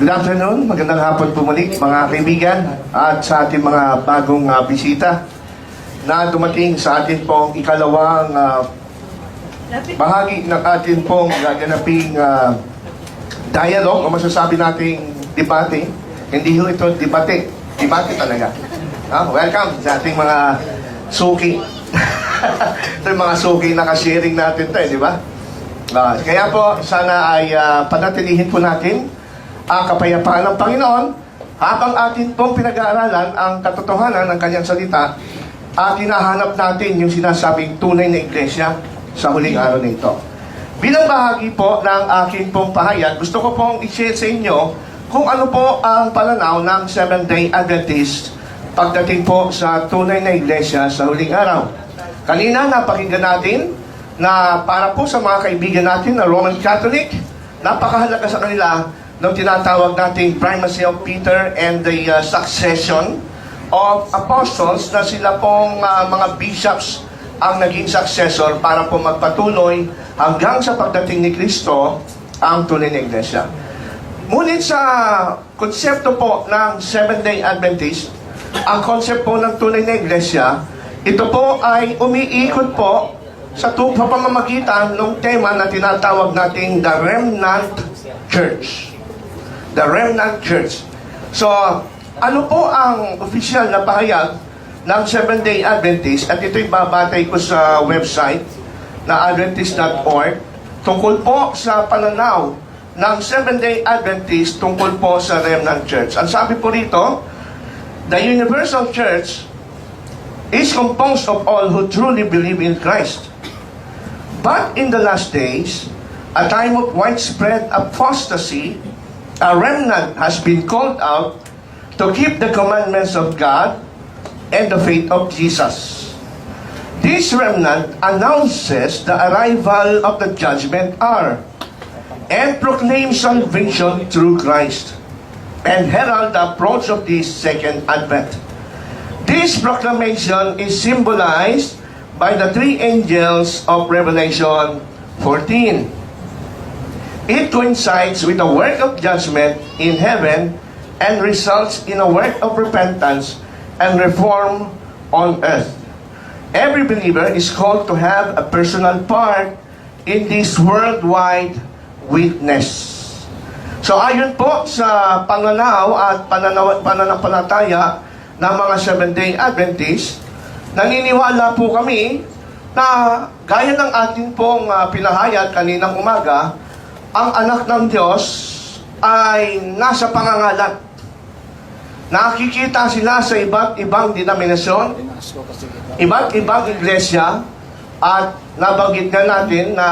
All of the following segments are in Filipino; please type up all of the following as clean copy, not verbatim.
Good afternoon, magandang hapon po muli mga kaibigan at sa ating mga bagong bisita na dumating sa atin pong ikalawang bahagi ng atin pong gaganaping dialogue o masasabi nating debate. Hindi ho ito debate, debate talaga. Welcome sa ating mga suki. Ito yung mga suki na ka-sharing natin ito, di ba? Kaya po, sana ay panatilihin po natin ang kapayapaan ng Panginoon habang atin pong pinag-aaralan ang katotohanan ng kanyang salita at hinahanap natin yung sinasabing tunay na iglesia sa huling araw na ito. Bilang bahagi po ng aking pong pahayag, gusto ko pong i-share sa inyo kung ano po ang pananaw ng Seventh-day Adventist pagdating po sa tunay na iglesia sa huling araw. Kanina napakinggan natin na para po sa mga kaibigan natin na Roman Catholic, napakahalaga sa kanila ng tinatawag nating primacy of Peter and the succession of apostles na sila pong mga bishops ang naging successor para po magpatuloy hanggang sa pagdating ni Kristo ang tunay na iglesia. Ngunit sa konsepto po ng Seventh-day Adventist, ang konsept po ng tunay na iglesia, ito po ay umiikot po sa pamamagitan ng tema na tinatawag nating The Remnant Church. The Remnant Church. So, ano po ang official na pahayag ng Seventh-day Adventist? At ito'y babatay ko sa website na adventist.org tungkol po sa pananaw ng Seventh-day Adventist tungkol po sa Remnant Church. Ang sabi po rito, the universal church is composed of all who truly believe in Christ. But in the last days, a time of widespread apostasy, a remnant has been called out to keep the commandments of God and the faith of Jesus. This remnant announces the arrival of the judgment hour and proclaims salvation through Christ and herald the approach of the second advent. This proclamation is symbolized by the three angels of Revelation 14. It coincides with a work of judgment in heaven and results in a work of repentance and reform on earth. Every believer is called to have a personal part in this worldwide witness. So ayon po sa pananaw at pananampalataya ng mga Seventh-day Adventist, naniniwala po kami na gaya ng ating pong pinahayag kaninang umaga, ang anak ng Diyos ay nasa pangangalan. Nakikita sila sa iba't ibang denominasyon, iba't ibang iglesia, at nabanggit na natin na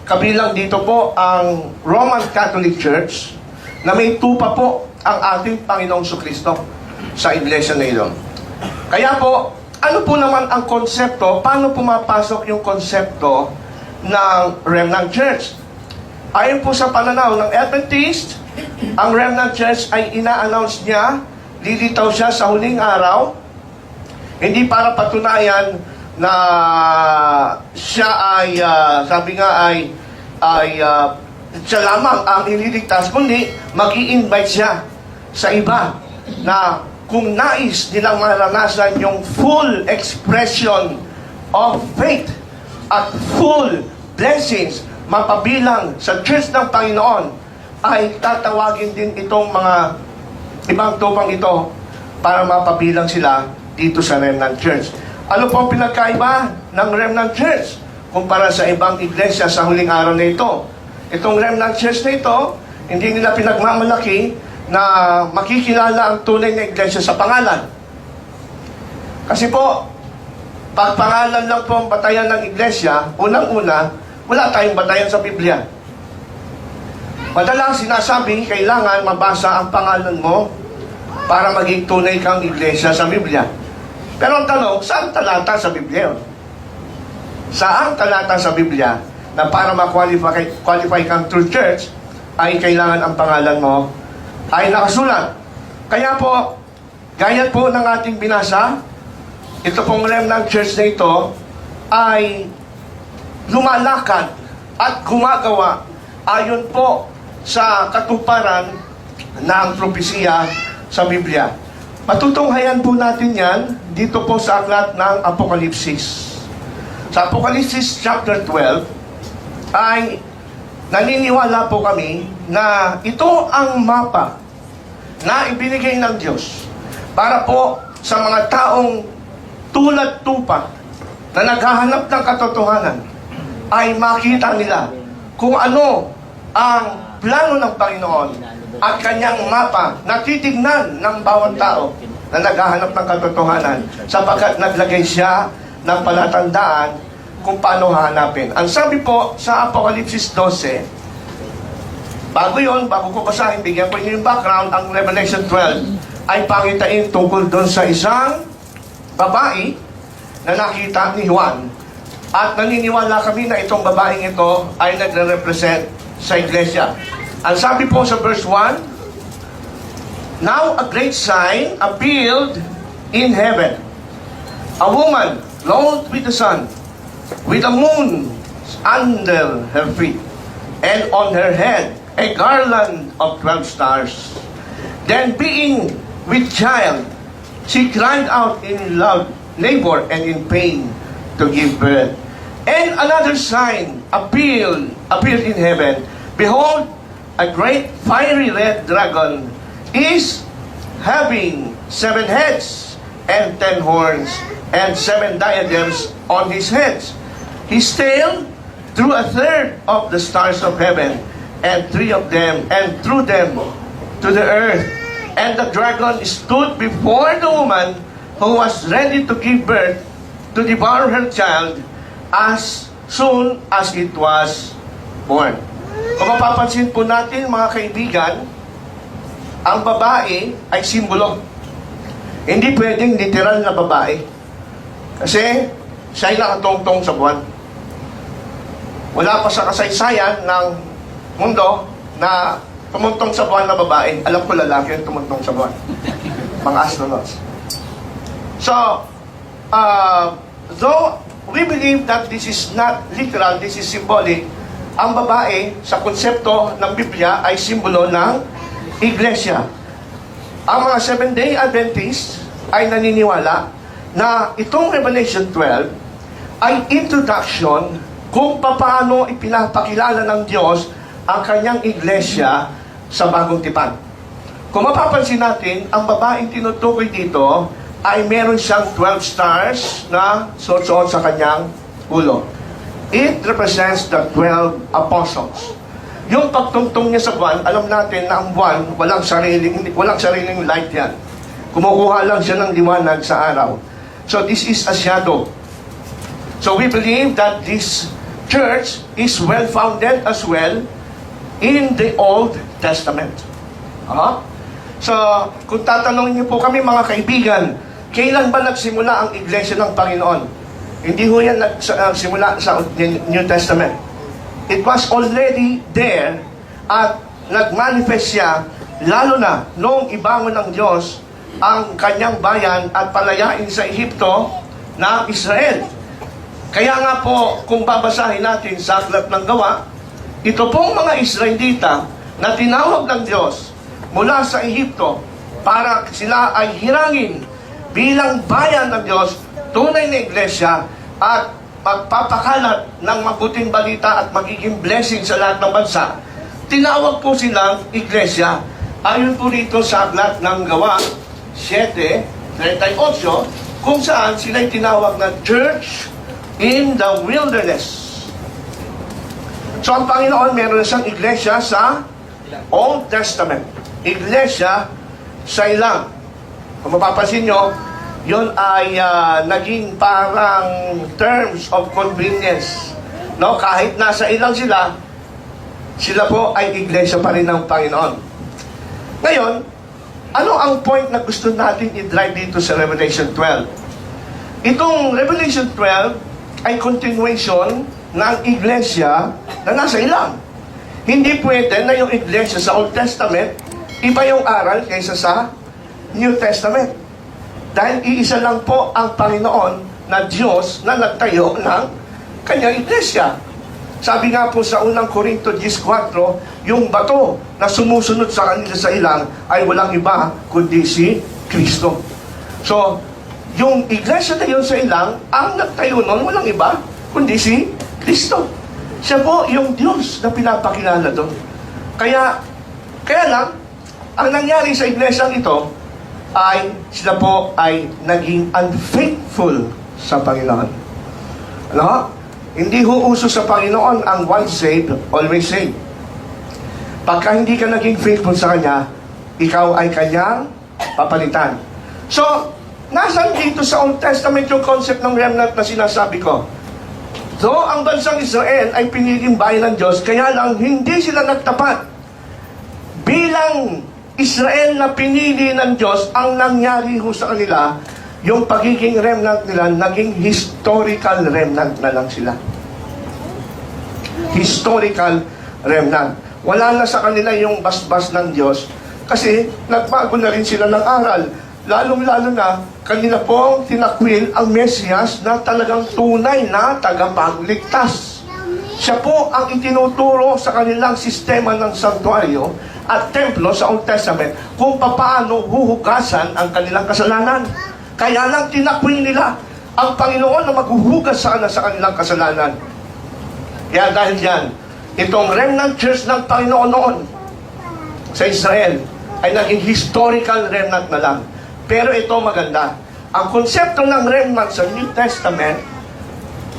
kabilang dito po ang Roman Catholic Church na may tupa po ang ating Panginoong Jesucristo sa iglesia na ito. Kaya po, ano po naman ang konsepto? Paano pumapasok yung konsepto ng Remnant Church? Ayon po sa pananaw ng Adventist, ang Remnant Church ay ina-announce niya, lilitaw siya sa huling araw, hindi para patunayan na siya ay, sabi nga siya lamang ang ililigtas, kundi mag-i-invite siya sa iba na kung nais nilang maranasan yung full expression of faith at full blessings mapabilang sa Church ng Panginoon, ay tatawagin din itong mga ibang tupang ito para mapabilang sila dito sa Remnant Church. Ano po ang pinagkaiba ng Remnant Church kumpara sa ibang iglesia sa huling araw na ito? Itong Remnant Church na ito, hindi nila pinagmamalaki na makikilala ang tunay na iglesia sa pangalan. Kasi po, pag pangalan lang po ang batayan ng iglesia, unang-una, wala tayong batayan sa Biblia. Madalas sinasabi, kailangan mabasa ang pangalan mo para maging tunay kang iglesia sa Biblia. Pero ang tanong, saan talata sa Biblia? Saan talata sa Biblia na para ma-qualify kang true church ay kailangan ang pangalan mo ay nakasulat? Kaya po, gaya po ng ating binasa, ito pong Remnant Church na ito ay lumalakad at gumagawa ayon po sa katuparan ng propesiya sa Biblia. Matutunghayan po natin yan dito po sa aklat ng Apokalipsis. Sa Apokalipsis chapter 12 ay naniniwala po kami na ito ang mapa na ibinigay ng Diyos para po sa mga taong tulad tupa na naghahanap ng katotohanan ay makita nila kung ano ang plano ng Panginoon at kanyang mapa na titignan ng bawat tao na naghahanap ng katotohanan sapagkat naglagay siya ng palatandaan kung paano hahanapin. Ang sabi po sa Apokalipsis 12, bago ko basahin, bigyan ko yung background, ang Revelation 12 ay pangitain tungkol doon sa isang babae na nakita ni Juan. At naniniwala kami na itong babaeng ito ay nagre-represent sa iglesia. Ang sabi po sa verse 1, "Now a great sign appeared in heaven. A woman clothed with the sun, with the moon under her feet, and on her head a garland of 12 stars. Then being with child, she cried out in loud labor and in pain to give birth. And another sign appeared in heaven. Behold, a great fiery red dragon is having 7 heads and 10 horns and 7 diadems on his heads. His tail drew a third of the stars of heaven, and 3 of them, and threw them to the earth. And the dragon stood before the woman who was ready to give birth to devour her child as soon as it was born." Kung mapapansin po natin, mga kaibigan, ang babae ay simbolo. Hindi pwedeng literal na babae. Kasi siya'y nakatungtong sa buwan. Wala pa sa kasaysayan ng mundo na tumuntong sa buwan na babae. Alam ko lalaki ang tumuntong sa buwan. Mga astronauts. So, though we believe that this is not literal, this is symbolic, ang babae sa konsepto ng Biblia ay simbolo ng iglesia. Ang mga Seventh-day Adventists ay naniniwala na itong Revelation 12 ay introduction kung paano ipinapakilala ng Diyos ang kanyang iglesia sa bagong tipan. Kung mapapansin natin, ang babaeng tinutukoy dito ay meron siyang 12 stars na suot sa kanyang ulo. It represents the 12 apostles. Yung pagtungtong niya sa buwan, alam natin na ang buwan, walang sariling light yan. Kumukuha lang siya ng liwanag sa araw. So this is a shadow. So we believe that this church is well-founded as well in the Old Testament. So, kung tatanungin niyo po kami mga kaibigan, kailan ba nagsimula ang iglesia ng Panginoon? Hindi ho yan nagsimula sa New Testament. It was already there at nagmanifest siya, lalo na noong ibangon ng Diyos ang kanyang bayan at palayain sa Ehipto na Israel. Kaya nga po, kung babasahin natin sa Aklat ng Gawa, ito pong mga Israelita na tinawag ng Diyos mula sa Ehipto para sila ay hirangin bilang bayan ng Diyos, tunay na iglesia, at magpapakalat ng mabuting balita at magiging blessing sa lahat ng bansa. Tinawag po silang iglesia. Ayon po rito sa Aklat ng Gawa 7:38, kung saan sila'y tinawag na church in the wilderness. So ang Panginoon meron siyang iglesia sa Old Testament. Iglesia sa ilang. Kung mapapansin nyo, yun ay naging parang terms of convenience. No? Kahit nasa ilang sila, sila po ay iglesia pa rin ng Panginoon. Ngayon, ano ang point na gusto natin i-drive dito sa Revelation 12? Itong Revelation 12 ay continuation ng iglesia na nasa ilang. Hindi pwede na yung iglesia sa Old Testament, iba yung aral kaysa sa New Testament. Dahil iisa lang po ang Panginoon na Diyos na nagtayo ng kanyang iglesia. Sabi nga po sa unang Korinto 10:4, yung bato na sumusunod sa kanila sa ilang ay walang iba kundi si Kristo. So, yung iglesia na yun sa ilang, ang nagtayo nun, walang iba kundi si Kristo. Siya po yung Diyos na pinapakilala doon. Kaya lang, ang nangyari sa iglesyang ito ay sila po ay naging unfaithful sa Panginoon. Ano? Hindi ho uso sa Panginoon ang once saved, always saved. Pagka hindi ka naging faithful sa Kanya, ikaw ay Kanyang papalitan. So, nasan dito sa Old Testament yung concept ng remnant na sinasabi ko? So, ang bansang Israel ay piniling bayan ng Diyos, kaya lang hindi sila nagtapat. Bilang Israel na pinili ng Diyos, ang nangyari ho sa kanila, yung pagiging remnant nila, naging historical remnant na lang sila. Historical remnant. Wala na sa kanila yung basbas ng Diyos kasi nagbago na rin sila ng aral. Lalong-lalo na, kanila pong tinakwil ang Mesiyas na talagang tunay na tagapagligtas. Siya po ang itinuturo sa kanilang sistema ng santuaryo at templo sa Old Testament kung paano huhugasan ang kanilang kasalanan. Kaya lang tinakwil nila ang Panginoon na maghuhugas sana sa kanilang kasalanan. Kaya dahil yan, itong remnant church ng Panginoon noon sa Israel ay naging historical remnant na lang. Pero ito maganda. Ang konsepto ng remnant sa New Testament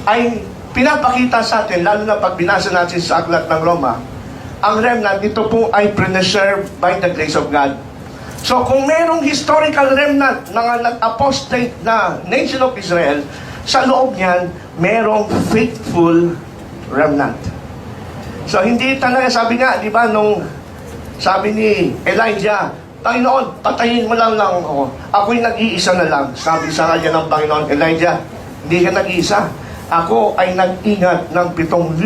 ay pinapakita sa atin, lalo na pag binasa natin sa Aklat ng Roma, ang remnant, ito po ay preserved by the grace of God. So kung merong historical remnant ng nag-apostate na nation of Israel, sa loob niyan, merong faithful remnant. So hindi talaga, sabi nga, di ba, nung sabi ni Elijah, Panginoon, patayin mo lang ako. Ako'y nag-iisa na lang. Sabi sa kanya ng Panginoon, Elijah, hindi ka nag-iisa. Ako ay nag-ingat ng 7,000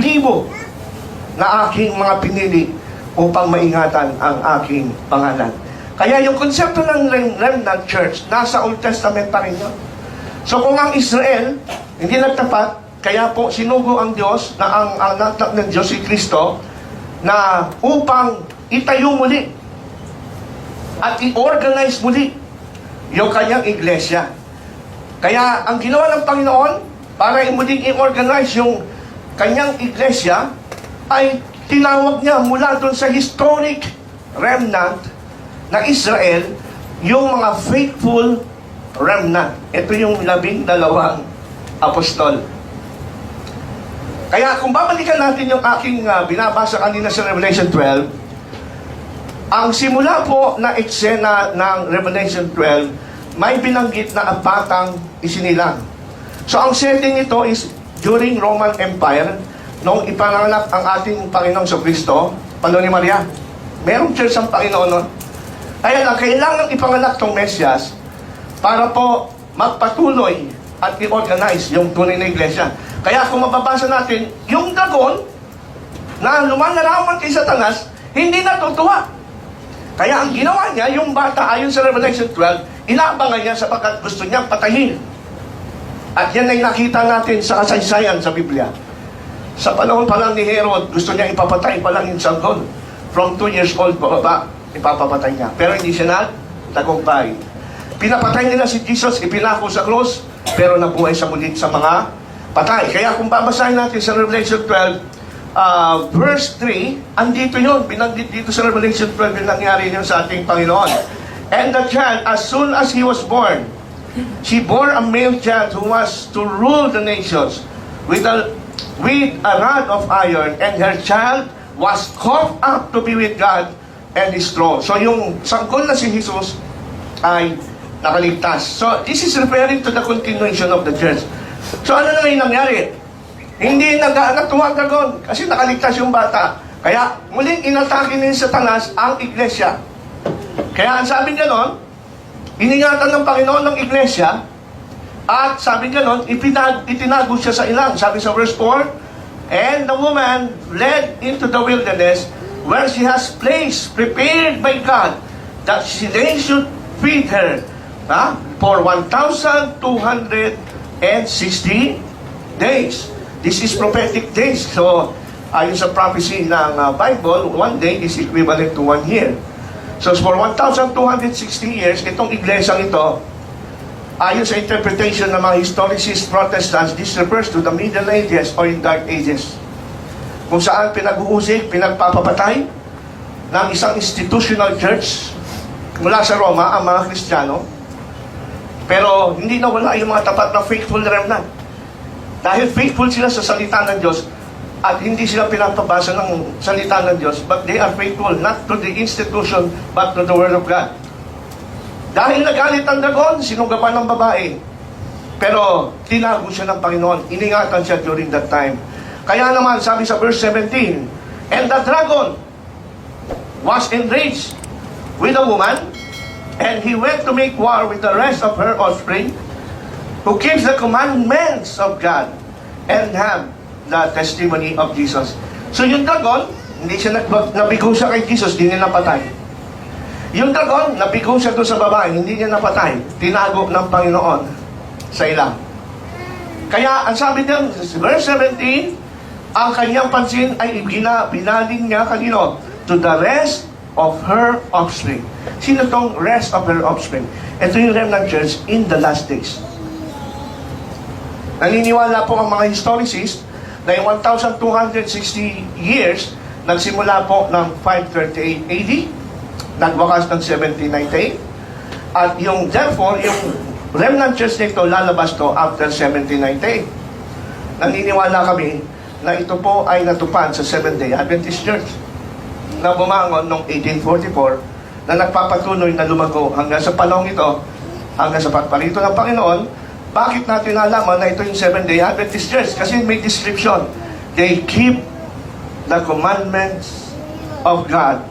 na aking mga pinili upang maingatan ang aking pangalan. Kaya yung konsepto ng remnant church, nasa Old Testament pa rin yun. So kung ang Israel, hindi nagtapat, kaya po sinugo ang Diyos, na ang anak ng Diyos si Kristo, na upang itayo muli at i-organize muli yung kanyang iglesia. Kaya ang ginawa ng Panginoon, para muling i-organize yung kanyang iglesia, ay tinawag niya mula doon sa historic remnant ng Israel, yung mga faithful remnant. Ito yung 12 apostol. Kaya kung babalikan natin yung aking binabasa kanina sa Revelation 12, ang simula po na eksena ng Revelation 12, may binanggit na 4 isinilang. So ang setting nito is during Roman Empire, nung ipanganak ang ating Panginoong Kristo, panahon ni Maria. Merong church ang Panginoon nun. Kaya lang, kailangan ipanganak tong Mesyas para po magpatuloy at i-organize yung tunay na iglesia. Kaya kung mababasa natin, yung dragon na lumalarawan kay Satanas, hindi natutuwa. Kaya ang ginawa niya, yung bata, ayon sa Revelation 12, inabangan niya sapagkat gusto niyang patayin. At yan ay nakita natin sa kasaysayan sa Biblia. Sa panahon pa lang ni Herod, gusto niya ipapatay pa lang yung sanggol. From 2 years old pa ipapapatay niya. Pero hindi siya nagtagumpay. Pinapatay nila si Jesus, ipinako sa cross, pero nabuhay sa muli sa mga patay. Kaya kung babasahin natin sa Revelation 12, verse 3, andito yun, binanggit dito sa Revelation 12 yung nangyari yun sa ating Panginoon. And the child, as soon as he was born, she bore a male child who was to rule the nations with a rod of iron, and her child was caught up to be with God and His throne. So yung sanggol na si Jesus ay nakaligtas. So this is referring to the continuation of the church. So ano na yung nangyari? Hindi natuwa ang dragon kasi nakaligtas yung bata. Kaya muling inatake ni Satanas ang iglesia. Kaya ang sabi niya noon, iningatan ng Panginoon ng iglesia, at sabi niya noon, itinago siya sa ilang. Sabi sa verse 4, and the woman led into the wilderness where she has place prepared by God that they should feed her for 1,260 days. This is prophetic days. So, ayon sa prophecy ng Bible, one day is equivalent to 1 year. So for 1,260 years, itong iglesyang ito, ayon sa interpretation ng mga historicist Protestants, this refers to the Middle Ages or in Dark Ages, kung saan pinag-uusig, pinagpapapatay ng isang institutional church mula sa Roma ang mga Kristiyano, pero hindi nawala yung mga tapat na faithful remnant. Dahil faithful sila sa salita ng Diyos at hindi sila pinapabasa ng salita ng Diyos, but they are faithful not to the institution but to the Word of God. Dahil nagalit ang dragon, sinugapan ng babae, pero tinago siya ng Panginoon, iningatan siya during that time. Kaya naman, sabi sa verse 17, and the dragon was enraged with the woman, and he went to make war with the rest of her offspring, who keeps the commandments of God and have the testimony of Jesus. So yung dragon, hindi siya nabigo siya kay Jesus, hindi niya napatay. Yung dragon, nabigo siya doon sa babae, hindi niya napatay. Tinago ng Panginoon sa ilang. Kaya, ang sabi niya, verse 17, ang kanyang pansin ay binaling niya kanino? To the rest of her offspring. Sino tong rest of her offspring? Ito yung remnant church in the last days. Naniniwala po ang mga historicists na yung 1,260 years nagsimula po ng 538 AD, nagwakas ng 1798, at yung therefore, yung remnant church nito lalabas to after 1798. Naniniwala kami na ito po ay natupad sa Seventh-day Adventist Church na bumangon noong 1844 na nagpapatuloy na lumago hanggang sa panahon ito, hanggang sa pagparito ng Panginoon. Bakit natin nalaman na ito yung Seventh-day Adventist Church? Kasi may description. They keep the commandments of God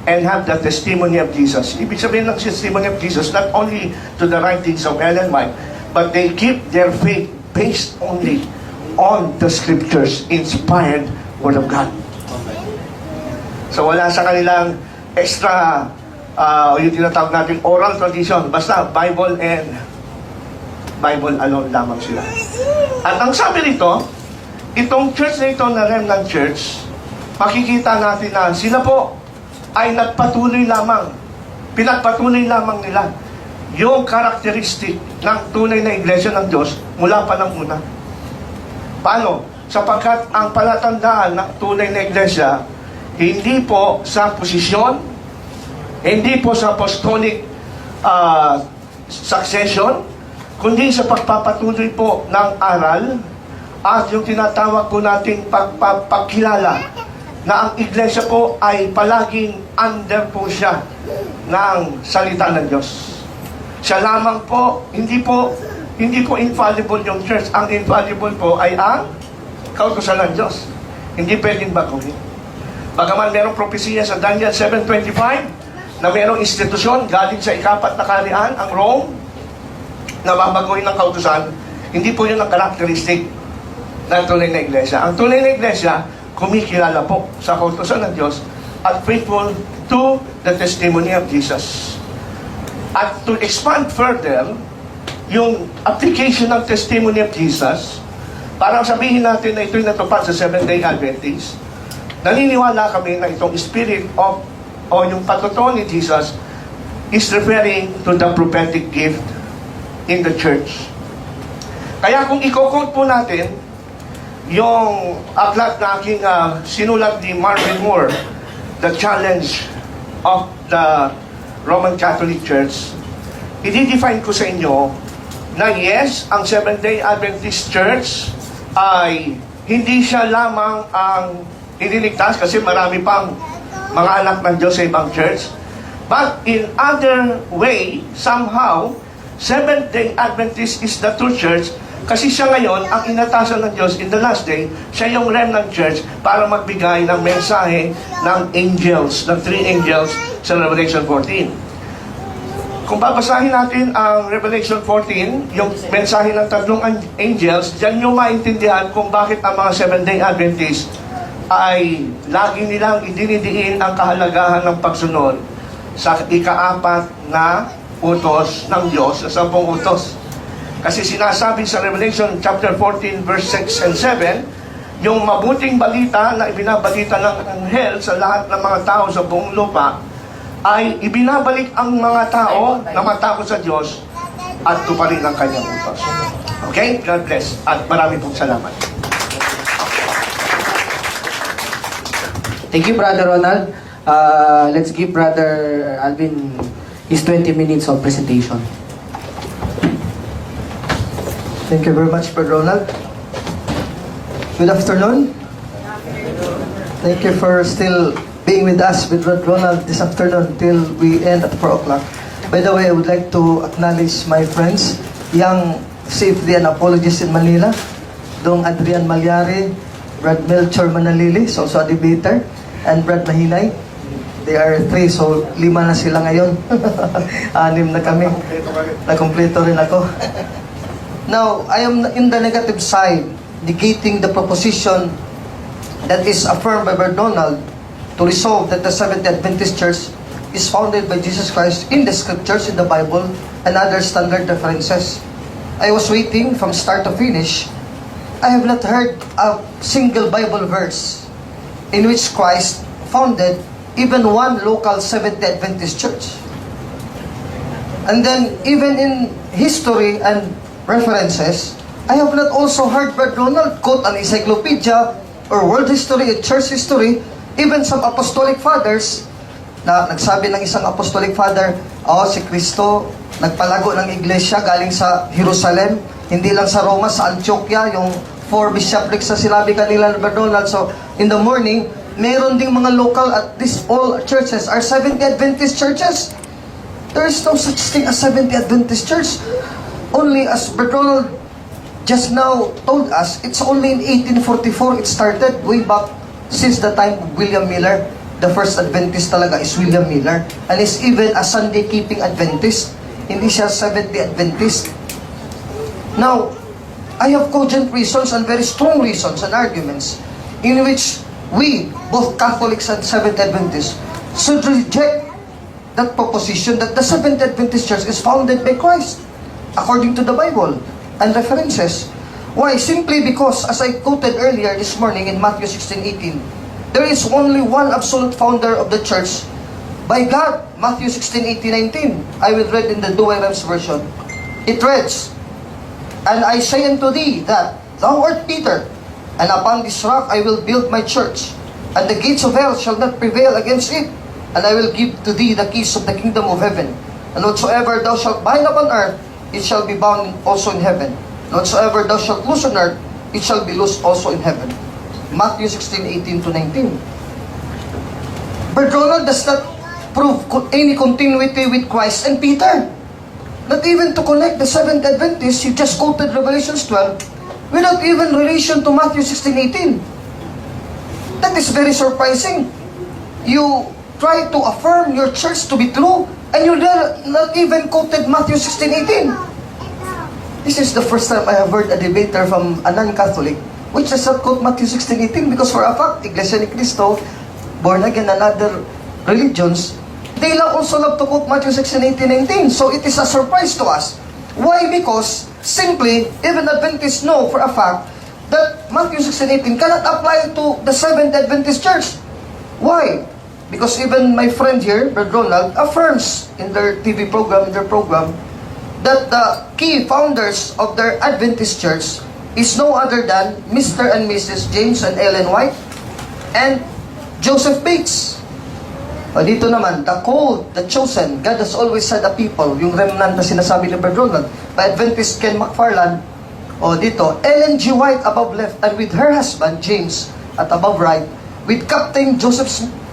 and have the testimony of Jesus. Ibig sabihin ng testimony of Jesus, not only to the writings of Ellen White, but they keep their faith based only on the Scriptures, inspired Word of God. So wala sa kanilang extra, yung tinatawag natin oral tradition, basta Bible and Bible alone lamang sila. At ang sabi rito, itong church na ito na Remnant Church, makikita natin na sila po ay nagpatuloy lamang, pinagpatuloy lamang nila yung karakteristik ng tunay na iglesia ng Diyos mula pa ng una. Paano? Sapagkat ang palatandaan ng tunay na iglesia, hindi po sa posisyon, hindi po sa apostolic succession, kundi sa pagpapatuloy po ng aral at yung tinatawag po nating pagpapakilala na ang iglesia po ay palaging under po siya ng salita ng Diyos. Siya lamang po, hindi po infallible yung church. Ang infallible po ay ang kautusan ng Diyos. Hindi pwedeng baguhin. Bagaman merong propesiya sa Daniel 7:25 na merong institusyon galing sa ikapat na kaharian, ang Rome, na babaguhin ng kautusan, hindi po yun ang karakteristik ng tunay na iglesia. Ang tunay na iglesia, kumikilala po sa kautusan ng Diyos at faithful to the testimony of Jesus. At to expand further, yung application ng testimony of Jesus, parang sabihin natin na ito'y natupad sa Seventh-day Adventist, naniniwala kami na itong spirit of, o yung patutuo ni Jesus, is referring to the prophetic gift in the church. Kaya kung i-quote po natin yung aklat na aking sinulat ni Marvin Moore, The Challenge of the Roman Catholic Church, i-define ko sa inyo na yes, ang Seventh-day Adventist Church ay hindi siya lamang ang iniligtas kasi marami pang mga anak ng Diyos sa ibang church, but in other way, somehow, Seventh-day Adventist is the true church kasi siya ngayon ang inatasan ng Diyos in the last day. Siya yung remnant church para magbigay ng mensahe ng angels, ng 3 angels sa Revelation 14. Kung babasahin natin ang Revelation 14, yung mensahe ng 3 angels, diyan nyo maintindihan kung bakit ang mga Seventh-day Adventist ay lagi nilang idinidiin ang kahalagahan ng pagsunod sa ika-4 na utos ng Diyos sa 10 utos. Kasi sinasabi sa Revelation chapter 14 verse 6 and 7 yung mabuting balita na ibinabalita ng anghel sa lahat ng mga tao sa buong lupa ay ibinabalik ang mga tao na matakot sa Diyos at tuparin ang kanyang utos. Okay? God bless. At marami pong salamat. Thank you, Brother Ronald. Let's give Brother Alvin his 20 minutes of presentation. Thank you very much, Brother Ronald. Good afternoon. Thank you for still being with us with Brother Ronald this afternoon till we end at 4 o'clock. By the way, I would like to acknowledge my friends, Young Safety and Apologists in Manila, Dong Adrian Malyari, Brad Melchor Manalili, is also a debater, and Brad Mahinay. They are 3, so 5 na sila ngayon. 6 na kami. Nakompleto rin ako. Now, I am in the negative side, negating the proposition that is affirmed by Brother Donald to resolve that the Seventh-day Adventist Church is founded by Jesus Christ in the Scriptures, in the Bible, and other standard references. I was waiting from start to finish. I have not heard a single Bible verse in which Christ founded even one local Seventh-day Adventist church. And then, even in history and references, I have not also heard Brother Ronald quote an encyclopedia or world history and church history, even some apostolic fathers, na nagsabi ng isang apostolic father, si Kristo nagpalago ng iglesia galing sa Jerusalem, hindi lang sa Roma, sa Antioquia, yung 4 bishoprics na sinabi kanila ni Brother Ronald. So, in the morning, meron ding mga local at these all churches are Seventh-day Adventist churches. There is no such thing as Seventh-day Adventist church. Only as Brother Ronald just now told us, it's only in 1844 it started, way back since the time of William Miller. The first Adventist talaga is William Miller, and is even a Sunday-keeping Adventist. Hindi siya Seventh-day Adventist. Now, I have cogent reasons and very strong reasons and arguments in which we, both Catholics and Seventh-day Adventists, should reject that proposition that the Seventh-day Adventist Church is founded by Christ, according to the Bible and references. Why? Simply because, as I quoted earlier this morning in Matthew 16:18, there is only one absolute founder of the church by God. Matthew 16:18-19. I will read in the Douay-Rheims version. It reads, "And I say unto thee that thou art Peter, and upon this rock I will build my church, and the gates of hell shall not prevail against it. And I will give to thee the keys of the kingdom of heaven. And whatsoever thou shalt bind upon earth, it shall be bound also in heaven. And whatsoever thou shalt loose on earth, it shall be loosed also in heaven." Matthew 16:18-19. Brother Ronald does not prove any continuity with Christ and Peter. Not even to connect the Seventh Adventists, he just quoted Revelation 12 without even relation to Matthew 16:18. That is very surprising. You try to affirm your church to be true, and you not even quoted Matthew 16:18. This is the first time I have heard a debater from a non-Catholic which does not quote Matthew 16:18, because for a fact, Iglesia ni Cristo, born again and other religions, they also love to quote Matthew 16:18-19. So it is a surprise to us. Why? Because simply, even Adventists know for a fact that Matthew 16:18 cannot apply to the Seventh-day Adventist Church. Why? Because even my friend here, Brother Ronald, affirms in their TV program, that the key founders of their Adventist Church is no other than Mr. and Mrs. James and Ellen White and Joseph Bates. O dito naman, the called, the chosen, God has always said a people, yung remnant na sinasabi ni Brother Ronald, by Adventist Ken McFarland. O dito, Ellen G. White above left, and with her husband, James, at above right, with Captain Joseph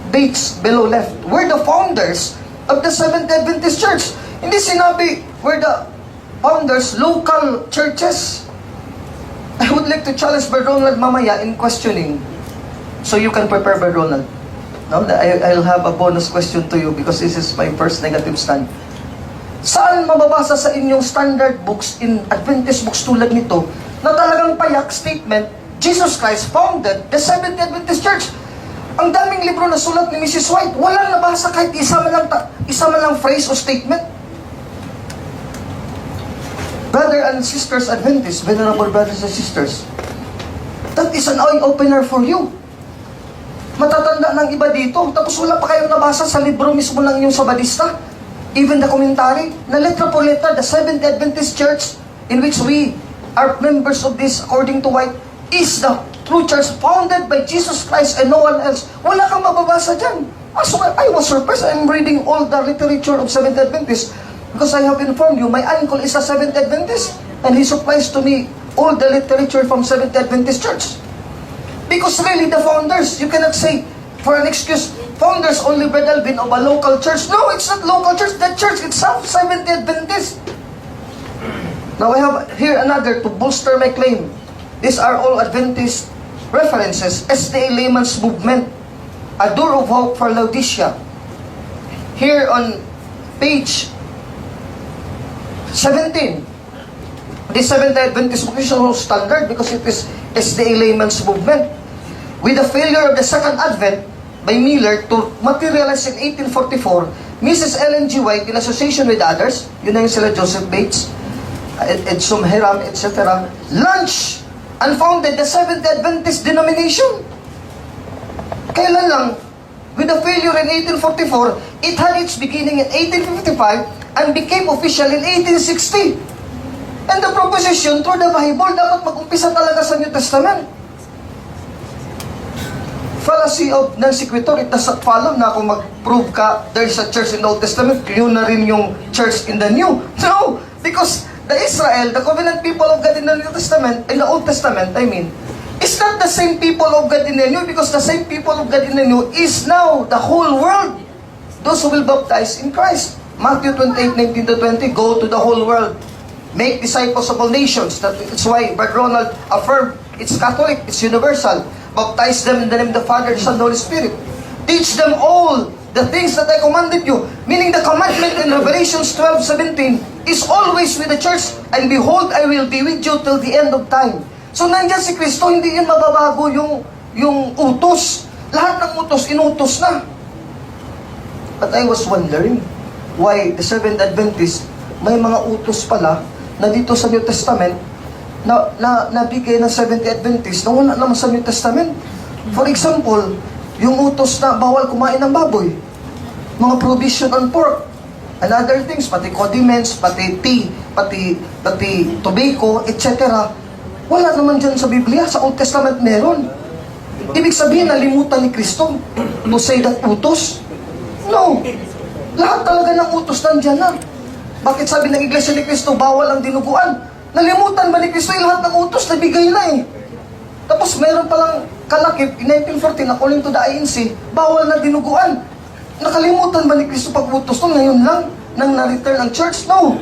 Bates below left, were the founders of the Seventh-day Adventist Church. Hindi sinabi, were the founders, local churches. I would like to challenge Brother Ronald mamaya in questioning, so you can prepare Brother Ronald. No, I'll have a bonus question to you because this is my first negative stand. Saan mababasa sa inyong standard books in Adventist books tulad nito na talagang payak statement, Jesus Christ founded the Seventh-day Adventist Church? Ang daming libro na sulat ni Mrs. White, walang nabasa kahit isa man lang phrase o statement. Brother and sisters Adventists, venerable brothers and sisters, That is an eye-opener for you. Matatanda ng iba dito, tapos wala pa kayong nabasa sa libro mismo ng yung Sabadista, even the commentary, na letra por letra, the Seventh Adventist Church, in which we are members of this, according to White, is the true church founded by Jesus Christ and no one else. Wala kang mababasa dyan. So I was surprised. I'm reading all the literature of Seventh Adventist because I have informed you, my uncle is a Seventh Adventist and he supplies to me all the literature from Seventh Adventist Church. Because really, the founders, you cannot say, for an excuse, founders only Brother Alvin of a local church. No, it's not local church. The church itself, Seventh Adventist. Now I have here another to bolster my claim. These are all Adventist references. SDA Layman's Movement, A Door of Hope for Laodicea. Here on page 17, the Seventh Adventist Vocational Standard, because it is SDA Layman's Movement. With the failure of the Second Advent by Miller to materialize in 1844, Mrs. Ellen G. White, in association with others, yun na yung sila Joseph Bates, Edsom Hiram, etc., launched and founded the Seventh Adventist denomination. Kailan lang? With the failure in 1844, it had its beginning in 1855 and became official in 1860. And the proposition through the Bible, dapat mag-umpisa talaga sa New Testament. Fallacy of non-sequitur, it does not follow na kung mag-prove ka there's a church in the Old Testament, yun na rin yung church in the New. No! Because the Israel, the covenant people of God in the New Testament, in the Old Testament, I mean, is not the same people of God in the New, because the same people of God in the New is now the whole world. Those who will baptize in Christ. Matthew 28:19-20, go to the whole world. Make disciples of all nations. That's why Brother Ronald affirmed, it's Catholic, it's universal. Baptize them in the name of the Father, Son, and Holy Spirit. Teach them all the things that I commanded you. Meaning the commandment in Revelations 12:17 is always with the church. And behold, I will be with you till the end of time. So nandiyan si Kristo, hindi yun mababago yung utos. Lahat ng utos, inutos na. But I was wondering why the Seventh Adventist, may mga utos pala na dito sa New Testament na nabigay ng Seventh Adventist na wala naman sa New Testament. For example, yung utos na bawal kumain ng baboy, mga provision on pork, and other things, pati condiments, pati tea, pati tobacco, etc. Wala naman dyan sa Biblia. Sa Old Testament meron. Ibig sabihin, nalimutan ni Kristo to say that utos? No. Lahat talaga ng utos nandyan na. Bakit sabi ng Iglesia ni Kristo, bawal ang dinuguan? Nalimutan ba ni Kristo yung lahat ng utos na bigay na eh? Tapos meron palang kalakip, in 1914, according to the INC, bawal na dinuguan. Nakalimutan ba ni Kristo pag-utos to ngayon lang nang na-return ang church? No.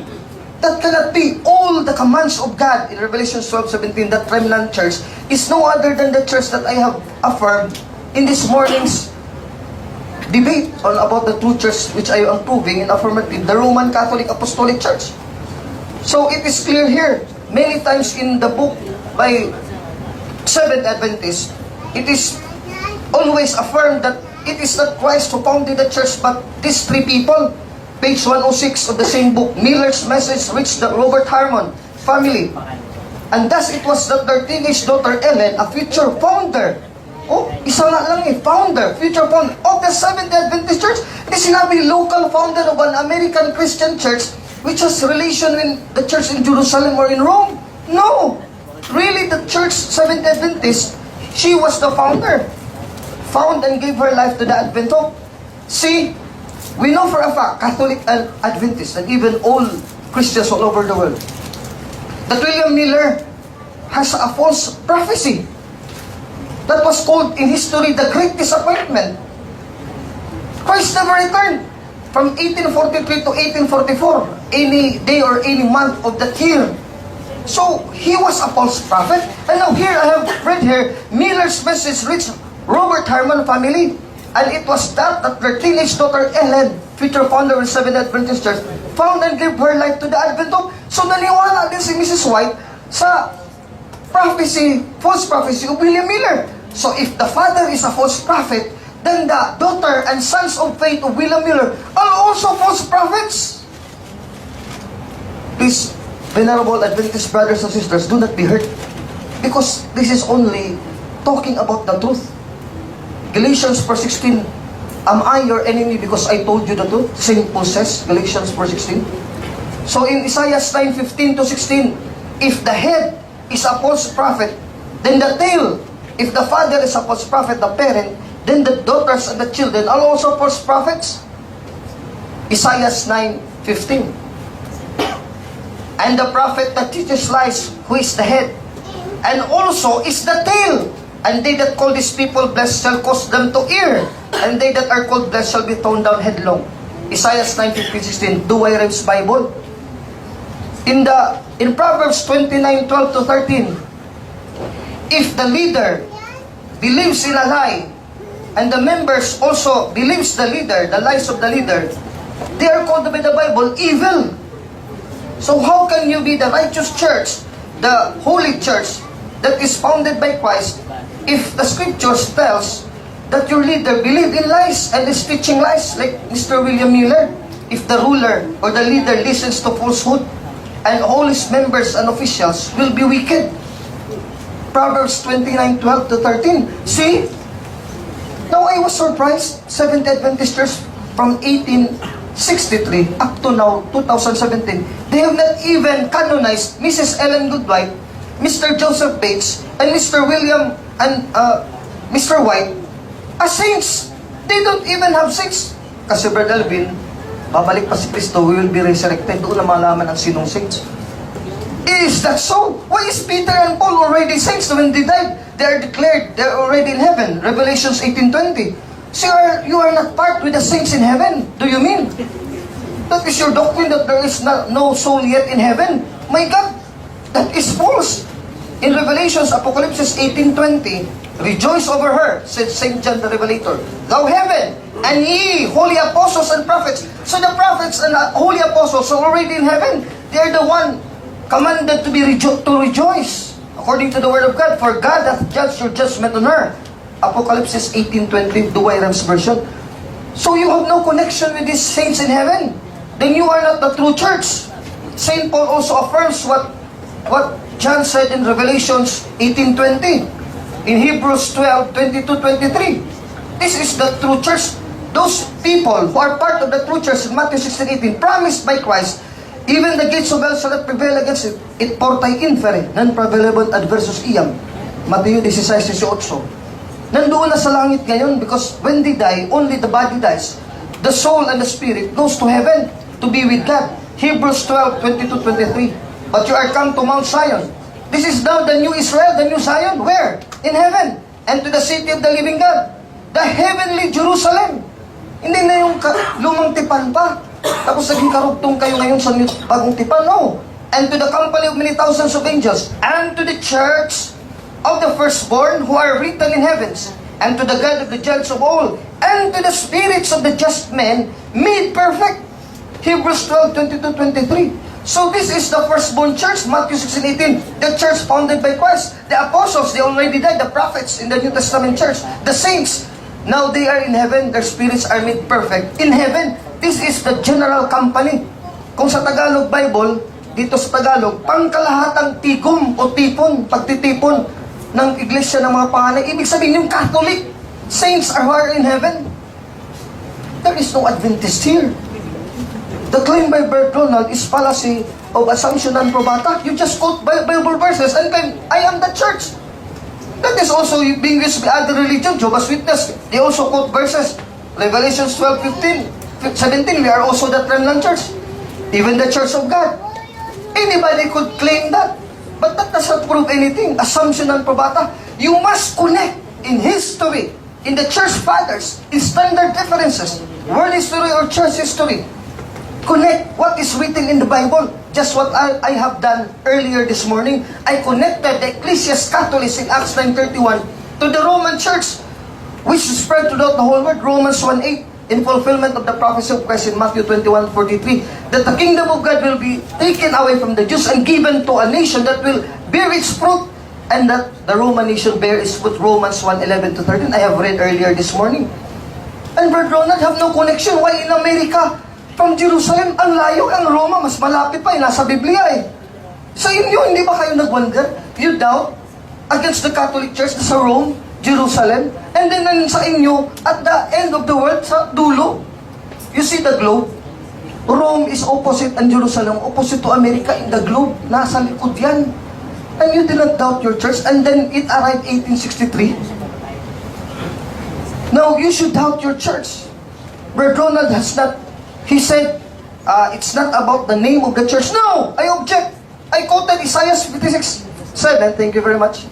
That cannot be. All the commands of God in Revelation 12:17, that remnant church, is no other than the church that I have affirmed in this morning's debate on about the true church which I am proving in affirmative, the Roman Catholic Apostolic Church. So it is clear here, many times in the book by Seventh Adventists, it is always affirmed that it is not Christ who founded the church, but these three people. Page 106 of the same book, Miller's message reached the Robert Harmon family. And thus it was that their teenage daughter Ellen, a future founder, isa nga lang founder, future founder of the Seventh Adventist Church. Hindi sinabi local founder of an American Christian church which has relation in the church in Jerusalem or in Rome. No! Really, the church, Seventh Adventist, she was the founder. Found and gave her life to the Advent Hope. See, we know for a fact, Catholic and Adventists, and even all Christians all over the world, that William Miller has a false prophecy that was called in history the Great Disappointment. Christ never returned from 1843 to 1844, any day or any month of that year. So, he was a false prophet. And now here, I have read here, Miller's message reached Robert Harmon family. And it was that their teenage daughter Ellen, future founder of Seventh Adventist Church, found and gave her life to the Advent Hope. So naniwala din si Mrs. White sa prophecy, false prophecy of William Miller. So if the father is a false prophet, then the daughter and sons of faith of William Miller are also false prophets. Please, venerable Adventist brothers and sisters, do not be hurt. Because this is only talking about the truth. Galatians 4:16, am I your enemy because I told you the truth? St. Paul says, Galatians 4:16. So in Isaiah 9:15 to 16, if the head is a false prophet, then the tail. If the father is a false prophet, the parent, then the daughters and the children are also false prophets. Isaiah 9:15. And the prophet that teaches lies, who is the head, and also is the tail. And they that call these people blessed shall cause them to err, and they that are called blessed shall be thrown down headlong. Isaiah 9:15-16. Do I Rems Bible? In Proverbs 29:12 to 13, if the leader believes in a lie, and the members also believes the leader, the lies of the leader, they are called by the Bible evil. So how can you be the righteous church, the holy church that is founded by Christ, if the scriptures tells that your leader believed in lies and is teaching lies, like Mr. William Miller? If the ruler or the leader listens to falsehood, and all his members and officials will be wicked. Proverbs 29:12 to 13. See? Now I was surprised, Seventh Adventist Church from 1863 up to now, 2017, they have not even canonized Mrs. Ellen Goodwhite, Mr. Joseph Bates, and Mr. William and Mr. White as saints. They don't even have saints. Kasi Brother Alvin, babalik pa si Kristo, we will be resurrected. Doon na malaman ang sinong saints. Is that so? Why is Peter and Paul already saints when they died? They are declared, they are already in heaven. Revelations 18:20. So you are not part with the saints in heaven. Do you mean? That is your doctrine that there is no soul yet in heaven. My God, that is false. In Revelations, Apocalypse 18:20, rejoice over her, said St. John the Revelator, thou heaven, and ye, holy apostles and prophets. So the prophets and holy apostles are already in heaven. They are the one commanded to be to rejoice, according to the word of God. For God hath judged your judgment on her. Apocalypse 18:20, Douay Rheims version. So you have no connection with these saints in heaven. Then you are not the true church. St. Paul also affirms what John said in Revelations 18:20. In Hebrews 12:22-23. This is the true church. Those people who are part of the true church in Matthew 16:18, promised by Christ, even the gates of hell shall not prevail against it. It portai infere, non prevalebant adversus iam. Matthew 16:18. Nandoon na sa langit ngayon because when they die, only the body dies. The soul and the spirit goes to heaven to be with God. Hebrews 12:22-23. But you are come to Mount Zion. This is now the new Israel, the new Zion. Where? In heaven. And to the city of the living God. The heavenly Jerusalem. Hindi na yung lumang tipan pa. Tapos naging karugtong kayo ngayon sa bagong tipan. No. And to the company of many thousands of angels. And to the church of the firstborn who are written in heavens. And to the God of the judge of all. And to the spirits of the just men made perfect. Hebrews 12:22-23. So this is the firstborn church, Matthew 16:18. The church founded by Christ. The apostles, they already died. The prophets in the New Testament church. The saints, now they are in heaven. Their spirits are made perfect. In heaven, this is the general company. Kung sa Tagalog Bible, dito sa Tagalog, pangkalahatang tigom o tipon, pagtitipon ng iglesia ng mga panganay. Ibig sabihin, yung Catholic saints are in heaven. There is no Adventist here. The claim by Bert Ronald is fallacy of assumption and probata. You just quote Bible verses and claim, I am the church. That is also being used by other religions. Jehovah's Witness, they also quote verses. Revelations 12:17, we are also the remnant church. Even the church of God. Anybody could claim that. But that does not prove anything. Assumption and probata. You must connect in history, in the church fathers, in standard differences, world history or church history. Connect what is written in the Bible. Just what I have done earlier this morning. I connected the Ecclesias Catholicos in Acts 9:31 to the Roman Church, which spread throughout the whole world. Romans 1:8, in fulfillment of the prophecy of Christ in Matthew 21:43, that the kingdom of God will be taken away from the Jews and given to a nation that will bear its fruit, and that the Roman nation bear its fruit. Romans 1:11-13. I have read earlier this morning. And Brother Ronald have no connection. Why in America? From Jerusalem, ang layo, ang Roma, mas malapit pa, nasa Biblia eh. Sa inyo, hindi ba kayo nag-wonder? You doubt against the Catholic Church sa Rome, Jerusalem, and then sa inyo, at the end of the world, sa dulo. You see the globe? Rome is opposite and Jerusalem opposite to America in the globe. Nasa likod yan. And you did not doubt your church, and then it arrived 1863. Now, you should doubt your church. Brother Ronald has not, he said, it's not about the name of the church. No! I object. I quoted Isaiah 56:7. Thank you very much.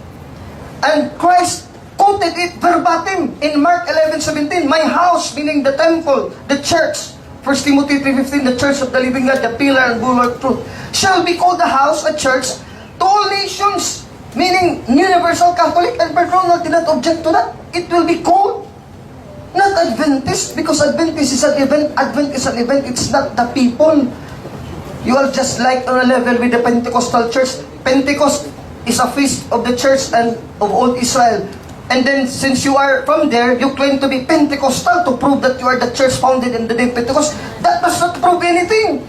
And Christ quoted it verbatim in Mark 11:17. My house, meaning the temple, the church. 1 Timothy 3:15, the church of the living God, the pillar and bulwark of truth, shall be called a house, a church, to all nations, meaning universal Catholic. And Brother Ronald did not object to that. It will be called not Adventist, because Adventist is an event. Advent is an event. It's not the people. You are just like on a level with the Pentecostal church. Pentecost is a feast of the church and of old Israel. And then, since you are from there, you claim to be Pentecostal to prove that you are the church founded in the day of Pentecost. That does not prove anything.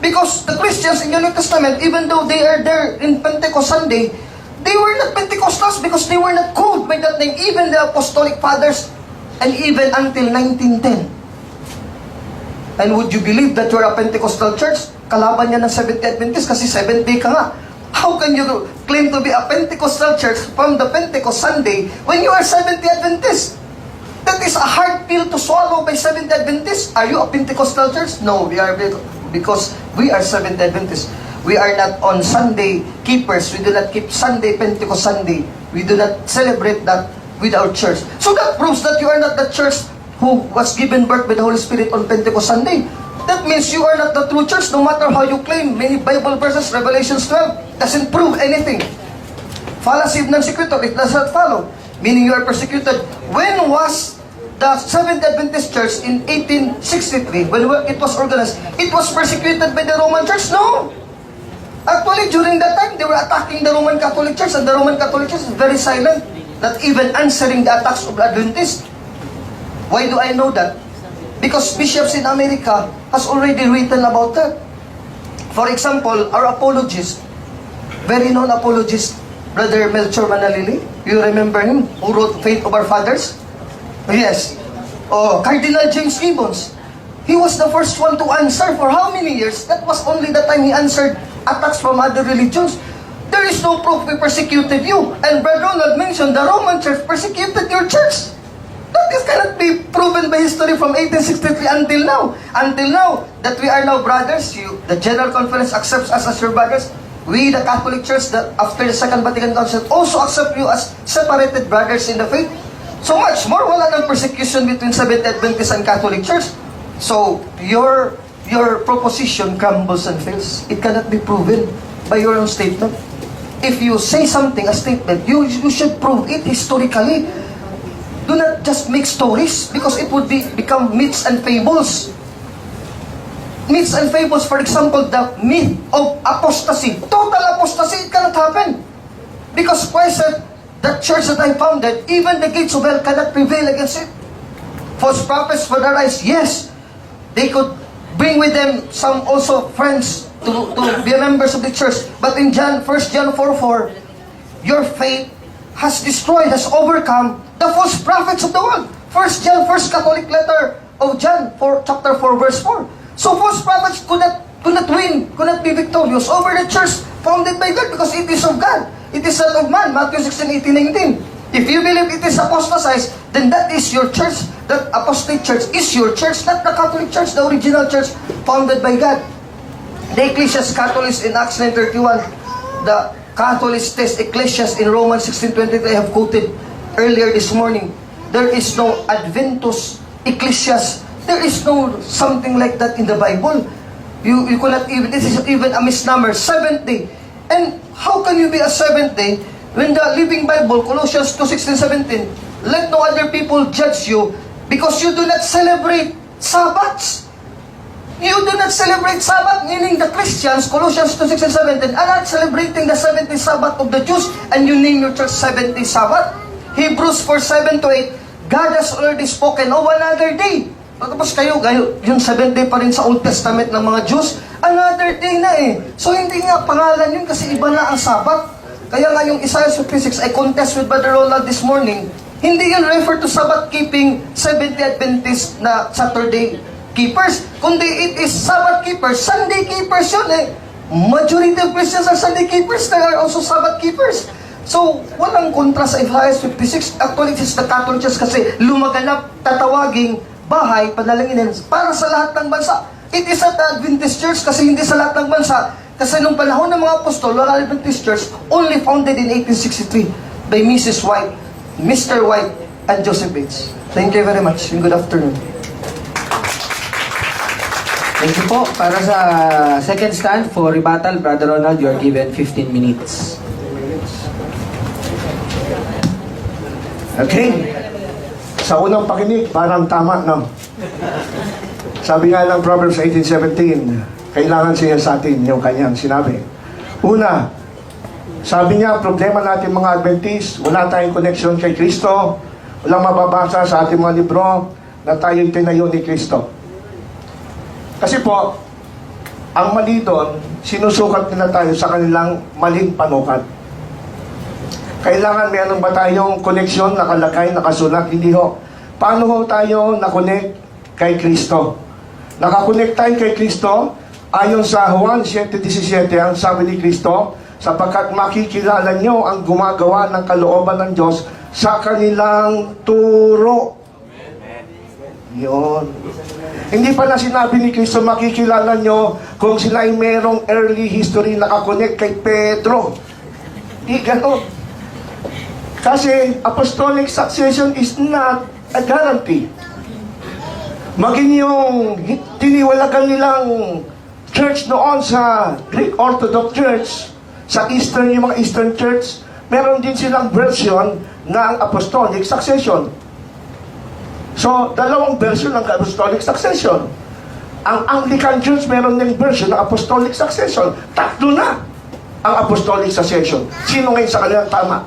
Because the Christians in the New Testament, even though they are there in Pentecost Sunday, they were not Pentecostals because they were not called by that name. Even the Apostolic Fathers, and even until 1910. And would you believe that you're a Pentecostal church? Kalaban niya ng Seventh-day Adventist kasi Seventh-day ka nga. How can you claim to be a Pentecostal church from the Pentecost Sunday when you are Seventh-day Adventist? That is a hard pill to swallow by Seventh-day Adventists. Are you a Pentecostal church? No, we are, because we are Seventh-day Adventists. We are not on Sunday keepers. We do not keep Sunday, Pentecost Sunday. We do not celebrate that with our church. So that proves that you are not the church who was given birth by the Holy Spirit on Pentecost Sunday. That means you are not the true church, no matter how you claim. Many Bible verses, Revelation 12, doesn't prove anything. Fallacy of non-sequitur, it does not follow. Meaning you are persecuted. When was the Seventh Adventist Church in 1863, when it was organized, it was persecuted by the Roman Church? No! Actually, during that time, they were attacking the Roman Catholic Church, and the Roman Catholic Church is very silent, not even answering the attacks of the Adventists. Why do I know that? Because bishops in America has already written about that. For example, our apologist, very known apologist, Brother Melchor Manalili, you remember him, who wrote Faith of Our Fathers? Yes. Oh, Cardinal James Gibbons. He was the first one to answer for how many years? That was only the time he answered attacks from other religions. There is no proof we persecuted you. And Brother Ronald mentioned the Roman Church persecuted your church. That is cannot be proven by history from 1863 until now. Until now, that we are now brothers, the General Conference accepts us as your brothers. We, the Catholic Church, that after the Second Vatican Council, also accept you as separated brothers in the faith. So much more, wala ng persecution between Seventh Adventist and Catholic Church. So, your proposition crumbles and fails. It cannot be proven by your own statement. If you say something, a statement, you should prove it historically. Do not just make stories because it would become myths and fables. Myths and fables, for example, the myth of apostasy. Total apostasy, it cannot happen. Because Christ said, the church that I founded, even the gates of hell cannot prevail against it. False prophets would arise, yes. They could bring with them some also friends to be members of the church. But in 1 John 4:4, your faith has destroyed, has overcome the false prophets of the world. 1 John, first Catholic letter of John, chapter 4, verse 4. So false prophets could not win, could not be victorious over the church founded by God because it is of God. It is not of man. Matthew 16:18, 19. If you believe it is apostatized, then that is your church. That apostate church is your church, not the Catholic Church, the original church founded by God. The Ecclesias Catholicos in Acts 9:31, the Catholicos test Ecclesias in Romans 16:23, I have quoted earlier this morning. There is no Adventus Ecclesias. There is no something like that in the Bible. You could not even, this is even a misnomer, seventh day. And how can you be a seventh day when the Living Bible, Colossians 2:16-17, let no other people judge you because you do not celebrate Sabbaths. You do not celebrate Sabbath, meaning the Christians, Colossians 2:16-17, are not celebrating the 70th Sabbath of the Jews, and you name your church 70th Sabbath. Hebrews 4:7-8, God has already spoken of another day. Tapos kayo, yung 7th day pa rin sa Old Testament ng mga Jews, another day na eh. So hindi nga pangalan yun kasi iba na ang Sabbath. Kaya nga yung Isaiah 56, I contest with Brother Ronald this morning, hindi yun refer to Sabbath keeping 70 Adventist na Saturday keepers, kundi it is Sabbath keepers, Sunday keepers yun eh. Majority of Christians are Sunday keepers, they are also Sabbath keepers. So, walang kontra sa Isaiah 56. Actually, it's the Catholic Church kasi lumaganap, tatawaging bahay, panalanginin para sa lahat ng bansa. It is at the Adventist Church kasi hindi sa lahat ng bansa. Kasi nung panahon ng mga apostol, ang Adventist Church only founded in 1863 by Mrs. White, Mr. White, and Joseph Bates. Thank you very much and good afternoon. Thank you po. Para sa second stand for rebuttal, Brother Ronald, you are given 15 minutes. Okay. Sa unang pakinig, parang tama, no? Sabi nga ng Proverbs 18:17, kailangan siya sa atin yung kanyang sinabi. Una, sabi niya, problema natin mga Adventist, wala tayong connection kay Kristo, walang mababasa sa ating mga libro na tayo'y tinayo ni Kristo. Kasi po, ang mali doon, sinusukat nila tayo sa kanilang maling panukat. Kailangan meron ba tayong connection, nakalagay, nakasulat? Hindi ho. Paano ho tayo nakonect kay Kristo? Nakakonect tayo kay Kristo, ayon sa Juan 7:17, ang sabi ni Kristo, sapagkat makikilala nyo ang gumagawa ng kalooban ng Diyos sa kanilang turo. Yun. Hindi pala sinabi ni Kristo, makikilala nyo kung sila ay merong early history nakakonect kay Pedro. Hindi ganon. Kasi apostolic succession is not a guarantee. Maging yung tiniwalagan nilang church noon sa Greek Orthodox Church, sa Eastern, yung mga Eastern Church, meron din silang version ng apostolic succession. So, dalawang version ng apostolic succession. Ang Anglican Church meron din version ng apostolic succession. Tatlo na ang apostolic succession. Sino ngayon sa kanilang tama?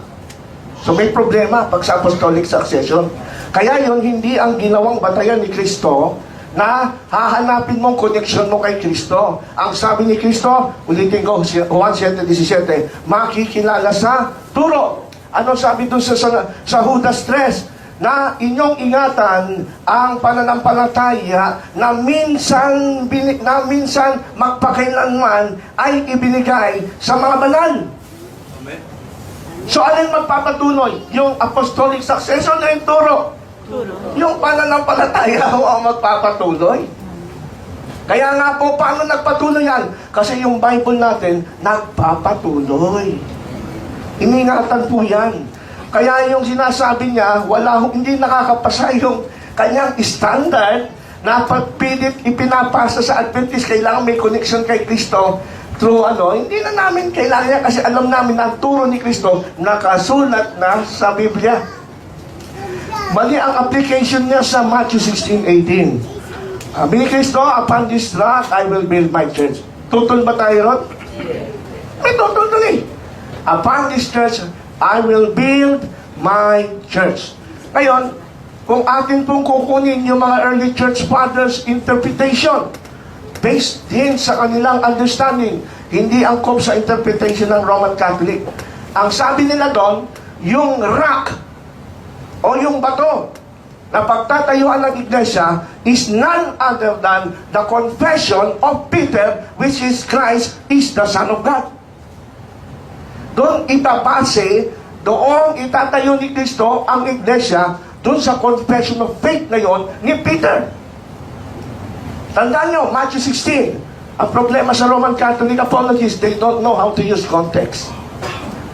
So may problema pag sa apostolic succession. Kaya yun, hindi ang ginawang batayan ni Kristo na hahanapin mong connection mo kay Kristo. Ang sabi ni Kristo, ulitin ko, Juan 7:17, makikilala sa turo. Ano sabi doon sa Judas 3? Na inyong ingatan ang pananampalataya na minsan magpakailanman ay ibinigay sa mga banal. So, alin magpapatuloy? Yung apostolic succession na yung turo? Yung pananampalataya ang magpapatuloy. Kaya nga po, paano nagpatuloy yan? Kasi yung Bible natin, nagpapatuloy. Iningatan po yan. Kaya yung sinasabi niya, hindi nakakapasa yung kanyang standard na pagpilit ipinapasa sa Adventist, kailangan may connection kay Kristo. Through hindi na namin kailangan niya kasi alam namin na ang turo ni Kristo nakasulat na sa Biblia. Mali ang application niya sa Matthew 16:18. Sabi ni Kristo, upon this rock I will build my church. Tutol ba tayo ron? May tutol doon eh. Upon this church I will build my church. Ngayon, kung atin pong kukunin yung mga early church fathers interpretation, based din sa kanilang understanding, hindi angkop sa interpretation ng Roman Catholic. Ang sabi nila doon, yung rock o yung bato na pagtatayuan ng iglesia is none other than the confession of Peter, which is Christ is the Son of God. Doon itabase, doon itatayo ni Kristo ang iglesia, doon sa confession of faith ngayon ni Peter. Tandaan nyo, Matthew 16, ang problema sa Roman Catholic apologists, they don't know how to use context.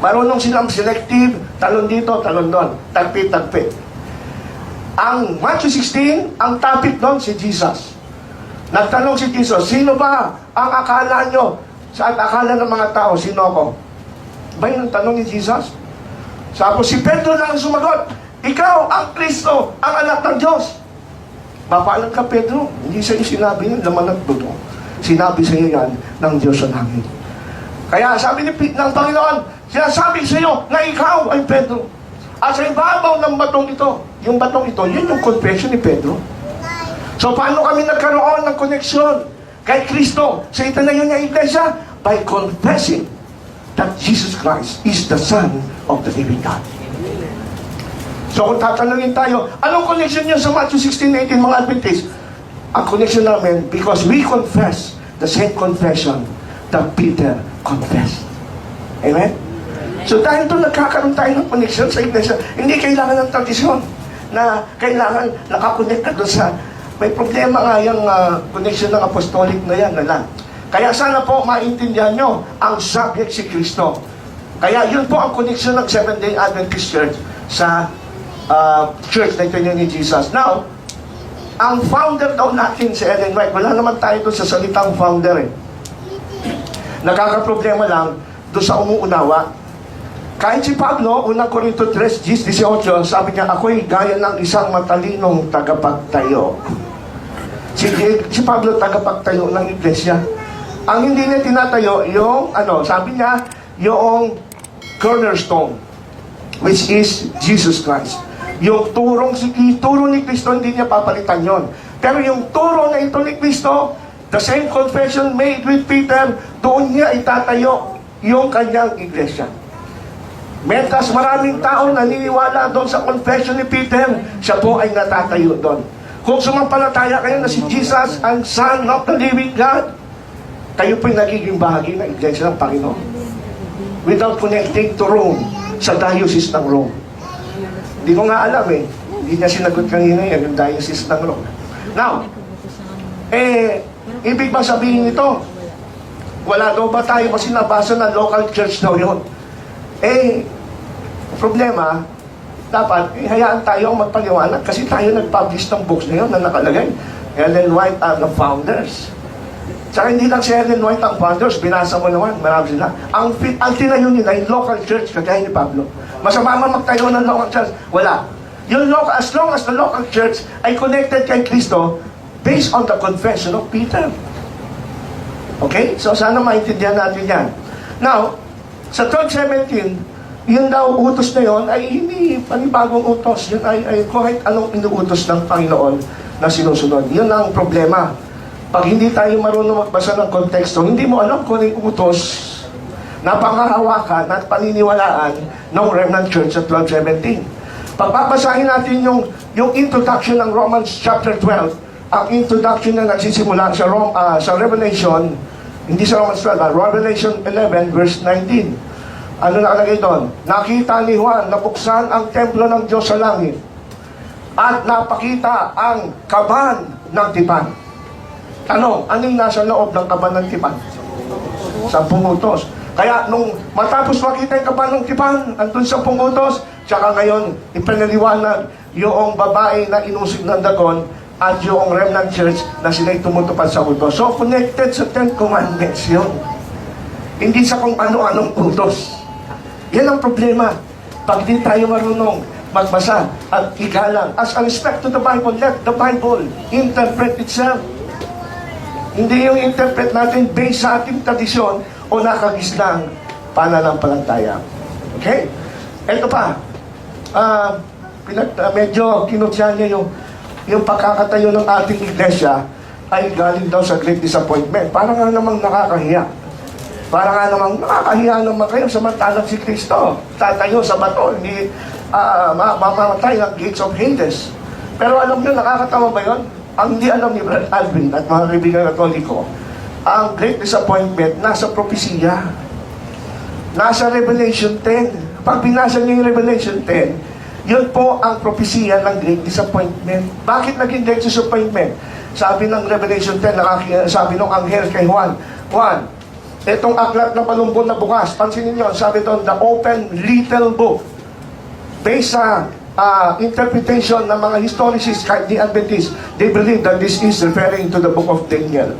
Marunong silang selective, talon dito, talon doon, tagpit-tagpit. Ang Matthew 16, ang topic doon, si Jesus. Nagtanong si Jesus, sino ba ang akala nyo? Sa akala ng mga tao, sino ako? Ba yun ang tanong ni Jesus? Tapos si Pedro lang sumagot, ikaw ang Kristo, ang anak ng Diyos. Papaalam ka, Pedro. Hindi sa iyo sinabi yun, laman at dugo. Sinabi sa iyo yan ng Diyos sa langit. Kaya sabi ng Panginoon, sinasabi sa iyo na ikaw ay Pedro. At sa ibabaw ng batong ito, yung batong ito, yun yung confession ni Pedro. So paano kami nagkaroon ng koneksyon kay Kristo sa itinayo niya iglesia? By confessing that Jesus Christ is the Son of the living God. So kung tatanungin tayo, anong connection niyo sa Matthew 16:18 mga Adventist? Ang connection namin, because we confess the same confession that Peter confessed. Amen? So dahil doon nagkakaroon tayo ng connection sa iglesia, hindi kailangan ng tradisyon na kailangan nakakonect ka doon sa... May problema nga yung connection ng apostolic na yan, na lang. Kaya sana po maintindihan nyo ang subject si Kristo. Kaya yun po ang connection ng Seventh-day Adventist Church sa church na ito ni Jesus. Now, ang founder daw natin si Ellen White, wala naman tayo doon sa salitang founder eh. Nakakaproblema lang doon sa umuunawa. Kahit si Pablo, unang Corinto 3:18, sabi niya, ako'y gaya ng isang matalinong tagapagtayo. Si Pablo tagapagtayo ng iglesia. Ang hindi niya tinatayo, yung, sabi niya, yung cornerstone, which is Jesus Christ. Yung turo ni Kristo, hindi niya papalitan yon. Pero yung turo na ito ni Kristo, the same confession made with Peter, doon niya itatayo yung kanyang iglesia. Mentas maraming tao naniniwala doon sa confession ni Peter, siya po ay natatayo doon. Kung sumampalataya kayo na si Jesus ang Son of the living God, kayo po'y nagiging bahagi ng iglesia ng Panginoon. Without connecting to Rome, sa diocese ng Rome. Hindi ko nga alam eh. Hindi niya sinagot kanina yan, yung diocese ng Rome. Now, ibig ba sabihin nito, wala daw ba tayo kasi nabasa ng local church daw yun? Problema, dapat, hayaan tayo ang magpaliwanag kasi tayo nag-publish ng books na yun na nakalagay. Ellen White are the founders. Tsaka hindi lang si Ellen White ang founders, binasa mo naman, marami sila. Ang tinayo nila yung local church, kagaya ni Pablo. Masama man magtayo ng local church, wala. Yung local, as long as the local church ay connected kay Kristo, based on the confession of Peter. Okay? So sana maintindihan natin yan. Now, sa 12:17, yun daw utos na yun ay hindi panibagong utos. Yun ay kahit anong inuutos ng Panginoon na sinusunod. Yun ang problema. Pag hindi tayo marunong magbasa ng konteksto, hindi mo alam kung ano yung utos na pangahawakan at paniniwalaan ng Remnant Church at 12:17. Pagpapasahin natin yung introduction ng Romans chapter 12, ang introduction na nagsisimula sa Revelation, hindi sa Romans 12, Revelation 11 verse 19. Ano nakalagay doon? Nakita ni Juan na buksan ang templo ng Diyos sa langit at napakita ang kaban ng tipan. Ano yung nasa loob ng kaban ng tipan? 10 utos. Kaya nung matapos makita yung kaban ng tipan, andun 10 utos, tsaka ngayon ipinaliwanag yung babae na inusig ng dagon at yung Remnant Church na sila'y tumutupad sa utos. So connected sa 10 Commandments yun. Hindi sa kung ano-anong utos. Yan ang problema. Pag di tayo marunong magbasa at igalang, as a respect to the Bible, let the Bible interpret itself. Hindi yung interpret natin based sa ating tradisyon o nakagislang pananampalataya. Okay? Ito pa. Medyo kinutya niya yung pagkakatayo ng ating iglesia ay galing daw sa great disappointment. Parang nga namang nakakahiya. Parang nga namang nakakahiya naman kayo samantalang si Kristo tatayo sa bato, hindi mamamatay ng gates of Hades. Pero alam nyo, nakakatawa ba yun? Ang hindi alam ni Brad Alvin at mga kaibigan Katoliko, ang great disappointment nasa propesiya. Nasa Revelation 10. Pag binasa niyo yung Revelation 10, yun po ang propesiya ng great disappointment. Bakit naging great disappointment? Sabi ng Revelation 10, sabi ng anghel kay Juan, Juan, itong aklat na palumbon na bukas, pansinin niyo, sabi doon, the open little book. Based sa interpretation ng mga historicists, kahit the Adventists, they believe that this is referring to the book of Daniel.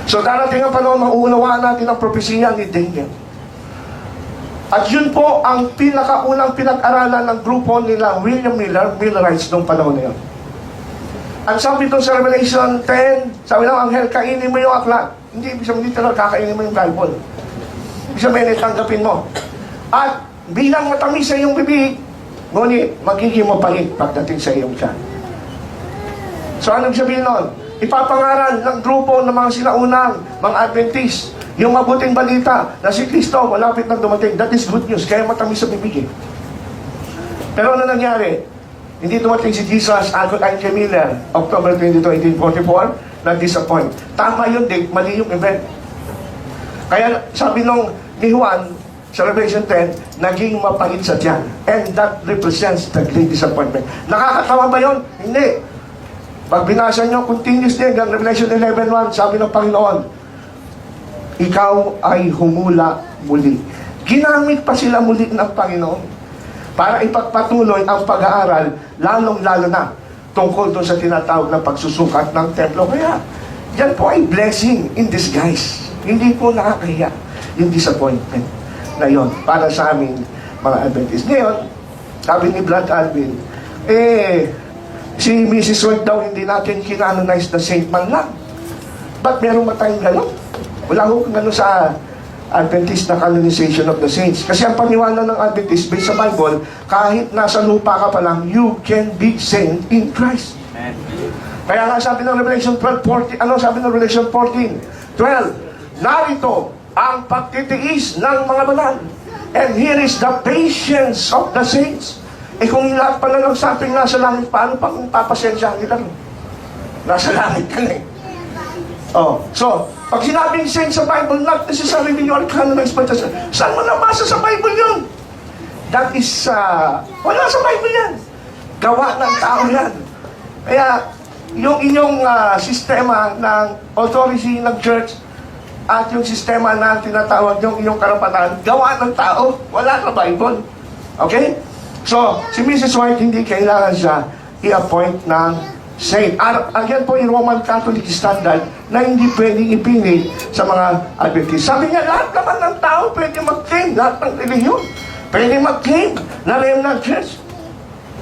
So darating ang panahon, mauunawaan natin ang propesiya ni Daniel. At yun po ang pinakaunang pinag-aralan ng grupo nila William Millerites noong panahon na yun. Ang sabi doon sa Revelation 10, sabi ng anghel, kainin mo yung aklat. Hindi, ibig sabihin talaga kakainin mo yung Bible. Ibig sabihin, tanggapin mo. At bilang matamis sa iyong bibig, ngunit magiging mapait pagdating sa iyong tiyan. So anong sabihin nun? Ipapangaral ng grupo ng mga sinaunang, mga Adventist, Yung mabuting balita na si Kristo malapit na dumating, that is good news, kaya matamis sa bibig eh. Pero ano nangyari? Hindi dumating si Jesus, ayon kay Miller, October 22, 1844, na-disappoint. Tama yun, mali yung event. Kaya sabi nung ni Juan, sa Revelation 10, naging mapangit sa tiyan. And that represents the great disappointment. Nakakatawa ba yun? Hindi. Pag binasa nyo, continuously hanggang Revelation 11:1, sabi ng Panginoon, ikaw ay humula muli. Ginamit pa sila muli ng Panginoon para ipagpatuloy ang pag-aaral, lalong-lalo na tungkol doon sa tinatawag na pagsusukat ng templo. Kaya, yan po ay blessing in disguise. Hindi po nakakahiya yung disappointment na yon para sa aming mga Adventist. Ngayon, sabi ni Brad Alvin, si Mrs. White daw hindi natin kinanonize na saint man lang. Ba't meron ba tayong gano'n? Wala ko kung gano'n sa Adventist na canonization of the saints. Kasi ang paniwala ng Adventist based sa Bible, kahit nasa lupa ka pa lang, you can be saint in Christ. Amen. Kaya nga sabi ng Revelation 12:14, ano sabi ng Revelation 14:12? Narito ang pagtitiis ng mga banal. And here is the patience of the saints. Kung lahat pala ng saping nasa langit, paano pa kung papasensyahan nila? Nasa langit ka na eh. So, pag sinabing saint sa Bible, not necessarily you are canonized by the saint. Saan mo nabasa sa Bible yun? That is, wala sa Bible yan. Gawa ng tao yan. Kaya, yung inyong sistema ng authority ng church, at yung sistema na tinatawag yung inyong karapatan, gawa ng tao, wala sa Bible. Okay? So, si Mrs. White, hindi kailangan siya i-appoint ng saint. Again po, yung Roman Catholic standard na hindi pwedeng ipilit sa mga Adventist. Sabi niya, lahat naman ng tao pwede mag-claim, lahat ng religion pwede mag-claim na remnant church.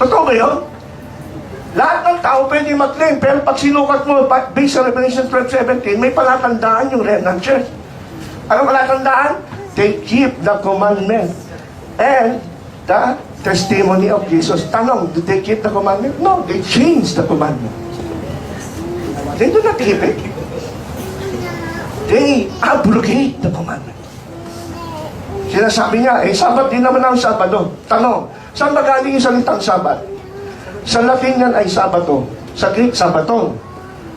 Totoo ba yun? Lahat ng tao pwede mag-claim, pero pag sinukat mo, based sa Revelation 12:17, may palatandaan yung remnant church. Ano palatandaan? They keep the commandment and the testimony of Jesus. Tanong, did they keep the commandment? No, they changed the commandment. They do not keep it. They abrogate the commandment. Sinasabi niya, Sabat din naman ang Sabado. Tanong, saan ba galing yung salitang Sabat? Sa Latin yan ay Sabato. Sa Greek, Sabaton.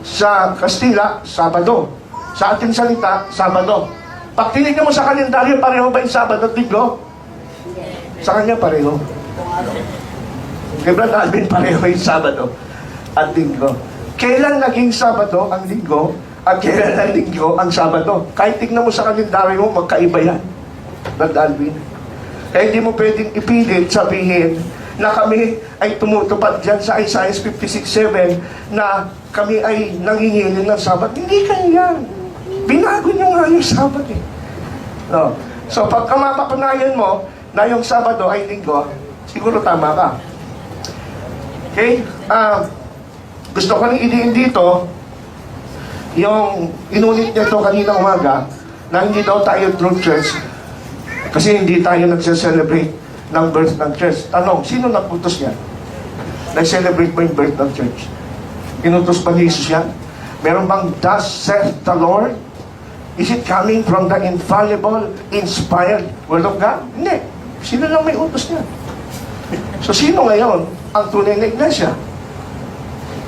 Sa Kastila, Sabado. Sa ating salita, Sabado. Pag tinignan mo sa kalendaryo, pareho ba yung Sabado at Linggo? Sa kanya pareho. Kay Brad Alvin, pareho yung Sabado at Linggo. Kailan naging Sabado ang Linggo at kailan ang Linggo ang Sabado? Kahit tignan mo sa kalendaryo mo, magkaiba yan. Brad Alvin. Kaya hindi mo pwedeng ipilit, sabihin na kami ay tumutupad dyan sa Isaiah 56:7 na kami ay nangingiling ng Sabat. Hindi kayo yan. Binago nyo nga yung Sabat eh. No. So pagka mapapanayan mo na yung Sabado ay Linggo, siguro tama ka. Okay? Gusto ko nang idiin dito yung inulit nito kanina umaga na hindi daw tayo true church kasi hindi tayo nagse-celebrate ng birth ng church. Tanong, sino nagputos yan? Nag-celebrate mo yung birth ng church? Inutos ba ni Jesus yan? Meron bang thus saith the Lord? Is it coming from the infallible, inspired Word of God? Hindi. Sino lang may utos niya? So, sino ngayon ang tunay na iglesia?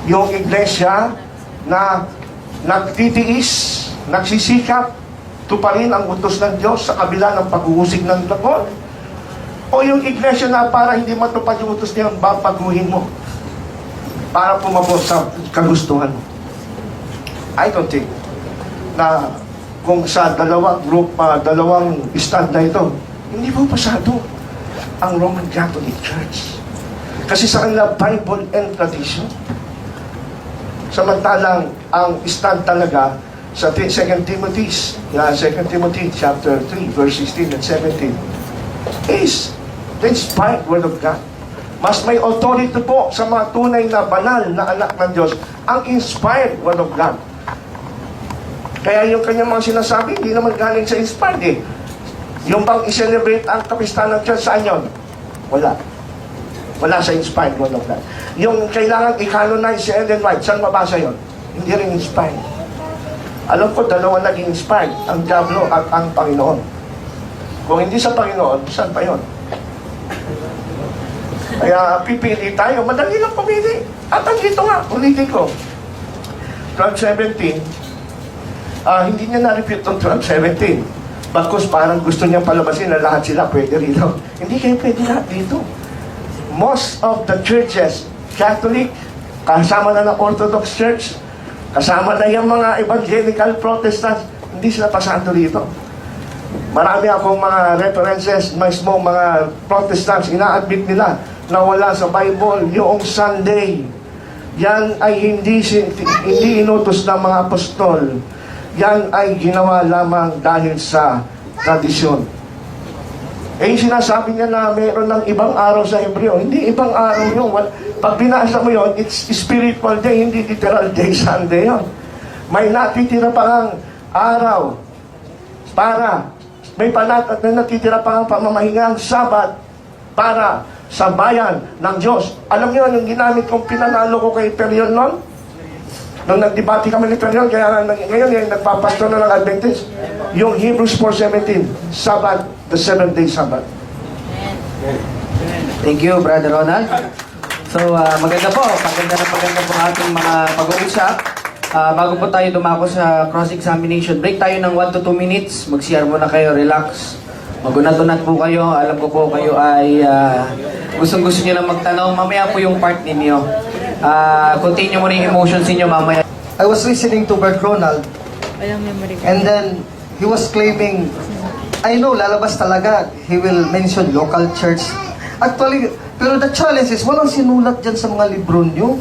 Yung iglesia na nagtitiis, nagsisikap, tuparin ang utos ng Diyos sa kabila ng paghuhusig ng lakon? O yung iglesia na para hindi matupad yung utos niya, babaguhin mo para pumapos sa kagustuhan mo? I don't think na kung sa dalawang stand na ito, hindi po pasado ang Roman Catholic Church. Kasi sa kanila, Bible and tradition. Samantalang ang stand talaga sa 2 Timothy chapter 3, verse 16 and 17 is the inspired Word of God. Mas may authority po sa mga tunay na banal na anak ng Diyos ang inspired Word of God. Kaya yung kanyang mga sinasabi, hindi naman galing sa inspired eh. Yung bang i-celebrate ang kapistahan ng church, saan yun? Wala. Wala sa inspired Word of God. Yung kailangan i-canonize si Ellen White, saan mabasa yun? Hindi rin inspired. Alam ko, dalawa naging inspired, ang Diablo at ang Panginoon. Kung hindi sa Panginoon, saan pa yun? Kaya pipili tayo, madali lang pumili. At andito nga, ulitin ko. 12:17, hindi niya na-repeat ng 12:17. Bakos parang gusto niyang palabasin na lahat sila pwede rito. Hindi kayo pwede lahat dito. Most of the churches, Catholic, kasama na ng Orthodox Church, kasama na yung mga Evangelical Protestants, hindi sila pasando rito. Marami akong mga references, mismo mga Protestants, ina-admit nila na wala sa Bible yung Sunday. Yan ay hindi inutos ng mga apostol. Yan ay ginawa lamang dahil sa tradisyon. Eh, sinasabi niya na mayroon ng ibang araw sa Hebreo. Hindi ibang araw yun. Pag binasa mo yun, it's spiritual day, hindi literal day, Sunday yun. May natitira pa kang araw para, may natitira pa kang pamamahingang Sabat para sa bayan ng Diyos. Alam niyo, yung ginamit kong pinanalo ko kay Perion noon? Nung nagdebate kami ni Perion, kaya ngayon yung nagpapastor na ng Adventist, yung Hebrews 4:17, Sabbath, the 7th-day Sabbath. Thank you, Brother Ronald. So, maganda po po ating mga pag-uusap. Bago po tayo dumako sa cross-examination, break tayo ng 1 to 2 minutes. Mag-CR muna kayo, relax. Magunat-unat po kayo. Alam ko po kayo ay gustong-gusto nyo lang magtanong. Mamaya po yung part ninyo. Continue mo na yung emotions ninyo mamaya. I was listening to Brother Ronald, and then he was claiming, I know, lalabas talaga, he will mention local church. Actually, pero the challenge is, walang sinulat dyan sa mga libro nyo.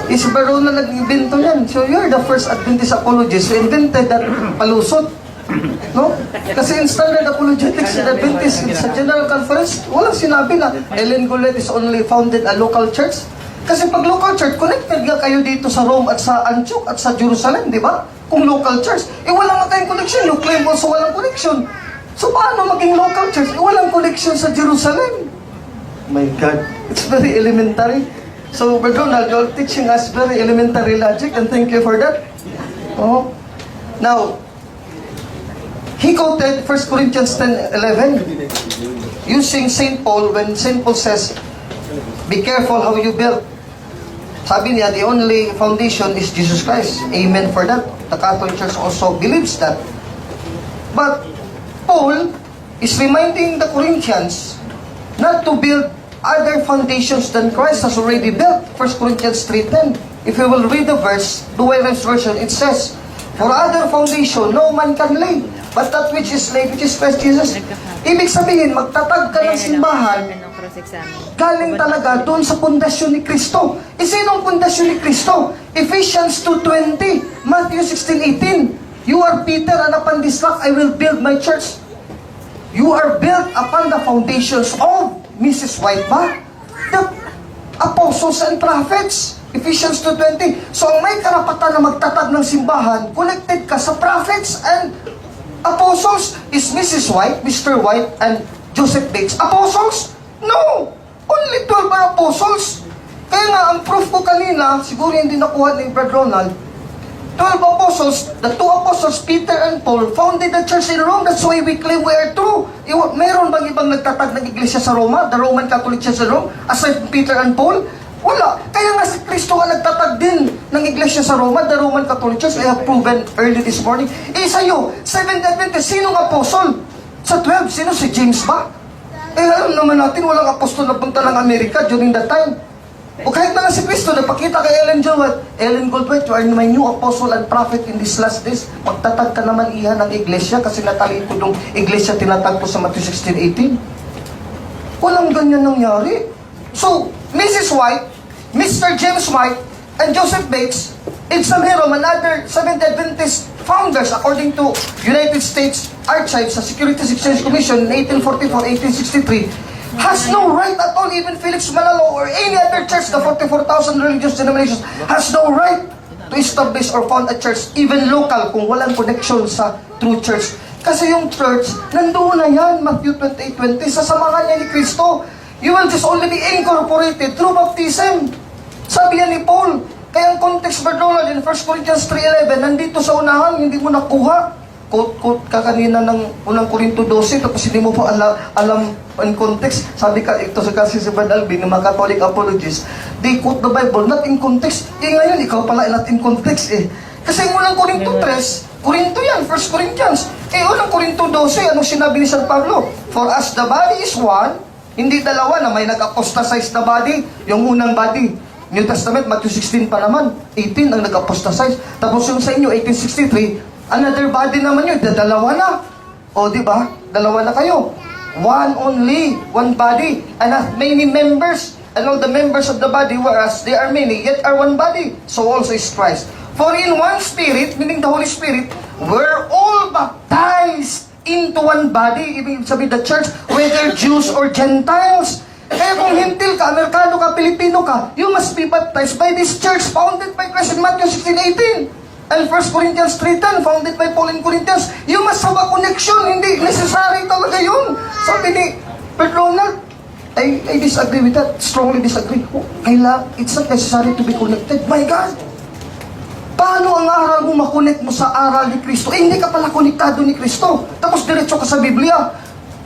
Is Brother Ronald nag-invento yan. So you're the first Adventist apologist who invented that palusot. No? Kasi in standard apologetics in Adventist, sa General Conference, walang sinabi na Ellen Gulet is only founded a local church. Kasi pag local church, connected nga kayo dito sa Rome at sa Antioch at sa Jerusalem, di ba? Kung local church, wala nga kayong connection. You claim also walang connection. So paano maging local church? Walang connection sa Jerusalem. My God, it's very elementary. So, Brother Ronald, you're teaching us very elementary logic, and thank you for that. Oh. Now, he quoted 1 Corinthians 10:11 using St. Paul when St. Paul says, be careful how you build. Sabi niya, the only foundation is Jesus Christ. Amen for that. The Catholic Church also believes that. But Paul is reminding the Corinthians not to build other foundations than Christ has already built. 1 Corinthians 3:10. If you will read the verse, the Weymouth version, it says, for other foundation, no man can lay, but that which is laid, which is Christ Jesus. Ibig sabihin, magtatag ka ng simbahan, galing talaga doon sa pundasyon ni Kristo. E sinong pundasyon ni Kristo? Ephesians 2:20, Matthew 16:18. You are Peter, and upon this rock I will build my church. You are built upon the foundations of Mrs. White ba? The apostles and prophets. Ephesians 2:20. So ang may karapatan na magtatag ng simbahan, connected ka sa prophets and apostles. Is Mrs. White, Mr. White, and Joseph Bates apostles? No! Only 12 are apostles. Kaya nga, ang proof ko kanina, siguro hindi nakuha ni Brother Ronald, 12 apostles, the 2 apostles, Peter and Paul, founded the church in Rome. That's why we claim we are true. Meron bang ibang nagtatag ng iglesia sa Roma? The Roman Catholic Church in Rome? Aside from Peter and Paul? Wala. Kaya nga si Kristo ang nagtatag din ng iglesia sa Roma, the Roman Catholic Church. I have proven early this morning. Sa'yo, Seventh Adventist, sinong apostol? Sa 12, sino? Si James ba? Alam naman natin, walang apostol na punta ng Amerika during that time. O kahit na si Kristo, nagpakita kay Ellen Goldwhite, you are my new apostle and prophet in these last days. Magtatag ka naman iyan ng iglesia kasi natalikod ng iglesia tinatag ko sa Matthew 16:18. Walang ganyan nangyari. So, Mrs. White, Mr. James White, and Joseph Bates, and Sam Herom, and other Seventh Adventist founders according to United States Archives sa Securities Exchange Commission in 1844-1863, has no right at all, even Felix Manalo or any other church, the 44,000 religious denominations, has no right to establish or found a church, even local, kung walang connection sa true church. Kasi yung church, nandoon na yan, Matthew 28:20, sa samahan niya ni Kristo. You will just only be incorporated through baptism. Sabi yan ni Paul, Kaya ang context, Brother Ronald, in 1 Corinthians 3:11, nandito sa unahan, hindi mo nakuha. Quote ka kanina ng unang Korinto 12, tapos hindi mo pa alam ang context. Sabi ka, ito sa kasi si Brad Alvin, ng mga Catholic apologists, they quote the Bible not in context. Ngayon, ikaw pala not in context Kasi yung unang Korinto 3, Korinto yan, 1 Corinthians. Unang Korinto 12, anong sinabi ni San Pablo? For as the body is one, hindi dalawa na may nag-apostatize na body, yung unang body. New Testament, Matthew 16 pa naman, 18 ang nag-apostatize. Tapos yung sa inyo, 1863, another body naman yun, dalawa na. O, di ba? Dalawa na kayo. One only, one body, and has many members. And all the members of the body, whereas they are many, yet are one body. So also is Christ. For in one Spirit, meaning the Holy Spirit, we're all baptized into one body. Ibig sabihin the church, whether Jews or Gentiles. Kaya kung Hintil ka, Amerikano ka, Pilipino ka, you must be baptized by this church founded by Christ in Matthew 16:18. And 1 Corinthians 3:10, founded by Paul in Corinthians. You must have a connection. Hindi necessary talaga yun. Sabi ni Brother Ronald, I disagree with that. Strongly disagree. It's not necessary to be connected. My God! Paano ang aral mo makonect mo sa aral ni Kristo? Hindi ka pala konektado ni Kristo. Tapos diretso ka sa Biblia.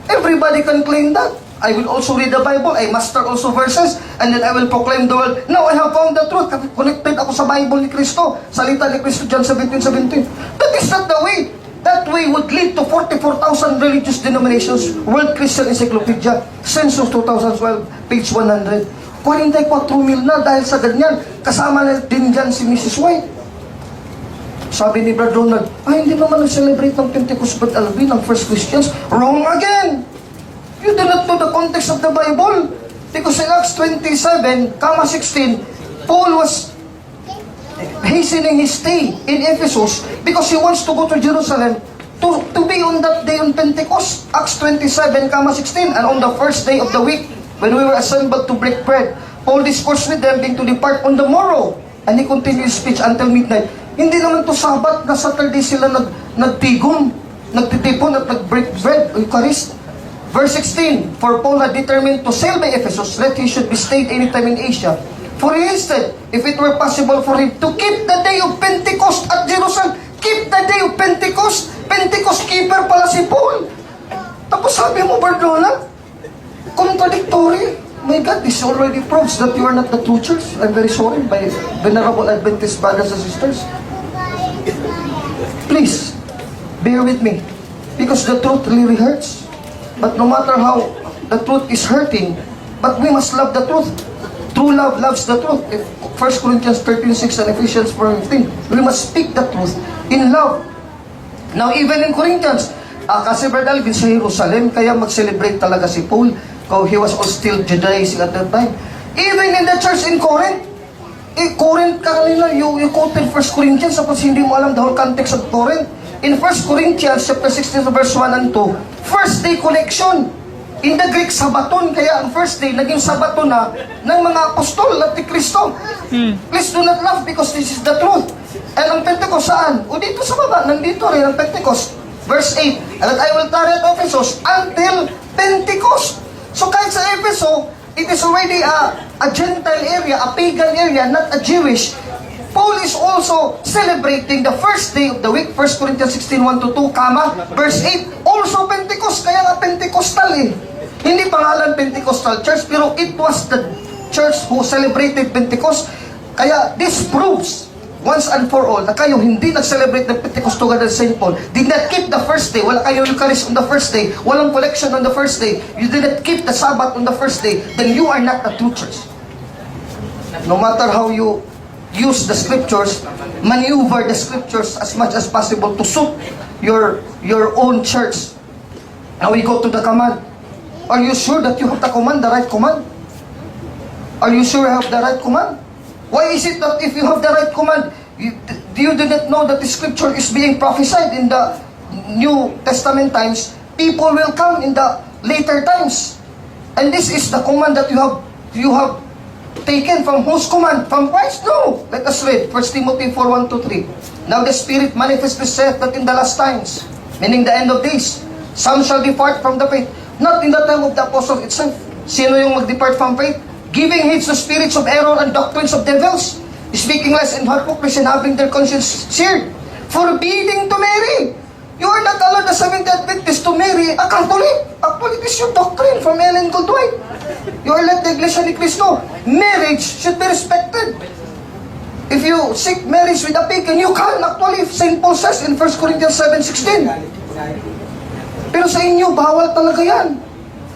Everybody can claim that. I will also read the Bible. I master also verses. And then I will proclaim the word. Now I have found the truth. Connected ako sa Bible ni Kristo. Salita ni Kristo, John 17:17. That is not the way. That way would lead to 44,000 religious denominations. World Christian Encyclopedia. Census 2012, page 100. 44,000 na dahil sa ganyan. Kasama na din dyan si Mrs. White. Sabi ni Brother Ronald, hindi naman nag-celebrate ng Pentecost Brother Alvin ng First Christians. Wrong again! You do not know the context of the Bible. Because in Acts 27, 16, Paul was hastening his stay in Ephesus because he wants to go to Jerusalem to be on that day on Pentecost. Acts 27, 16, and on the first day of the week, when we were assembled to break bread, Paul discoursed with them being to depart on the morrow. And he continued his speech until midnight. Hindi naman to Sabat na Saturday sila nagtigom, nagtitipon at nag-break bread, Eucharist. Verse 16, for Paul had determined to sail by Ephesus, that he should be stayed anytime in Asia. For he said, if it were possible for him to keep the day of Pentecost at Jerusalem, keep the day of Pentecost. Pentecost keeper pala si Paul. Tapos sabi mo, Brother Ronald, contradictory. My God, this already proves that you are not the true church. I'm very sorry, my venerable Adventist brothers and sisters. Please, bear with me. Because the truth really hurts. But no matter how the truth is hurting, but we must love the truth. True love loves the truth. 1 Corinthians 13:6 and Ephesians 4:15. We must speak the truth in love. Now, even in Corinthians, kasi Brother Alvin sa Jerusalem, kaya mag-celebrate talaga si Paul. He was all still Judaizing at that time. Even in the church in Corinth, Corinth kanina, you quoted 1 Corinthians, tapos hindi mo alam the whole context of Corinth. In 1 Corinthians chapter 16 verse 1 and 2, first day collection. In the Greek, Sabaton. Kaya ang first day, naging Sabaton na ng mga apostol at ni Kristo. Please do not laugh because this is the truth. And ang Pentecost saan? O dito sa baba, nandito rin ang Pentecost. Verse 8, and that I will tarry at Ephesus until Pentecost. So kahit sa Epheso, it is already a Gentile area, a pagan area, not a Jewish. Paul is also celebrating the first day of the week, 1 Corinthians 16, 1-2, verse 8, also Pentecost, kaya nga Pentecostal Hindi pangalan Pentecostal Church, pero it was the church who celebrated Pentecost. Kaya this proves, once and for all, na kayo hindi nag-celebrate ng Pentecost together with St. Paul, did not keep the first day, wala kayo Eucharist on the first day, walang collection on the first day, you did not keep the Sabbath on the first day, then you are not a true church. No matter how you use the scriptures, maneuver the scriptures as much as possible to suit your own church. Now we go to the command. Are you sure that you have the command, the right command? Are you sure you have the right command? Why is it that if you have the right command, you do not know that the scripture is being prophesied in the New Testament times, people will come in the later times. And this is the command that you have taken from whose command? From Christ? No. Let us read 1 Timothy 4:1-3. Now the Spirit manifestly saith that in the last times, meaning the end of days, some shall depart from the faith. Not in the time of the apostles itself. Sino yung mag-depart from faith? Giving heed to spirits of error and doctrines of devils. speaking lies and hypocrisy and having their conscience seared, forbidding to marry. You are not allowed the Seventh Adventist to marry a Catholic. Actually, this is your doctrine from Ellen Goldwyn. You are like the Iglesia ni Cristo. Marriage should be respected. If you seek marriage with a pagan, you can. Actually, St. Paul says in 1 Corinthians 7:16. Pero sa inyo, bawal talaga yan.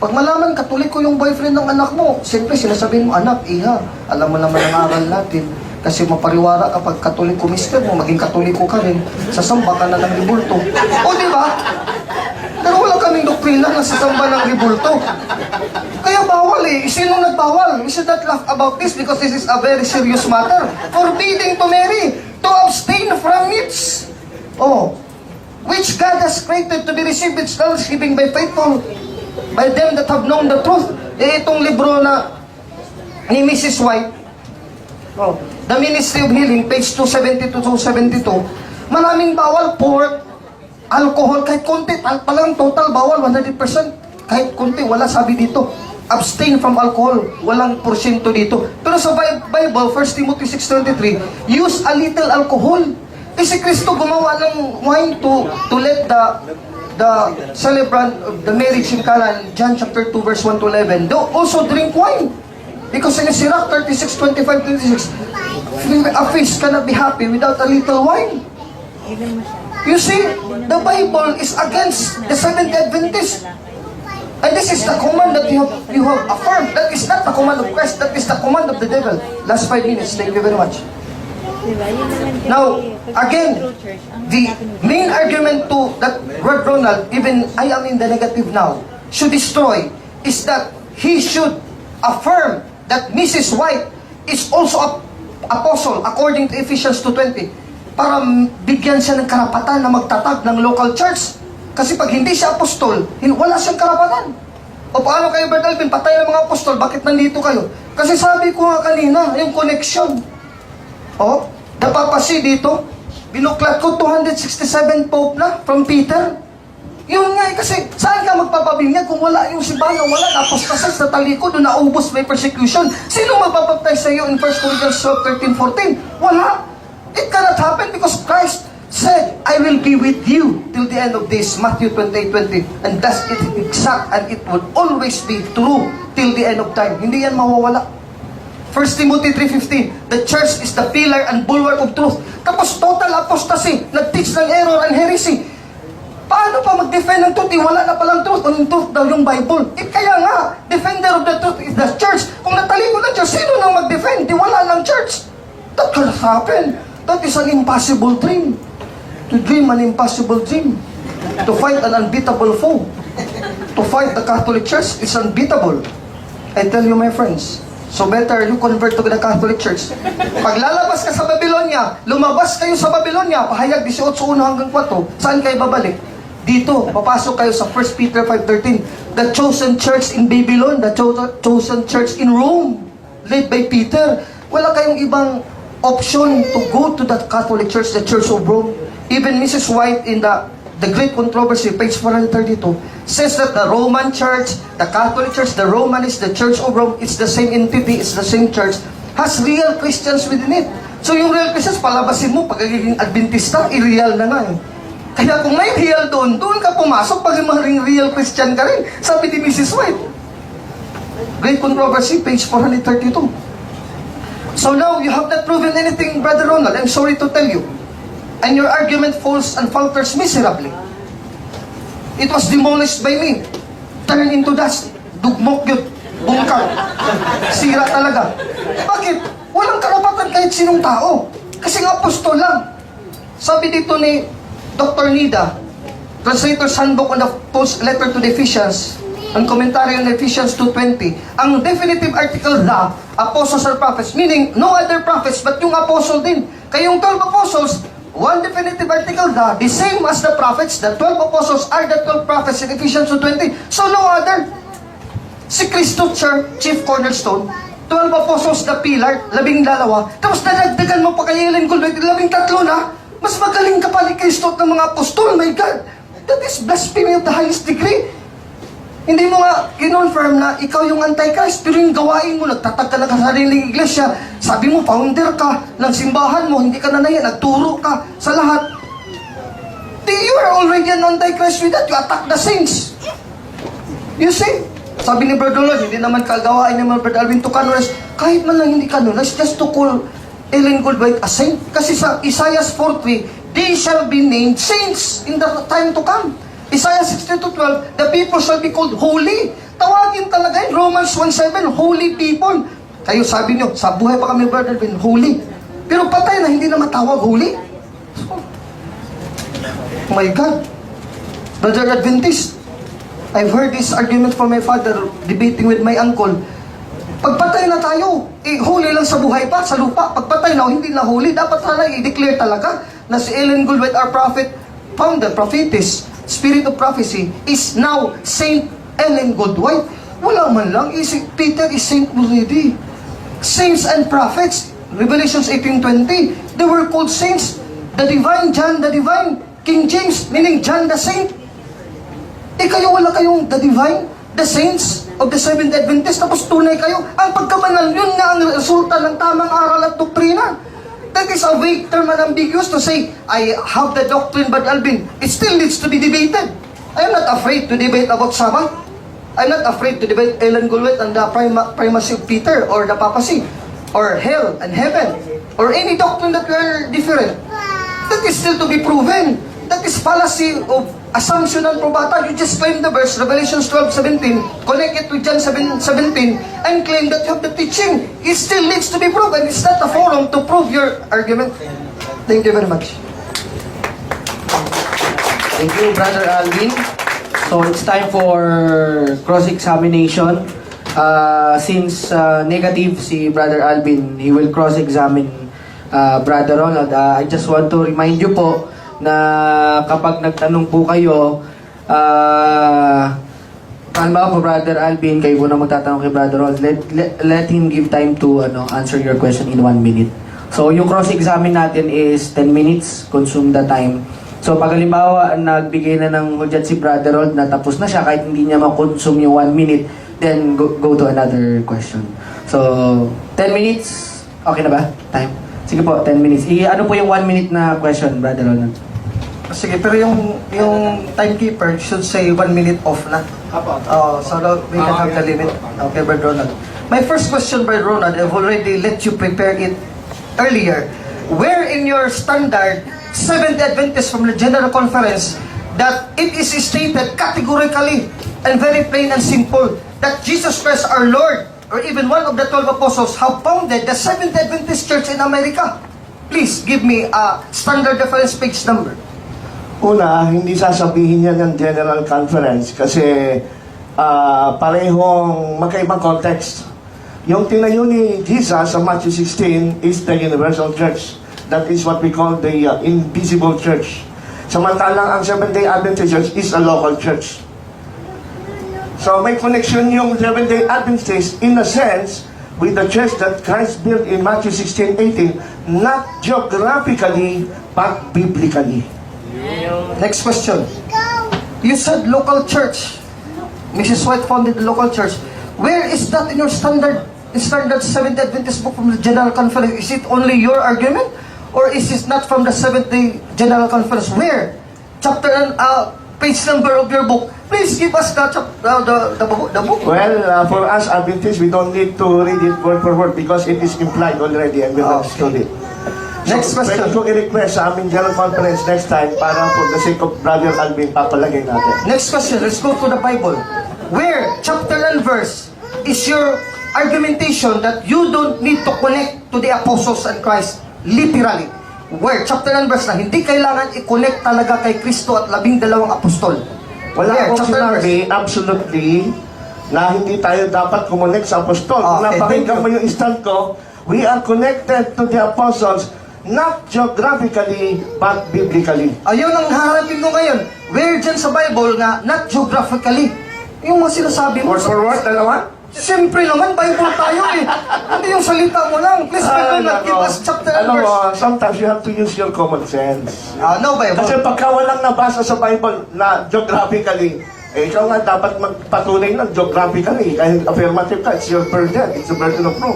Pag malaman, Katoliko yung boyfriend ng anak mo, siyempre sinasabihin mo, anak, iha, alam mo naman ang aral natin. Kasi mapariwara kapag Katoliko mister mo, maging Katoliko ka rin, sasamba ka na ng ribulto. O, di ba? Pero wala kaming doktrina na sasamba ng ribulto. Kaya bawal eh. Sino nagbawal? We should not laugh about this because this is a very serious matter. Forbidding to marry, to abstain from it. Oh, which God has created to be received with thanksgiving by faithful, by them that have known the truth. Eh, itong libro na ni Mrs. White, oh, The Ministry of Healing, page 272 to 272, maraming bawal, pork, alcohol, kahit konti, palang total bawal, 100%. Kahit konti, wala sabi dito. Abstain from alcohol, walang porsyento dito. Pero sa Bible, 1 Timothy 6:23, use a little alcohol. Eh si Kristo gumawa ng wine to let the celebrant of the marriage in Cana, John chapter 2 verse 1 to 11, they also drink wine. Because in Sirach 36:25-26, a feast cannot be happy without a little wine. You see, the Bible is against the Seventh Adventist. And this is the command that you have affirmed. That is not the command of Christ, that is the command of the devil. Last 5 minutes, thank you very much. Now, again, the main argument to that Brother Ronald, even I am in the negative now, should destroy, is that he should affirm that Mrs. White is also a apostle according to Ephesians 2:20 para bigyan siya ng karapatan na magtatag ng local church. Kasi pag hindi siya apostol, wala siyang karapatan. O paano kayo, Brother Alvin, patay ng mga apostol, bakit nandito kayo? Kasi sabi ko nga kanina, yung connection. O, napapasi dito, binuklat ko 267 Pope na from Peter. Yun nga kasi saan ka magpapabinyag kung wala yung simbahan, wala na apostasas sa talikod, doon naubos may persecution. Sino magbabaptize sa iyo in 1 Corinthians 13:14? Wala. It cannot happen because Christ said, I will be with you till the end of days, Matthew 28:20. And thus it is exact and it will always be true till the end of time. Hindi yan mawawala. 1 Timothy 3:15, the church is the pillar and bulwark of truth. Tapos total apostasy, nag-teach ng error and heresy. Paano pa mag-defend ng truth? Wala na palang truth. Anong truth daw yung Bible? Kaya nga, defender of the truth is the church. Kung natalikod ng church, sino nang mag-defend? Di wala ng church. That cannot happen. That is an impossible dream. To dream an impossible dream. To fight an unbeatable foe. To fight the Catholic Church is unbeatable. I tell you, my friends, so better you convert to the Catholic Church. Pag lalabas ka sa Babylonia, lumabas kayo sa Babylonia, pahayag 18:1 hanggang 4, saan kayo babalik? Dito, papasok kayo sa 1 Peter 5:13. The chosen church in Babylon, the chosen church in Rome, led by Peter. Wala kayong ibang option to go to the Catholic Church, the Church of Rome. Even Mrs. White in the Great Controversy, page 432, says that the Roman Church, the Catholic Church, the Romanist, the Church of Rome, it's the same entity, it's the same church, has real Christians within it. So yung real Christians, palabasin mo, pagiging Adventista, i-real na nga eh. Kaya kung may real doon ka pumasok, pag yung real Christian ka rin, sabi ni Mrs. White. Great Controversy, page 432. So now, you have not proven anything, Brother Ronald, I'm sorry to tell you. And your argument falls and falters miserably. It was demolished by me. Turned into dust. Dugmok yun. Bungkang. Sira talaga. Bakit? Walang karapatan kahit sinong tao. Kasi nga apostol lang. Sabi dito ni Dr. Nida, Translator's Handbook on the Post Letter to the Ephesians, ang commentary on Ephesians 2:20, ang definitive article na apostles or prophets, meaning no other prophets but yung apostle din. Kayong 12 apostles, one definitive article na, the same as the prophets, the 12 apostles are the 12 prophets in Ephesians 2:20. So no other. Si Cristo Church, chief cornerstone, 12 apostles na pillar, 12. Tapos dadagdagan mo pa kay Ellen Goldwyn, 13 na. Mas magaling ka pa ni Cristo at ng mga apostol, my God. That is blasphemy of the highest degree. Hindi mo nga kinonfirm na ikaw yung Antichrist, pero yung gawain mo, nagtatag ka na sa sariling iglesia, sabi mo, founder ka ng simbahan mo, hindi ka na nahiya, nagturo ka sa lahat. You are already an Antichrist with that. You attack the saints. You see? Sabi ni Brother Lord, hindi naman kagawain ni Brother Alvin to canonize. Kahit man lang hindi canonize, just to call Ellen Goldwhite a saint. Kasi sa Isaiah 4:3, they shall be named saints in the time to come. Isaiah 62:12, the people shall be called holy. Tawagin talaga yun. Romans 1:7, holy people. Kayo sabi nyo, sa buhay pa kami, Brother Alvin, holy. Pero patay na, hindi na matawag holy. Oh my God. Brother Adventist, I've heard this argument from my father debating with my uncle. Pagpatay na tayo, holy lang sa buhay pa, sa lupa. Pagpatay na, hindi na holy. Dapat sana i-declare talaga na si Ellen Goldwhite, our prophet, founder, prophetess, spirit of prophecy, is now Saint Ellen Goldwhite. Wala man lang, Peter is saint already. Saints and prophets, Revelations 18:20, they were called saints. The divine John, the divine King James, meaning John the Saint. Kayo wala kayong the divine, the saints of the Seventh Adventist, tapos tunay kayo. Ang pagkabanal, yun nga ang resulta ng tamang aral at doktrina. That is a vague term and ambiguous to say, I have the doctrine, but Alvin, it still needs to be debated. I am not afraid to debate about Sabbath. I'm not afraid to debate Ellen Goldwhite and the primacy of Peter, or the papacy, or hell and heaven, or any doctrine that we are different. That is still to be proven. That is fallacy of assumption and probata. You just claim the verse, Revelation 12:17, connect it with John 7:17, and claim that you have the teaching. It still needs to be proven. It's not a forum to prove your argument. Thank you very much. Thank you, Brother Alvin. So it's time for cross-examination. Since negative si Brother Alvin, he will cross-examine Brother Ronald. I just want to remind you po na kapag nagtanong po kayo, halimbawa po Brother Alvin, kayo po na magtatanong kay Brother Ronald, let him give time to answer your question in 1 minute. So yung cross-examine natin is 10 minutes, consume the time. So pag halimbawa nagbigay na ng hudyat si Brother Ronald na tapos na siya, kahit hindi niya ma-consume yung 1 minute, then go to another question. So 10 minutes, okay na ba? Time? Sige po, 10 minutes. Ano po yung 1 minute na question, Brother Ronald? Sige, pero yung timekeeper should say 1 minute off na. So we can have the limit. Okay, Brother Ronald. My first question, Brother Ronald, I've already let you prepare it earlier. Where in your standard Seventh Adventist from the General Conference that it is stated categorically and very plain and simple that Jesus Christ our Lord, or even one of the 12 apostles, have founded the Seventh Adventist Church in America? Please give me a standard reference page number. Una, hindi sasabihin yan ng General Conference kasi parehong magkaibang context. Yung tinayo ni Jesus sa Matthew 16 is the Universal Church. That is what we call the invisible church. Samantalang ang Seventh-day Adventist Church is a local church. So may connection yung Seventh-day Adventist in a sense with the church that Christ built in Matthew 16:18, not geographically but biblically. Next question. You said local church. Mrs. White founded the local church. Where is that in your standard Seventh Adventist book from the General Conference? Is it only your argument? Or is it not from the Seventh-day General Conference? Where? Chapter and page number of your book. Please give us the book. Well, for us Adventists, we don't need to read it word for word because it is implied already and we understood it. Next question. Pwede kong i-request sa aming General Conference next time para for the sake of Brother Alvin, papalagay natin. Next question. Let's go to the Bible. Where, chapter and verse, is your argumentation that you don't need to connect to the apostles and Christ literally? Where, chapter and verse na hindi kailangan i-connect talaga kay Kristo at 12 apostol? Wala Where, akong chapter and verse? sinabi, absolutely, na hindi tayo dapat kumonek sa apostol. Kung Okay, napakinggan thank mo yung instant ko, we are connected to the apostles, not geographically, but biblically. Ayun ang harapin ko ngayon. Where dyan sa Bible nga, not geographically. Yung mga sinasabi mo. Word for word, dalawa? Siyempre naman, Bible tayo eh. Hindi yung salita mo lang. Please, Bible, give us chapter and Alam verse. mo, sometimes you have to use your common sense. No, Bible. Kasi pagka walang nabasa sa Bible na geographically, Eh, ikaw nga dapat magpatunay ng geographical eh. Kahit affirmative ka, it's your burden. It's the burden of proof.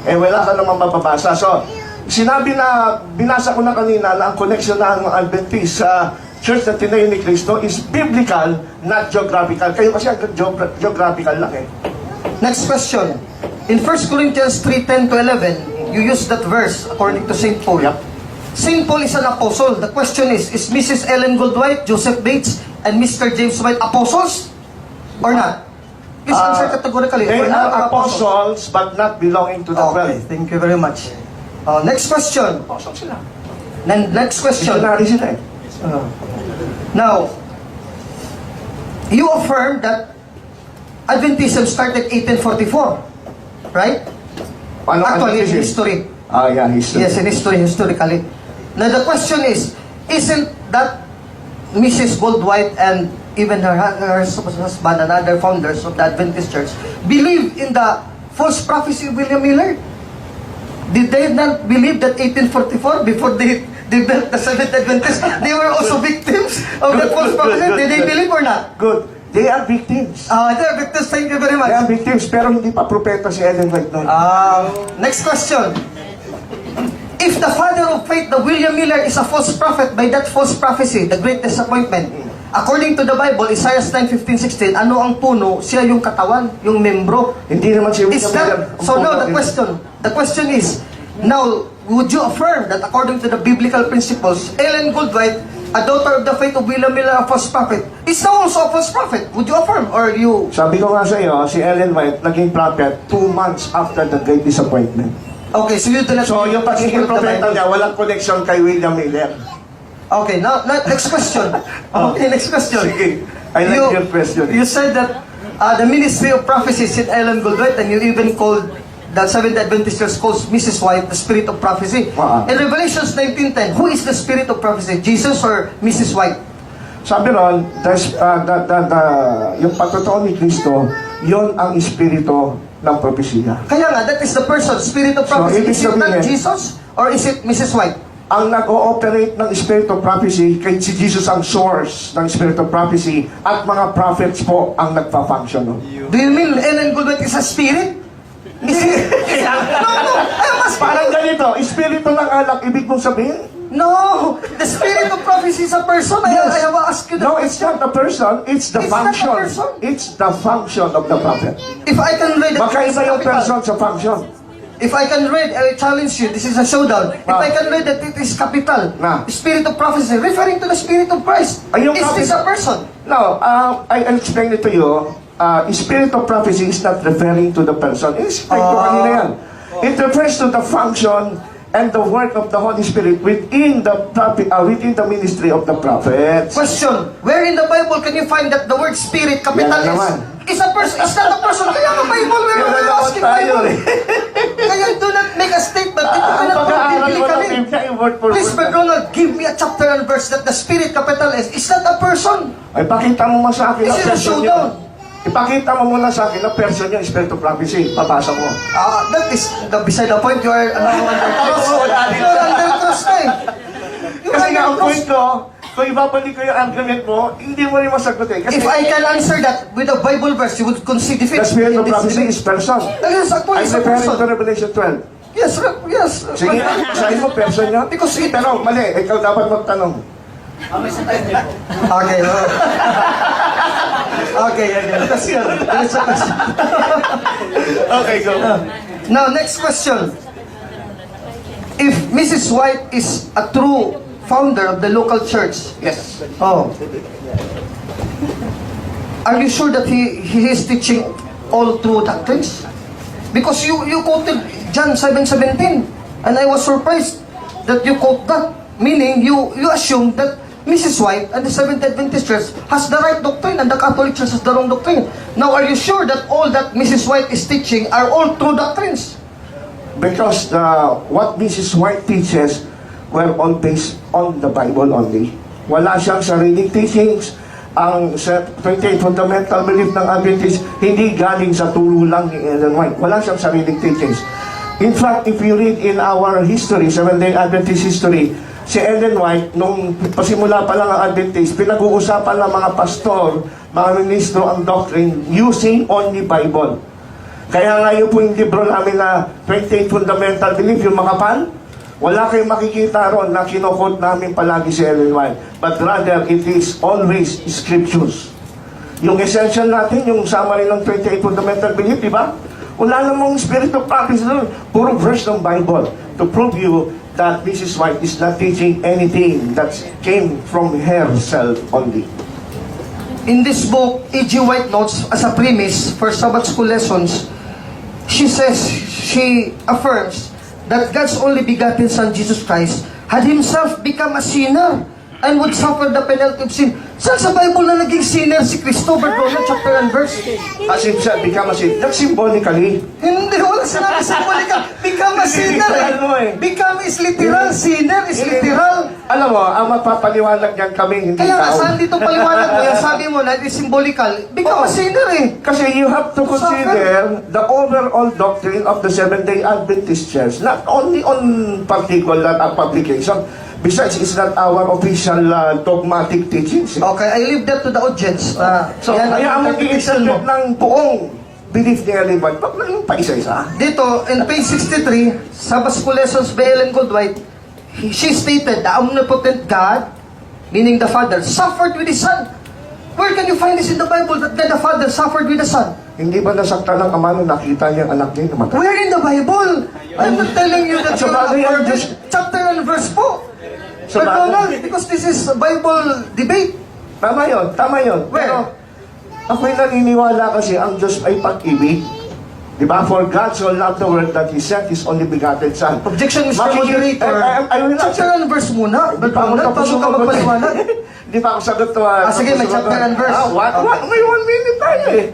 Eh, wala ka namang mapapasa. So, sinabi na, binasa ko na kanina na ang connection ng Adventist sa Church na tinayo ni Cristo is biblical, not geographical. Kayo kasi ang geographical lang eh. Next question. In 1 Corinthians 3:10 to 11, you use that verse according to St. Paul. Yep. St. Paul is an apostle. The question is Mrs. Ellen Goldwhite, Joseph Bates, and Mr. James White apostles or not? Please answer categorically. They Or not are apostles but not belonging to the Okay, 12. thank you very much. Next question. Apostles sila. Then next question. Missionary sila eh. Now, you affirm that Adventism started 1844, right? Ano ang Actually, in Adventism? history. Yeah, history. Yes, in history, historically. Now, the question is, isn't that Mrs. Goldwhite and even her husband and other founders of the Adventist Church believe in the false prophecy of William Miller? Did they not believe that 1844, before they built the Seventh Adventist, they were also victims of the false prophecy? Did they believe or not? Good. They are victims. They're victims. Thank you very much. They are victims, pero hindi pa propeta si Ellen White noon. Next question. If the father of faith, the William Miller, is a false prophet by that false prophecy, the great disappointment, according to the Bible, Isaiah 9:15-16, ano ang puno? Siya yung katawan, yung membro. Hindi naman si Is William Miller. that, so now the question is, now, would you affirm that according to the biblical principles, Ellen Goldwhite, a daughter of the faith of William Miller, a false prophet, is now also a false prophet? Would you affirm? Or you... Sabi ko nga sa iyo, si Ellen White naging prophet 2 months after the Great Disappointment. Okay, so you do not... So yung pagiging propeta niya, walang connection kay William Miller. Okay, now next question. Okay, next question. Sige, I like your question. You said that the ministry of prophecy is in Ellen Goldwhite, and you even called the Seventh Adventist Church calls Mrs. White the spirit of prophecy. In Revelations 19:10, who is the spirit of prophecy? Jesus or Mrs. White? Sabi ron, yung pagtotoo ni Kristo, yon ang espiritu ng propesiya. Kaya nga, that is the person, spirit of prophecy. ibig Is it not sabihin- Jesus or is it Mrs. White? Ang nag-ooperate ng Spirit of Prophecy, kay si Jesus ang source ng Spirit of Prophecy, at mga prophets po ang nagpa-function. No? Do you mean Ellen Goldwhite is a spirit? Is it? No, I must Parang ganito, espiritu ng alak, ibig mong sabihin? No, the spirit of prophecy is a person. I have asked you the No, it's question. not a person, it's the It's not a function. person. It's the function of the prophet. If I can read it, Magkaiba yung person sa function. If I can read, I challenge you, this is a showdown. If I can read that it is capital, spirit of prophecy, referring to the spirit of Christ, Ayun, is this a person? No, I'll explain it to you. Spirit of prophecy is not referring to the person. Explain ko kanina yan. It refers to the function and the work of the Holy Spirit within the ministry of the prophets. Question, where in the Bible can you find that the word spirit, capital Yan naman. is a person, is not a person? Kaya ang Bible, where are you asking Bible? Kaya do not make a statement. Ito ka Ang na pag-aaral mo ng biblically. Biblia, yung word for Please, word. Brother Ronald, give me a chapter and verse that the spirit, capital S, is not a person. Ay, pakita mo sa akin This ang is a person showdown. niya. Ipakita mo muna sa akin ang person niya, Spirit of Prophecy. Papasa mo. That is beside the point. You are under cross. You are under cross na eh. You Kasi are nga, ang under cross. point ko, kung ibabalik ko yung argument mo, hindi mo rin masagot eh. Kasi If I can answer that with a Bible verse, you would concede defeat. the Spirit in of this Prophecy debate. is person. Yes, actually, I'm it's a referring person. to Revelation 12. Yes, yes. Sige, sabihin mo, person niya. Because it... Pero mali, ikaw dapat magtanong. Okay, okay. Question. There's a question. Okay, go. Now, next question. If Mrs. White is a true founder of the local church, Yes. are you sure that he is teaching all true doctrines? Because you quoted John 7:17, and I was surprised that you quote that. Meaning, you assume that Mrs. White and the Seventh Adventist Church has the right doctrine and the Catholic Church has the wrong doctrine. Now, are you sure that all that Mrs. White is teaching are all true doctrines? Because what Mrs. White teaches were all based on the Bible only. Wala siyang sariling teachings. Ang 28 fundamental belief ng Adventist, hindi galing sa turo lang ni Ellen White. Wala siyang sariling teachings. In fact, if you read in our history, Seventh-day Adventist history, si Ellen White, nung pasimula pa lang ang Adventist, pinag-uusapan ng mga pastor, mga ministro ang doctrine using only Bible. Kaya nga yun po yung libro namin na 28 Fundamental Belief, yung makapal, wala kayong makikita ron na kinukot namin palagi si Ellen White. But rather, it is always scriptures. Yung essential natin, yung summary ng 28 Fundamental Belief, di ba? Wala namang spirit of practice doon. Puro verse ng Bible to prove you that Mrs. White is not teaching anything that came from herself only. In this book, E.G. White notes as a premise for Sabbath school lessons, she affirms that God's only begotten Son, Jesus Christ, had himself become a sinner and would suffer the penalty of sin. Saan sa Bible na naging sinner si Cristo? Ronald, chapter and verse. As if siya become a sin. That's symbolically. Hindi, wala sinabi symbolical. Become a sinner. Literal mo eh. Become is literal. Sinner is literal. Alam mo, ang mapapaliwanag niyan kami, hindi Kaya nga, tao. saan dito paliwanag mo? Yan sabi mo na it is symbolical. Become a sinner eh. Kasi you have to consider the overall doctrine of the Seventh-day Adventist Church, not only on particular publication. Besides, it's not our official dogmatic teachings. Okay, I leave that to the audience. So, kaya ang mag-i-interpret ng buong belief ni Ellen White, wag lang yung paisa-isa. Dito, in page 63, Sabbath School Lessons by Ellen Goldwhite, she stated, the omnipotent God, meaning the Father, suffered with His Son. Where can you find this in the Bible that God the Father suffered with the Son? Hindi ba nasaktan ng ama nung nakita niya ang anak niya namatay? Where in the Bible? I'm not telling you that So, you're bagay ang according Diyos- chapter and verse po. So, But bagay- Ronald, because this is a Bible debate. Tama yun, tama yun. Where? Pero, ako'y naniniwala kasi ang Diyos ay pag-ibig. Di ba? For God so loved the world that He sent His only begotten Son. Objection, Mr. Makikita- Moderator. I will not- Chapter and verse muna. Di pa ako Ronald, tapos bago ka sumagot. magpaliwanag. Di pa ako sagot to. Sige, may chapter and verse. May 1 minute tayo eh.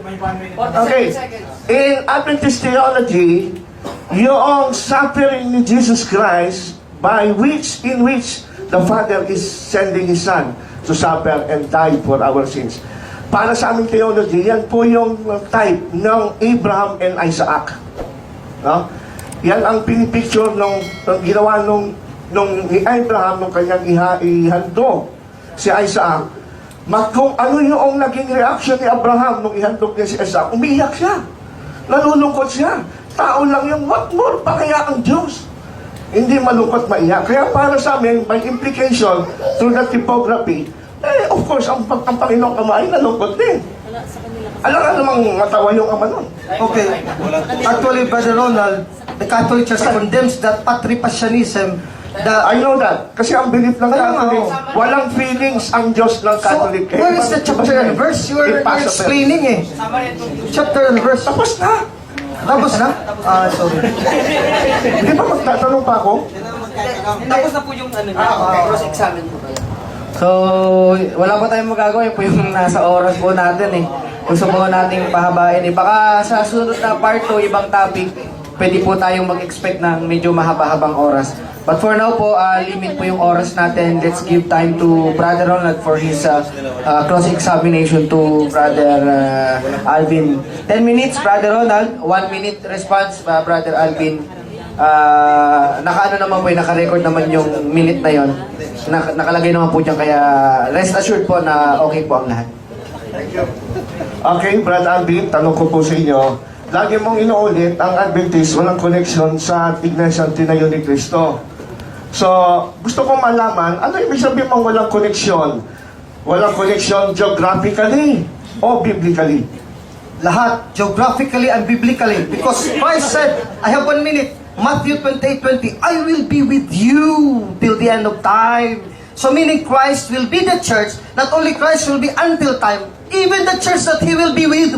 Okay. In Adventist theology, yung suffering ni Jesus Christ in which the Father is sending His Son to suffer and die for our sins. Para sa aming theology, yan po yung type ng Abraham and Isaac. No? Yan ang pinipicture nung ginawa nung ni Abraham nung kanyang ihandog si Isaac. Kung ano yung naging reaction ni Abraham nung ihandog niya si Isaac, umiiyak siya. Nalulungkot siya. Tao lang yung what more pa kaya ang Diyos? Hindi malungkot maiyak. Kaya para sa amin, by implication, through the typography, of course, ang Panginoong Ama ay nalungkot din. Alam nga namang matawa yung Ama nun. Okay. Actually, Brother Ronald, the Catholic Church condemns that patripasyanism. I know that. Kasi ang belief ng Kaya nga, Catholic, oh. walang feelings ang Diyos ng So, Catholic. where is the chapter and verse? You're explaining eh. Chapter and verse. Tapos na. Tapos na? Sorry. Hindi ba magtatanong pa ako? Tapos na po yung cross-examine po kayo. So, wala pa tayong magagawa. Yun po yung nasa oras po natin eh. Gusto po nating pahabain eh. Baka sa sunod na part 2, ibang topic, pwede po tayong mag-expect ng medyo mahaba-habang oras. But for now po, limit po yung oras natin. Let's give time to Brother Ronald for his cross-examination to Brother Alvin. 10 minutes, Brother Ronald. 1 minute response, Brother Alvin. Naka-ano naman po, naka-record naman yung minute na yon. Nakalagay naman po dyan, kaya rest assured po na okay po ang lahat. Okay, Brad Alvin, tanong ko po sa inyo. Lagi mong inuulit, ang Adventist walang connection sa Iglesia Tinayo ni Cristo. So, gusto kong malaman, ano ibig sabihin mong walang connection? Walang connection geographically o biblically? Lahat, geographically and biblically. Because Christ said, I have 1 minute, Matthew 28:20, I will be with you till the end of time. So meaning Christ will be the church, not only Christ will be until time, even the church that He will be with,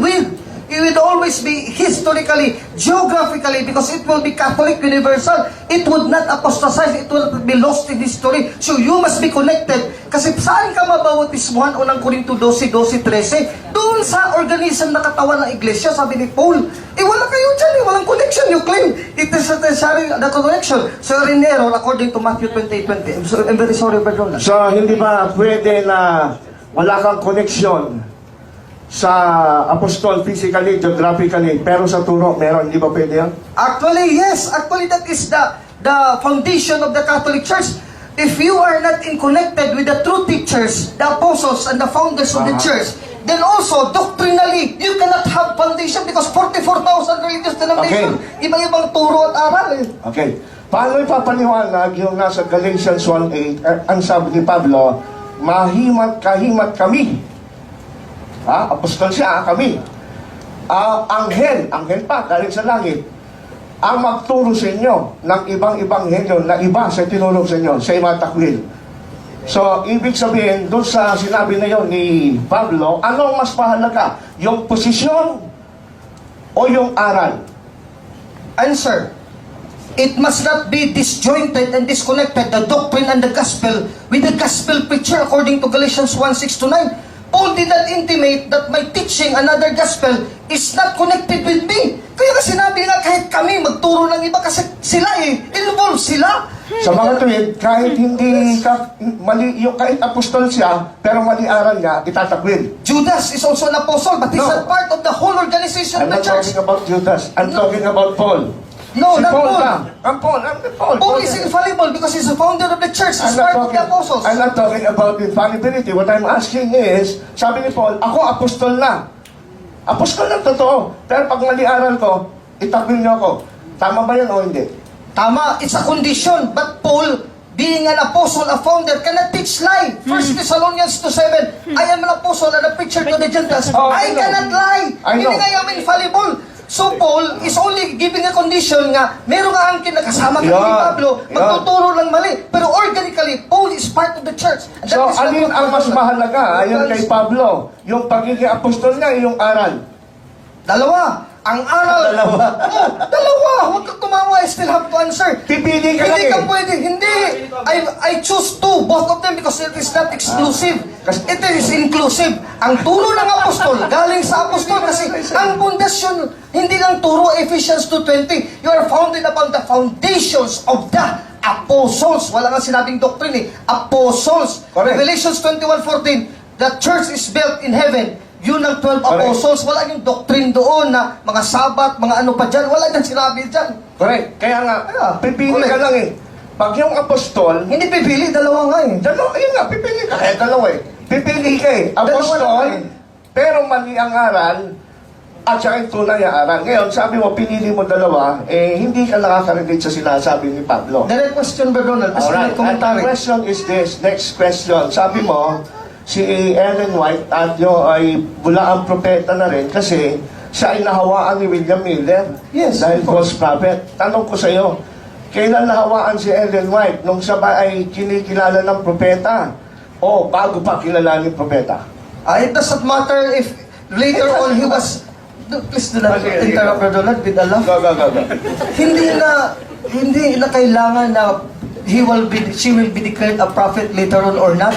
it will always be historically, geographically, because it will be Catholic universal. It would not apostatize, it will not be lost in history. So you must be connected. Kasi saan ka mabautismuhan? Unang Korinto 12:13. Doon sa organism na katawan ng iglesia, sabi ni Paul, wala kayo dyan, walang connection. You claim it is necessary, the connection. So you're in error according to Matthew 28:20. I'm very sorry, Brother Ronald. So, hindi ba pwede na wala kang connection sa apostol physically, geographically, pero sa turo, meron? Hindi ba pwede yan? Actually, yes. Actually, that is the foundation of the Catholic Church. if you are not connected with the true teachers, the apostles and the founders of the church, then also, doctrinally, you cannot have foundation because 44,000 religious denominations, iba-ibang turo at aral eh. Okay. Paano ipapaliwanag yung nasa Galatians 1:8, ang sabi ni Pablo, kahimat kami. Apostol siya, kami. Anghel pa, galing sa langit, ang magturo sa inyo ng ibang henyo na iba sa tinulong sa inyo, sa imatakwil. So, ibig sabihin, doon sa sinabi na yon ni Pablo, anong mas mahalaga? Yung posisyon o yung aral? Answer. It must not be disjointed and disconnected, the doctrine and the gospel, with the gospel preacher according to Galatians 1:6-9. Paul did not intimate that my teaching another gospel is not connected with me. Kaya kasi sinabi nga kahit kami magturo ng iba kasi sila involved sila. Sa mga tuwid, kahit hindi mali, yung kahit apostol siya, pero mali aral niya, itatakwil. Judas is also an apostle, but he's No. not part of the whole organization I'm of the not church. talking about Judas. I'm talking about Paul. No, Si not Paul. lang. I'm Paul. Paul is infallible because he's the founder of the church. He's part of the apostles. I'm not talking about infallibility. What I'm asking is, sabi ni Paul, ako apostol na. Apostol ng totoo. Pero pag mali aral ko, itakwil niyo ako. Tama ba yan o hindi? Tama, it's a condition. But Paul, being an apostle, a founder, cannot teach lie. 1 Thessalonians 2:7, I am an apostle and a preacher to the Gentiles. Oh, I I know. cannot lie. I know. Hindi nga yung infallible. So Paul is only giving a condition nga, meron nga angkin na kasama kay Yeah. Pablo, Yeah. magtuturo lang mali. Pero organically, Paul is part of the church. And that So, is what alin ang mas mahalaga? Ayon kay Pablo, yung pagiging apostol niya, yung aral. Dalawa. Ang aral. Dalawa. Huwag kang tumawa. I still have to answer. Pipili ka Hindi ka lang pwede. Hindi. I choose two. Both of them because it is not exclusive. It is inclusive. Ang turo ng apostol, galing sa apostol kasi ang pundasyon, hindi lang turo Ephesians 2:20. You are founded upon the foundations of the apostles. Wala nga sinabing doctrine eh. Apostles. Correct. Revelations 21:14. The church is built in heaven. Yun ang 12 Correct. apostles. Wala yung doctrine doon na mga sabat, mga ano pa dyan. Wala dyan sinabi dyan. Correct. Kaya nga, pipili Correct. ka lang eh. Pag yung apostol, Hindi pipili, dalawa nga eh. dalawa, yun nga, pipili ka. Kaya dalawa eh. Pipili ka eh. Apostol, Dalawa lang pero mali ang aral, at saka yung tunay ang aral. Ngayon, sabi mo, pinili mo dalawa, hindi ka nakaka-relate sa sinasabi ni Pablo. Direct question, Brother Donald. Kasi may Alright, and the commentary. question is this, next question. Sabi mo, si Ellen White at yung ay bulaang propeta na rin kasi siya ay nahawaan ni William Miller. Yes, Dahil of course. false prophet. Tanong ko sa iyo, kailan nahawaan si Ellen White? Nung siya ba ay kinikilala ng propeta? O bago pa kilala ni propeta? It doesn't matter if later on he was... Please do not Sige, sige. interrupt, Brother Donald, with Allah. Go. Hindi na kailangan na she will be declared a prophet later on or not.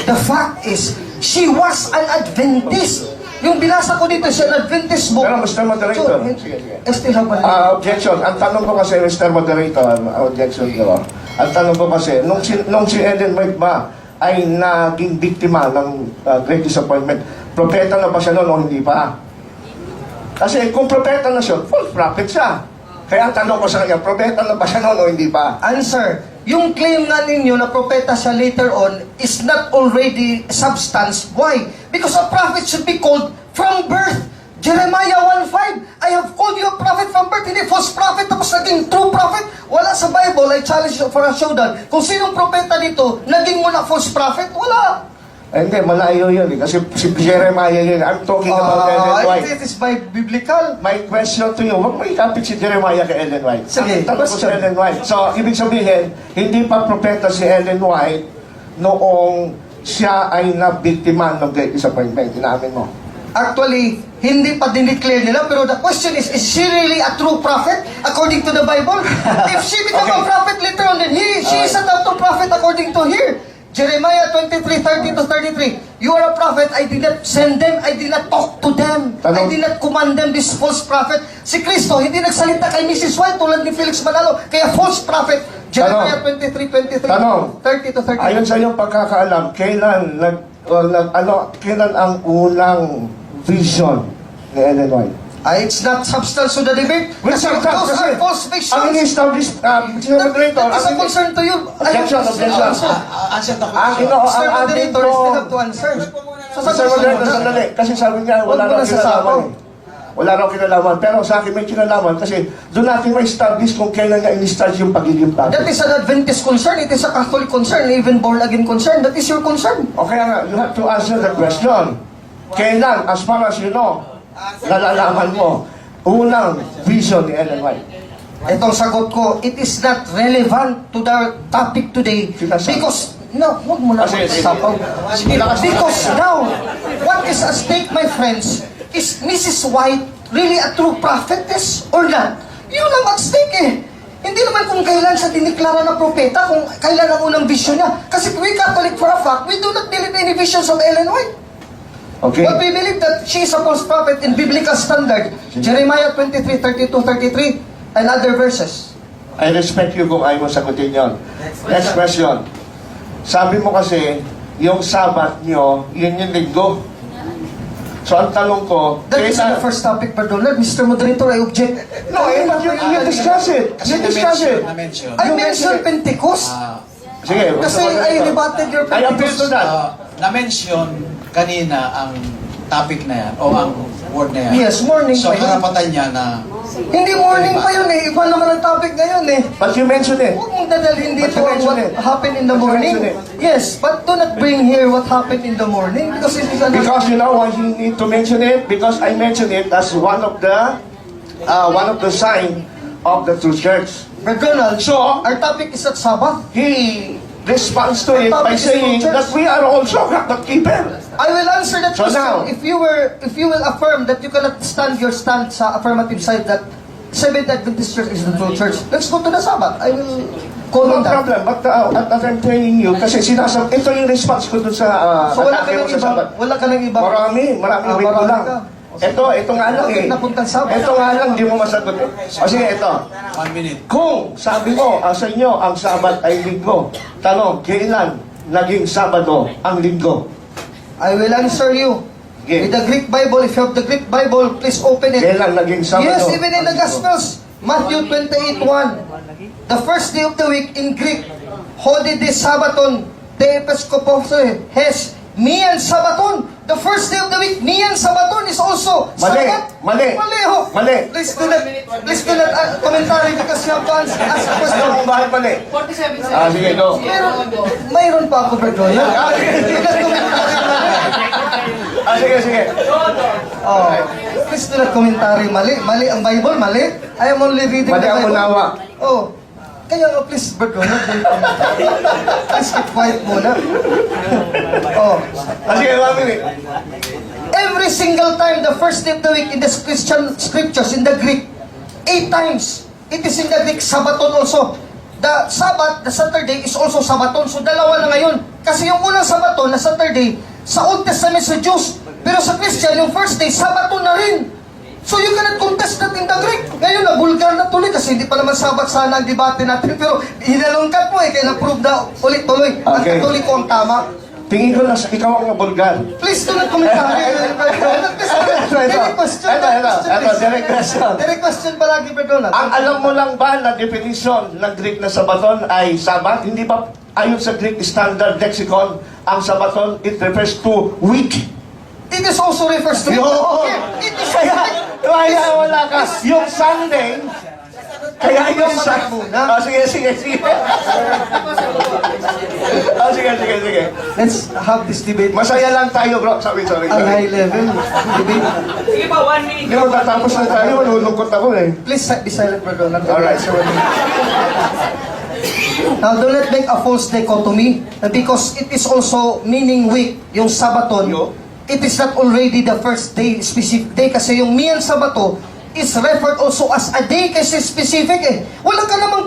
The fact is, she was an Adventist. Yung binasa ko dito sa Adventist book. Pero Mr. Moderator, So, sige. I still have one. Objection. Ang tanong ko kasi, Mr. Moderator, objection ko. Ang tanong ko kasi, nung si Ellen White ba ay naging biktima ng great disappointment, propeta na ba siya noon o hindi pa? Kasi kung propeta na siya, false prophet siya. Kaya ang tanong ko sa kanya, propeta na ba siya noon o hindi pa? Answer. Yung claim nga ninyo na propeta siya later on is not already substance. Why? Because a prophet should be called from birth. Jeremiah 1:5, I have called you a prophet from birth. Hindi false prophet tapos naging true prophet. Wala sa Bible, I challenge you for a showdown. Kung sinong propeta dito, naging mo na false prophet? Wala. Hindi, malayo yun eh. Kasi si Jeremiah yun. I'm talking about Ellen White. It is by biblical. My question to you, huwag mo ikapit si Jeremiah kay Ellen White. Sige, Ang tanong ko si question. Ellen White. So, ibig sabihin, hindi pa propeta si Ellen White noong siya ay nabiktima ng great disappointment. Inamin mo. Actually, hindi pa dineclare nila, pero the question is she really a true prophet according to the Bible? If she become a Okay. prophet later on, then she is a true prophet according to here. Jeremiah 23:30-33. You are a prophet, I did not send them, I did not talk to them, I did not command them, this false prophet. Si Kristo, hindi nagsalita kay Mrs. White tulad ni Felix Manalo, kaya false prophet. Jeremiah 23:23. Tanong. 30-33. Ayon sa iyong pagkakaalam, kailan ang unang vision ni Ellen White? It's not substance to the debate. Well, Kasi substance, those are kasi false ang fictions. ini-establish, Mr. Moderator, That is a concern to you. Objection, objection. Answer the Ang question. ang Mr. ating Moderator, you still have to answer. Mr. Moderator, sandali. Kasi sabi niya, wala Huwag mo raw na sasabaw. kinalaman. Wala raw kinalaman. Pero sa akin may kinalaman kasi doon natin ma-establish kung kailan nga in-start yung pagiging That prophet. is an Adventist concern. It is a Catholic concern, even born-again concern. That is your concern. O kaya nga, you have to answer the question. Kailan, as far as you know, nalalaman mo, unang vision ni Ellen White? Itong sagot ko, it is not relevant to the topic today. Sinasabi. Because, no, huwag mo na Sige, sige. magsasabaw. Because now, what is at stake, my friends, is Mrs. White really a true prophetess or not? Yun ang at stake eh. Hindi naman kung kailan siya diniklara na propeta, kung kailan ang unang vision niya. Kasi we Catholic for a fact, we do not believe any visions of Ellen White. Okay? But we believe that she is a false prophet in biblical standard. Jeremiah 23, 32, 33, and other verses. I respect you kung ayaw mo sagutin yon. Next question. Sabi mo kasi, yung Sabbath nyo, yun yung linggo. So ang tanong ko, That is the first topic, pardon. Mr. Moderator, I object. No, you discuss it. You discuss it. Na-mention. I mentioned Pentecost. Sige. Kasi I rebutted your I appeal to Pentecost. that. Na-mention kanina ang topic na yan, o ang word na yan. Yes, morning So, pa yun. karapatan niya na Hindi morning pa yun eh. Iba naman ang topic ngayon eh. But you mentioned it. Huwag mong dadalhin dito But you ang what mentioned it. happened in the But you morning. mentioned it. Yes, but do not bring here what happened in the morning because it is Because you know why you need to mention it? Because I mentioned it as one of the sign of the true church. Brother Donald, So, our topic is at Sabbath. he responds to it by saying that we are also Sabbath keeper. I will answer that So question now- if you will affirm that you cannot stand your stand sa affirmative side that Seventh Adventist Church is the true church. Let's go to the Sabbath. I will call No on that. problem, but at I'm telling you, kasi ito yung response ko dun sa So wala ka atake mo ng sa iba? Sabat. Wala ka ng iba? Marami wait ko marami lang. ka. Ito nga lang Bakit eh. napunta sa Sabat? Ito nga lang, di mo masagot eh. O sige, ito. 1 minute. Kung sabi ko sa inyo, ang Sabat ay linggo, tanong, kailan naging Sabado ang linggo? I will answer you. Okay. With the Greek Bible, if you have the Greek Bible, please open it. Kailan naging Sabado? Yes, even in the Gospels. Matthew 28:1. The first day of the week in Greek, Hodide Sabaton, de Episkopos hes, Mian Sabaton. The first day of the week, Mian Sabaton is also Mali, Sabat. mali. Mali ho. Mali. Please do not commentary because you have to ask a Ano question. kung bakit mali? 47 seconds. Sige, go. Mayroon pa ako, Brother. Sige. Oh, please do not commentary. Mali ang Bible, mali. I am only reading Mali the ang Bible. unawa. Oh, kaya nga please, Brother, please keep quiet muna. Oh, Sige, 1 minute. every single time, the first day of the week in the Christian scriptures, in the Greek, 8 times, it is in the Greek Sabaton also. The Sabbath, the Saturday, is also Sabaton. So, dalawa na ngayon. Kasi yung unang Sabaton na Saturday, sa Old Testament sa Jews. Pero sa Christian, yung first day, Sabaton na rin. So, you cannot contest that in the Greek. Ngayon, nabulgar na tuloy kasi hindi pa naman Sabat sana ang debate natin. Pero, hinalungkat mo eh, kaya na-prove na ulit-tuloy. Ang Okay. Katoliko ang tama. Tingin ko na ikaw ang nabulgar. Please do not commentary. Direct question. Direct question. Direct question palagi, Perdona. Ang alam mo lang ba na definition ng Greek na Sabaton ay Sabat? Hindi ba ayon sa Greek Standard Lexicon, ang Sabaton, it refers to week? It is also refers to... Yo! It is... Kaya wala ka. Yung Sunday, kaya yung Sunday. Oh, sige. Oh, sige. Let's have this debate. Masaya lang tayo, bro. Sorry. Ang high level debate. Sige pa, 1 minute. Hindi mo tatapos na tayo, malulungkot ako eh. Please be silent, Perdona. Alright. Now, do not make a false dichotomy because it is also meaning week, yung Sabaton. Yo. It is not already the first day, specific day, kasi yung Mian Sabato is referred also as a day kasi specific eh. Wala ka namang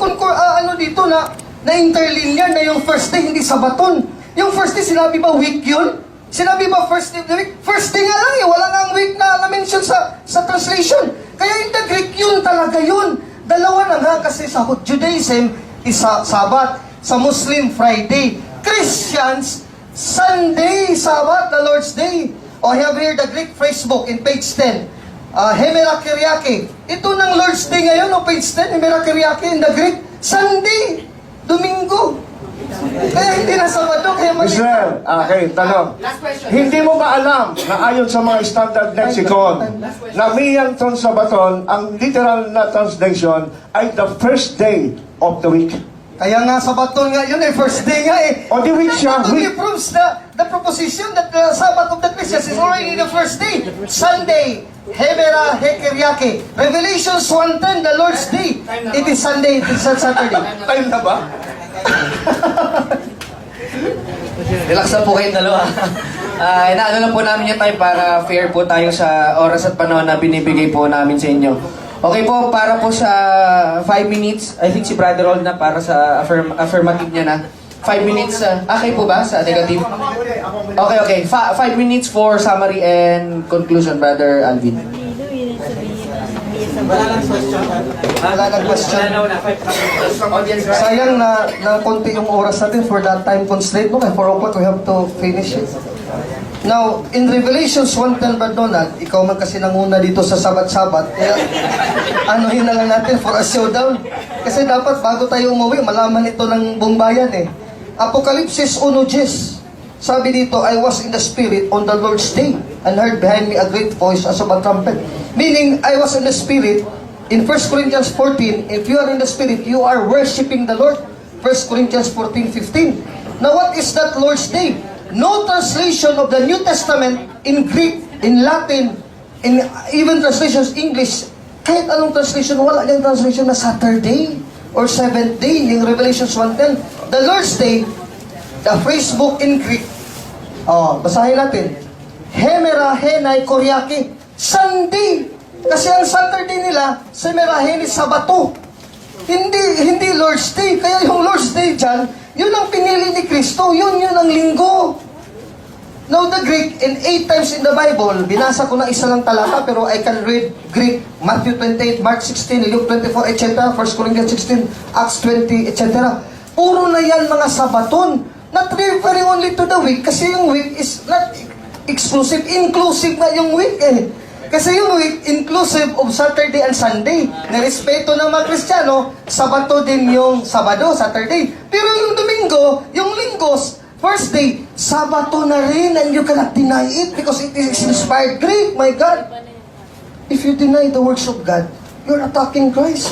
dito na interlinear na yung first day, hindi Sabaton. Yung first day, sinabi ba week yun? Sinabi ba first day of the week? First day nga lang eh, wala nga ang week na na-mention sa translation. Kaya in the Greek, yun talaga yun. Dalawa na nga kasi sa Judaism is Sabat, sa Muslim Friday. Christians, Sunday, Sabbath, the Lord's Day. O I have here the Greek phrase book in page 10. Hemera Kyriake. Ito ng Lord's Day ngayon, o page 10, Hemera Kyriake in the Greek, Sunday, Domingo. Kaya hindi na Sabado, kaya mali. Mr. Okay, tanong. Hindi mo ba alam na ayon sa mga standard lexicon na miyang ton sa baton, ang literal na translation ay the first day of the week? Kaya nga Sabaton nga yun first day nga O di week siya, That only week. proves the proposition that the Sabbath of the Christians is already the first day. Sunday, Hemera Hekeryake. Revelations 1:10, the Lord's Day. It is Sunday, it is not Saturday. Time na ba? Relax lang po kayong dalawa. Inaano lang po namin yung time para fair po tayo sa oras at panahon na binibigay po namin sa inyo. Okay po, para po sa 5 minutes, I think si Brother Rod na para sa affirmative niya na. 5 minutes, okay po ba sa negative? Okay. 5 minutes for summary and conclusion, Brother Alvin. Wala nang question. Sayang na konti yung oras natin for that time constraint. No? Kaya 4 o'clock we have to finish it. Now, in Revelations 1:10, Brad Donald, ikaw man kasi nanguna dito sa Sabat-Sabat, kaya anuhin na lang natin for a showdown. Kasi dapat bago tayo umuwi, malaman ito ng buong bayan eh. Apokalipsis 1:10. Sabi dito, I was in the Spirit on the Lord's day and heard behind me a great voice as of a trumpet. Meaning, I was in the Spirit. In 1 Corinthians 14, if you are in the Spirit, you are worshiping the Lord. 1 Corinthians 14:15. Now, what is that Lord's day? No translation of the New Testament in Greek, in Latin, in even translations English, kahit anong translation, wala niyang translation na Saturday or 7th day, yung Revelations 1:10. The Lord's Day, the phrase book in Greek, basahin natin. Hemera Henai Koryake, Sunday. Kasi ang Saturday nila, Semerahen is Sabato. Hindi Lord's Day. Kaya yung Lord's Day dyan, yun ang pinili ni Kristo. Yun ang linggo. Now the Greek, in 8 times in the Bible, binasa ko na isa lang talata, pero I can read Greek, Matthew 28, Mark 16, Luke 24, etc., 1 Corinthians 16, Acts 20, etc. Puro na yan mga Sabaton. Not referring only to the week, kasi yung week is not exclusive, inclusive na yung week eh. Kasi yung week, inclusive of Saturday and Sunday. Nirespeto ng mga Kristiyano, Sabato din yung Sabado, Saturday. Pero yung Domingo, yung Linggos, first day, Sabato na rin, and you cannot deny it because it is inspired Greek, my God. If you deny the works of God, you're attacking Christ.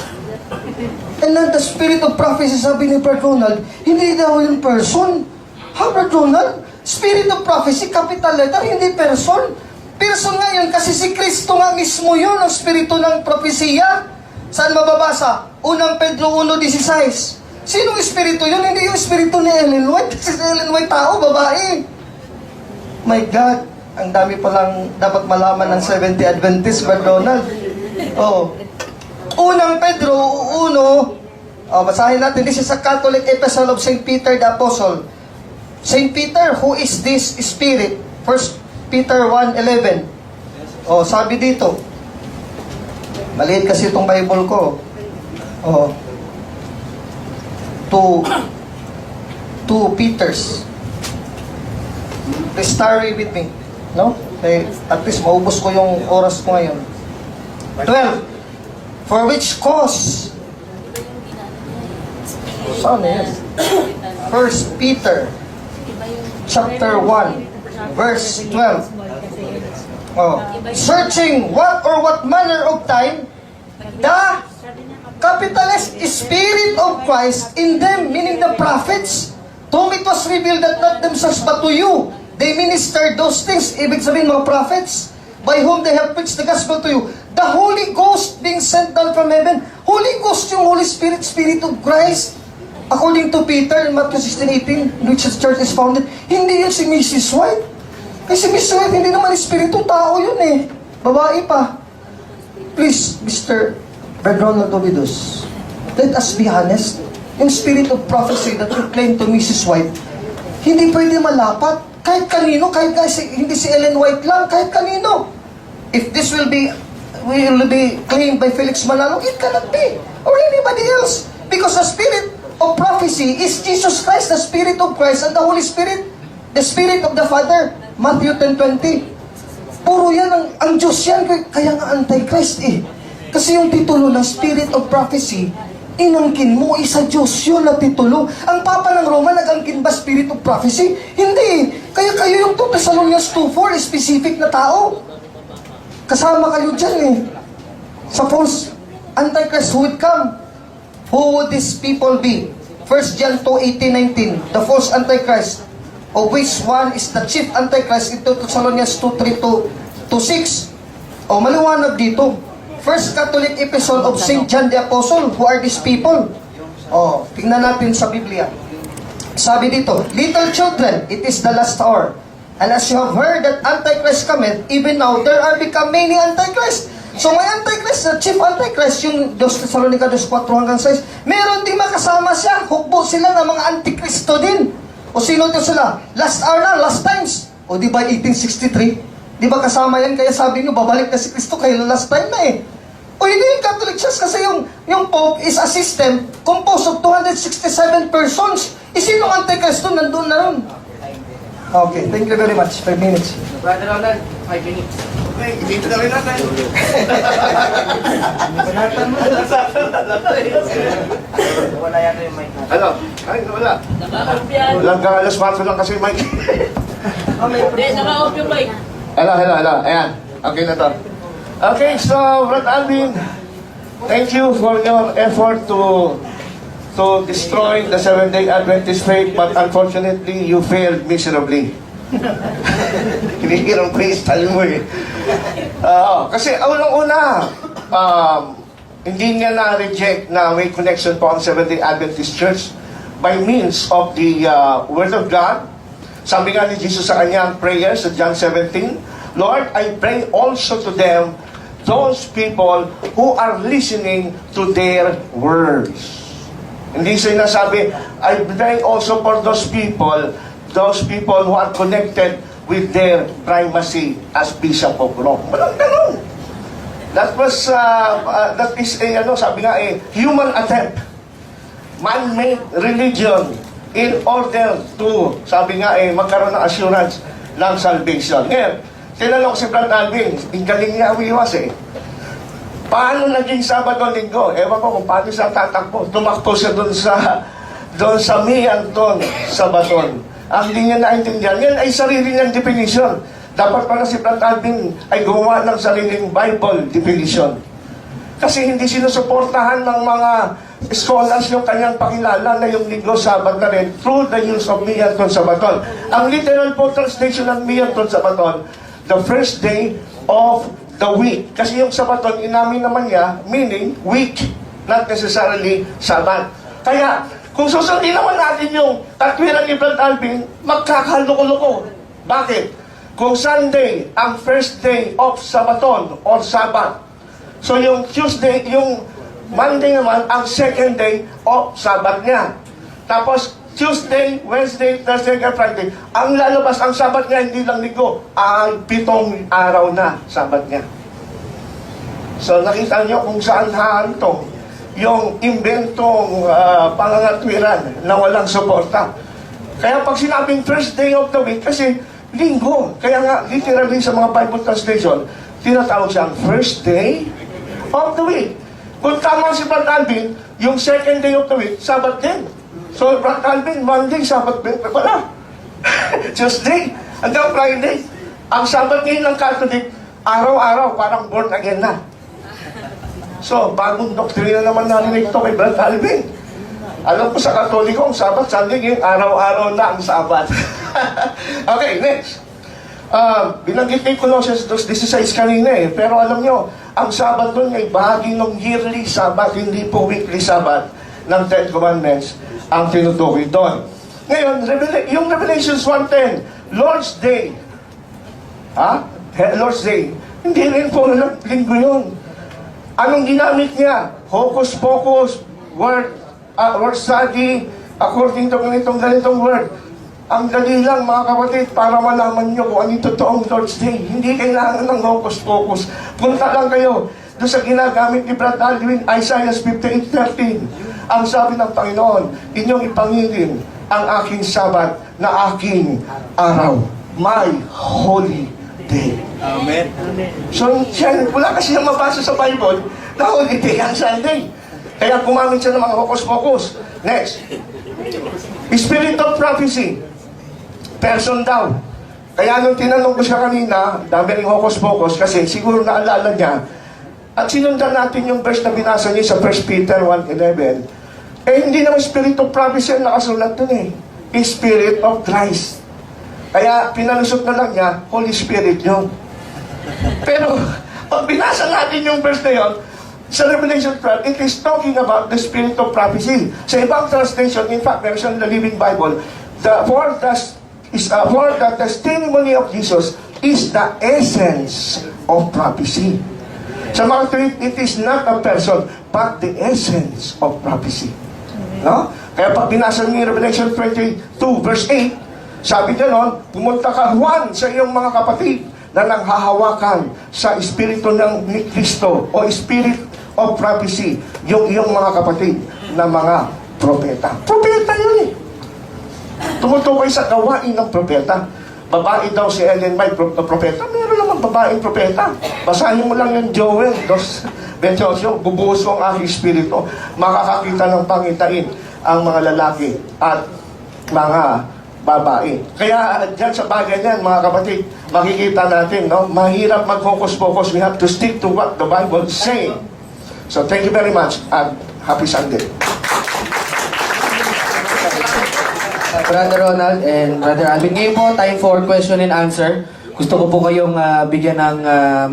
And then the spirit of prophecy, sabi ni Brad Ronald, hindi daw yung person. How, Brad Ronald? Spirit of prophecy, capital letter, hindi person. Person ngayon, kasi si Kristo nga mismo yun, ang spirito ng propesiya. Saan mababasa? Unang Pedro 1:16. Sinong espiritu yun? Hindi yung espiritu ni Ellen White. Kasi si Ellen White tao, babae. My God, ang dami palang dapat malaman ng 70 Adventist, Brad Donald. Unang Pedro 1, basahin natin. This is a Catholic epistle of St. Peter the Apostle. St. Peter, who is this spirit? 1 Peter 1:11. Sabi dito. Maliit kasi itong Bible ko. Two Peters. Please tarry with me. No? At least maubos ko yung oras ko ngayon. 12. For which cause? Saan yan? 1 Peter chapter 1 verse 12. Searching what manner of time the capitalist Spirit of Christ in them, meaning the prophets, to whom it was revealed that not themselves but to you they ministered those things. Ibig sabihin mga prophets, by whom they have preached the gospel to you. The Holy Ghost being sent down from heaven. Holy Ghost yung Holy Spirit, Spirit of Christ. According to Peter in Matthew 16:18, in which the church is founded, hindi yun si Mrs. White. Kasi Mrs. White, hindi naman espiritu, tao yun eh. Babae pa. Please, Mr. Brad Ronald Ovidos, let us be honest. Yung spirit of prophecy that you claim to Mrs. White, hindi pwede malapat. Kahit kanino, kahit hindi si Ellen White lang, kahit kanino. If this will be claimed by Felix Manalo, it cannot be. Or anybody else. Because the spirit of prophecy is Jesus Christ, the Spirit of Christ, and the Holy Spirit, the Spirit of the Father. Matthew 10:20. Puro yan, ang Diyos yan, kaya nga Antichrist eh. Kasi yung titulo na Spirit of Prophecy, inangkin mo, isa Diyos yun na titulo. Ang Papa ng Roma, nag-angkin ba Spirit of Prophecy? Hindi. Kaya kayo yung 2 Thessalonians 2:4, specific na tao. Kasama kayo dyan eh. Sa false Antichrist who would come, who would these people be? 1 John 2:18-19, the false Antichrist, of which one is the chief Antichrist in 2 Thessalonians 2:3-6. O maliwanag dito. First Catholic Epistle of St. John the Apostle, who are these people? O, tingnan natin sa Biblia. Sabi dito, little children, it is the last hour. And as you have heard that Antichrist cometh, even now there are become many Antichrist. So may Antichrist, the chief Antichrist, yung 2 Thessalonica 2:4-6, meron din makasama siya, hukbo sila ng mga Antikristo din. O sino to sila? Last hour na, last times. O di ba 1863? Di ba kasama yan? Kaya sabi nyo, babalik na si Kristo, kaya last time na eh. O hindi yung Catholic Church kasi yung Pope is a system composed of 267 persons. Sino ang Antichrist doon? Nandun na ron. Okay, thank you very much. 5 minutes. Brother Ronald, 5 minutes. Okay, dito na rin natin. Wala yata yung mic natin. Ano? Ay, wala. Naka-off yan. Walang kakalas smartphone lang kasi mic. Hindi, naka-off yung mic. Hello. Ayan. Okay na to. Okay, so, Brad Alvin, thank you for your effort to destroy the Seventh-day Adventist faith, but unfortunately, you failed miserably. Hinihirang ko yung style mo eh. Kasi unang-una, hindi niya na-reject na may connection po ang Seventh-day Adventist Church by means of the Word of God. Sabi nga ni Jesus sa kanyang prayer sa John 17, Lord, I pray also to them, those people who are listening to their words. Hindi siya nasabi, I pray also for those people who are connected with their primacy as Bishop of Rome. Walang ganun. That is sabi nga human attempt. Man-made religion in order to, sabi nga magkaroon ng assurance ng salvation. Ngayon, tinanong si Brad Alvin, ang galing niya umiwas paano naging Sabado Linggo? Ewan ko kung paano siya tatakbo. Tumakbo siya doon sa Mianton, Sabaton. Ang hindi niya naintindihan, yan ay sarili niyang definition. Dapat pala si Brad Alvin ay gumawa ng sariling Bible definition. Kasi hindi sinusuportahan ng mga scholars yung kanyang pakilala na yung Linggo Sabat na rin through the use of Mianton Sabaton. Ang literal po translation ng Mianton Sabaton, the first day of the week. Kasi yung Sabaton, inamin naman niya, meaning week, not necessarily Sabat. Kaya, kung susundin naman natin yung tatwiran ni Brad Alvin, magkakaloko-loko. Bakit? Kung Sunday, ang first day of Sabaton or Sabat. So yung Tuesday, yung Monday naman, ang second day of Sabat niya. Tapos, Tuesday, Wednesday, Thursday, and Friday. Ang lalabas, ang Sabat niya, hindi lang Linggo, ay 7 araw na Sabat niya. So nakita niyo kung saan hahanto yung inventong pangangatwiran na walang suporta. Kaya pag sinabing first day of the week, kasi Linggo. Kaya nga, literally sa mga Bible translation, tinatawag siyang first day of the week. Kung tama si Brad Alvin, yung second day of the week, Sabat din. So, Brad Alvin, Monday, Sabat din. Wala. Tuesday, hanggang Friday. Ang Sabat ngayon ng Catholic, araw-araw, parang born again na. So, bagong doktrina naman narinig ito kay Brad Alvin. Alam ko sa Katoliko, ang Sabat, Sunday, yung araw-araw na ang Sabat. Okay, next. Binanggit ni Colossians 2:16 kanina pero alam nyo, ang Sabat doon ay bahagi ng yearly Sabat, hindi po weekly Sabat ng 10 Commandments ang tinutukoy doon. Ngayon, yung Revelations 1:10, Lord's Day. Lord's Day. Hindi rin po linggo yun. Anong ginamit niya? Hocus pocus, word study, according to ganitong word. Ang dali lang mga kapatid para malaman nyo kung ano yung totoong Lord's Day. Hindi kailangan ng hocus pocus. Punta lang kayo doon sa ginagamit ni Brad Alvin, Isaiah 58:13. Ang sabi ng Panginoon, inyong ipangilin ang aking Sabat na aking araw. My holy day. Amen. So, siya, wala kasi siyang mabasa sa Bible na Holy Day ang Sunday. Kaya gumamit siya ng mga hokus-pokus. Next. Spirit of prophecy. Person daw. Kaya nung tinanong ko siya kanina, dami rin hokus-pokus kasi siguro naalala niya. At sinundan natin yung verse na binasa niya sa 1 Peter 1:11. Hindi naman Spirit of prophecy ang nakasulat dun eh. Spirit of Christ. Kaya pinalusot na lang niya, Holy Spirit yun. Pero, pag binasa natin yung verse na yun, sa Revelation 12, it is talking about the spirit of prophecy. Sa ibang translation, in fact, meron sa Living Bible, for the testimony of Jesus is the essence of prophecy. Sa mga tweet, it is not a person, but the essence of prophecy. No? Kaya pag binasa niyo yung Revelation 22, verse 8, sabi niya nun, pumunta ka Juan sa iyong mga kapatid na nanghahawakan sa espiritu ni Kristo o spirit of prophecy, yung iyong mga kapatid na mga propeta. Propeta yun eh. Tumutukoy sa gawain ng propeta. Babae daw si Ellen White na propeta. Meron naman babaeng propeta. Basahin mo lang yung Joel 2:28, bubuhos ko ang aking espiritu. Makakakita ng pangitain ang mga lalaki at mga babae. Kaya dyan sa bagay niyan, mga kapatid, makikita natin, no? Mahirap mag-focus-focus. We have to stick to what the Bible is saying. So thank you very much and happy Sunday. Brother Ronald and Brother Alvin. Ngayon po, time for question and answer. Gusto ko po kayong bigyan ng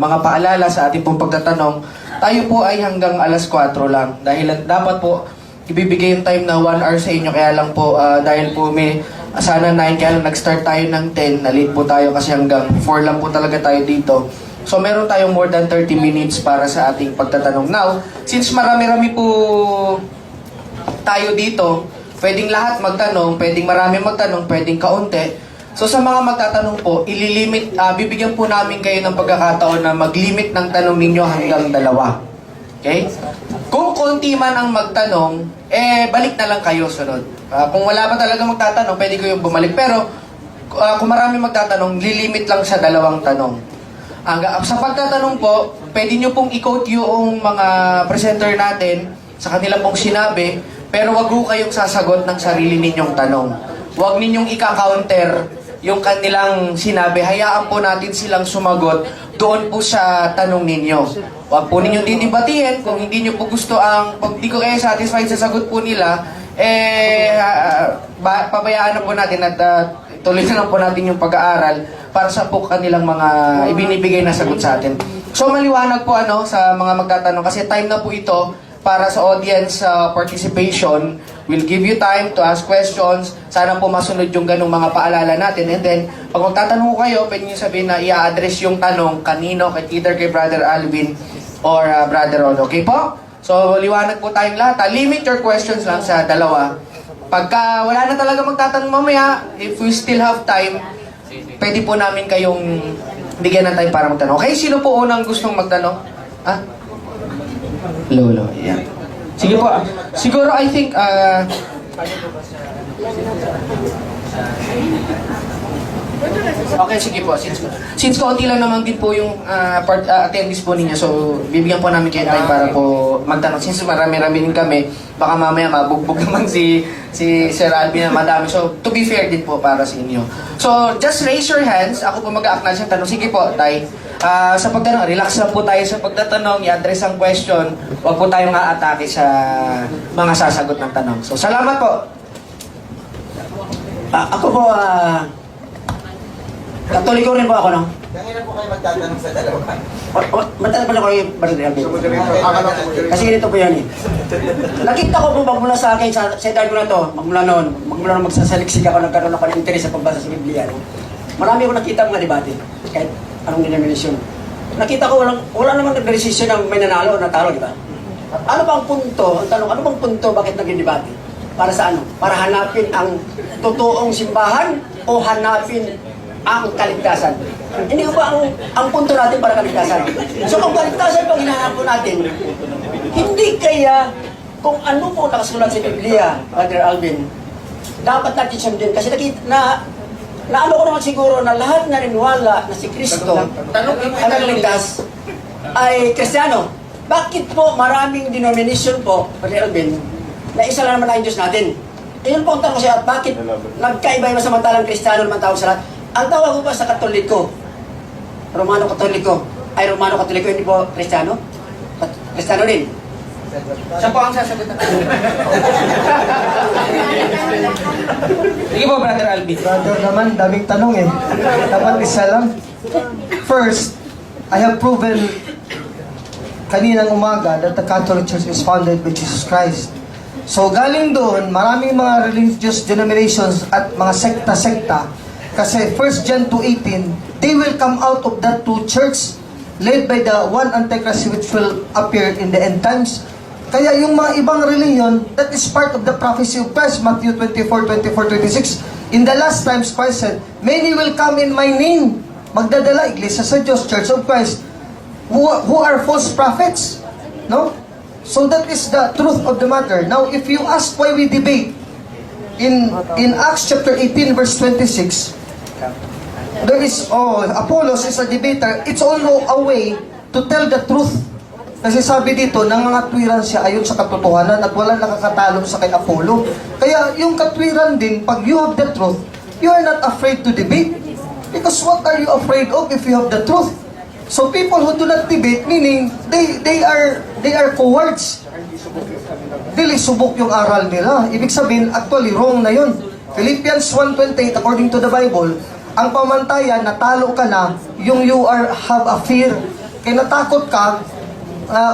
mga paalala sa ating pong pagtatanong. Tayo po ay hanggang alas 4 lang. Dahil dapat po, ibibigay yung time na 1 hour sa inyo. Kaya lang po, dahil po may sana 9, kaya lang nag-start tayo ng 10. Na-late po tayo kasi hanggang 4 lang po talaga tayo dito. So meron tayong more than 30 minutes para sa ating pagtatanong. Now, since marami-rami po tayo dito, pwedeng lahat magtanong, pwedeng marami magtanong, pwedeng kaunti. So sa mga magtatanong po, bibigyan po namin kayo ng pagkakataon na mag-limit ng tanong ninyo hanggang 2. Okay? Kung konti man ang magtanong, balik na lang kayo sunod. Kung wala pa talaga magtatanong, pwede kayong bumalik. Pero kung marami magtatanong, lilimit lang sa 2 tanong. Sa pagtatanong po, pwede nyo pong i-quote yung mga presenter natin sa kanila pong sinabi, pero wag ho kayong sasagot ng sarili ninyong tanong. Wag ninyong ika-counter yung kanilang sinabi. Hayaan po natin silang sumagot doon po sa tanong ninyo. Wag po ninyong didibatiin. Kung hindi nyo po gusto pag di ko kayo satisfied sa sagot po nila, pabayaan na po natin at tuloy na lang po natin yung pag-aaral para sa po kanilang mga ibinibigay na sagot sa atin. So maliwanag po sa mga magtatanong kasi time na po ito para sa audience participation. We'll give you time to ask questions. Sana po masunod yung ganung mga paalala natin. And then, pag magtatanong kayo, pwede nyo sabihin na i-address yung tanong kanino, either kay Brother Alvin or Brother Rod. Okay po? So, liwanag po tayong lahat. Limit your questions lang sa 2. Pagka wala na talaga magtatanong mamaya, if we still have time, pwede po namin kayong bigyan ng time para magtanong. Okay, sino po unang gustong magtanong? Lolo, yeah. Sige po. Siguro, I think, okay, sige po. Since kaunti lang naman din po yung attendees po ninyo, so bibigyan po namin kayo time para po magtanong. Since marami-rami din kami, baka mamaya mabugbog naman si Sir Alvin na madami. So, to be fair din po para sa inyo. So, just raise your hands. Ako po mag-a-acknowledge ng tanong. Sige po, Tay. Sa pagtanong, relax lang po tayo sa pagtatanong, i-address ang question, huwag po tayong a-atake sa mga sasagot ng tanong. So, salamat po. Ako po, Katoliko rin po ako, no? Kailan po kayo magtatanong sa 2? Matagal pa na kayo, Brother Alvin. Kasi ganito po yan eh. Nakita ko po magmula sa akin, sa edad ko na to, magmula noon magsasaliksik ako, nagkaroon ako ng interes sa pagbasa sa Biblia. No? Marami ako nakita mga debate, kahit anong denomination. Nakita ko wala namang nagre-resisyon ng may nanalo o natalo, di ba? Ano ba ang punto? Ang tanong, ano bang punto bakit naging debate? Para sa ano? Para hanapin ang totoong simbahan o hanapin ang kaligtasan. Hindi ko ba ang punto natin para kaligtasan? So kung kaligtasan pang hinahanap po natin, hindi kaya kung ano po nakasulat sa Biblia, Brother Alvin, dapat natin sundin kasi naano ko naman siguro na lahat na niniwala na si Kristo ang nagligtas ay Kristiyano. Bakit po maraming denomination po, Brother Alvin, na isa lang naman ang Diyos natin? Ayun po ang tanong ko siya, bakit nagkaiba-iba samantalang Kristiyano naman tawag sa lahat? Ang tawag ko ba sa Katoliko, Romano Katoliko, hindi po Kristiyano? Kristiyano din. Siya po ang sasagot na. Sige po, Brother Alvin. Brother naman, daming tanong eh. Dapat isa lang. First, I have proven kaninang umaga that the Catholic Church is founded by Jesus Christ. So galing doon, maraming mga religious denominations at mga sekta-sekta. Kasi 1 John 2:18, they will come out of that two church led by the one Antichrist which will appear in the end times. Kaya yung mga ibang religion, that is part of the prophecy of Christ, Matthew 24:26. In the last times, Christ said, many will come in my name. Magdadala, Iglesia sa Diyos, Church of Christ, who are false prophets. No? So that is the truth of the matter. Now, if you ask why we debate, in Acts chapter 18, verse 26, there is, Apollos is a debater. It's also a way to tell the truth. Kasi sabi dito, nang mga tuwiran siya ayon sa katotohanan at walang nakakatalo sa kay Apollo. Kaya yung katwiran din, pag you have the truth, you are not afraid to debate. Because what are you afraid of if you have the truth? So people who do not debate, meaning they are cowards. Dili subok yung aral nila. Ibig sabihin, actually wrong na yun. Philippians 1:28, according to the Bible, ang pamantayan, natalo ka na, yung have a fear. Kaya natakot ka,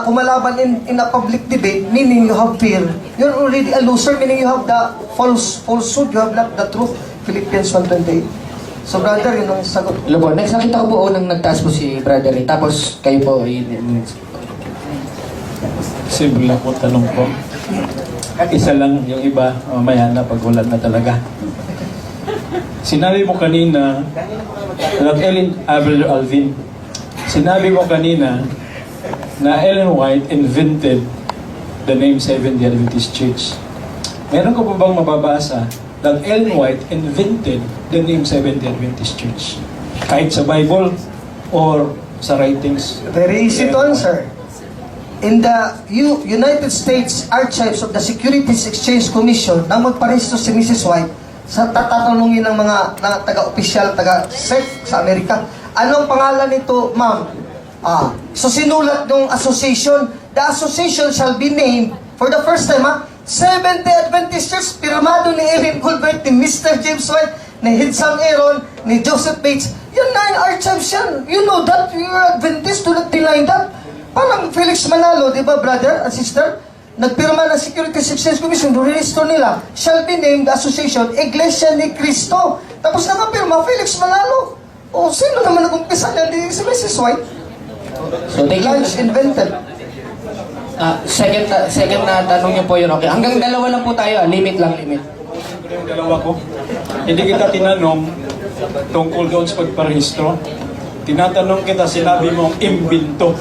kumalaban in a public debate, meaning you have fear. You're already a loser, meaning you have the falsehood, you have not the truth. Philippians 1:28. So brother, yun ang sagot. Hello po. Next, nakita ko po unang nagtaas po si Brother Ray. Tapos kayo po. Simple lang po tanong ko. Isa lang, yung iba, mamaya na pag-ulan na talaga. Sinabi mo kanina, Brother Alvin, sinabi mo kanina na Ellen White invented the name Seventh-day Adventist Church. Meron ko po bang mababasa that Ellen White invented the name Seventh-day Adventist Church? Kahit sa Bible or sa writings? Very easy to answer. In the United States Archives of the Securities Exchange Commission, nang magparesto si Mrs. White, sa tatanungin ng mga taga-opisyal, taga-SEC sa Amerika, anong pangalan nito, ma'am? So sinulat ng association, the association shall be named, for the first time, Seventh-day Adventist Church, pirmado ni Ellen Colbert, ni Mr. James White, ni Hinsam Aaron, ni Joseph Bates. Yan na yung archives yan. You know that, you are Adventist, do not deny that. Parang Felix Manalo, di ba, brother and sister? Nagpirma ng Security Exchange Commission, rehistro nila, shall be named Association Iglesia ni Cristo. Tapos nakapirma, Felix Manalo. O, sino naman nag-umpisa niyan? Di si Mrs. White. So, thank you. Lunch invented. Second na tanong niyo po yun. Okay. Hanggang dalawa lang po tayo. Limit lang, limit. Yung dalawa ko, hindi kita tinanong tungkol doon sa pagparehistro. Tinatanong kita, sinabi mong imbinto.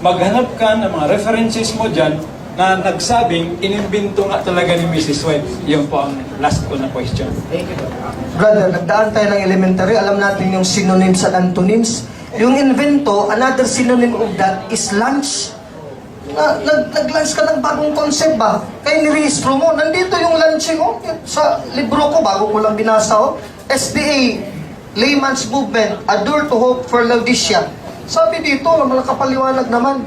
Maghanap ka ng mga references mo dyan na nagsabing inimbinto nga talaga ni Mrs. White. Yun po ang last ko na question. Brother, nagdaan tayo ng elementary. Alam natin yung synonyms at antonyms. Yung invento, another synonym of that is lunch. Nag-lunch ka ng bagong concept ba? Kaya nirehistro mo. Nandito yung lunching mo. Sa libro ko, bago ko lang binasa SDA, Layman's Movement, A Door to Hope for Laodicea. Sabi dito, nakapaliwanag naman.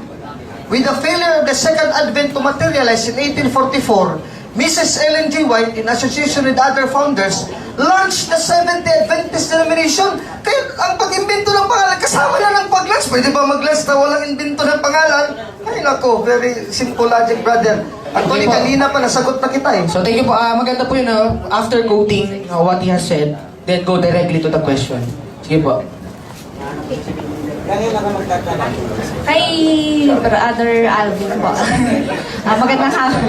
With the failure of the Second Advent to materialize in 1844, Mrs. Ellen G. White, in association with other founders, launched the Seventh-day Adventist denomination. Kaya ang pag-imbento ng pangalan, kasama na ng pag-lunch. Pwede ba mag-lunch na walang imbento ng pangalan? Ay nako, very simple logic, brother. Actually, kanina pa nasagot na kita eh. So, thank you po. Maganda po yun. After quoting what he has said, then go directly to the question. Sige po. Kanina ka magtatanong. Kay Brother Alvin po. Magandang hapon.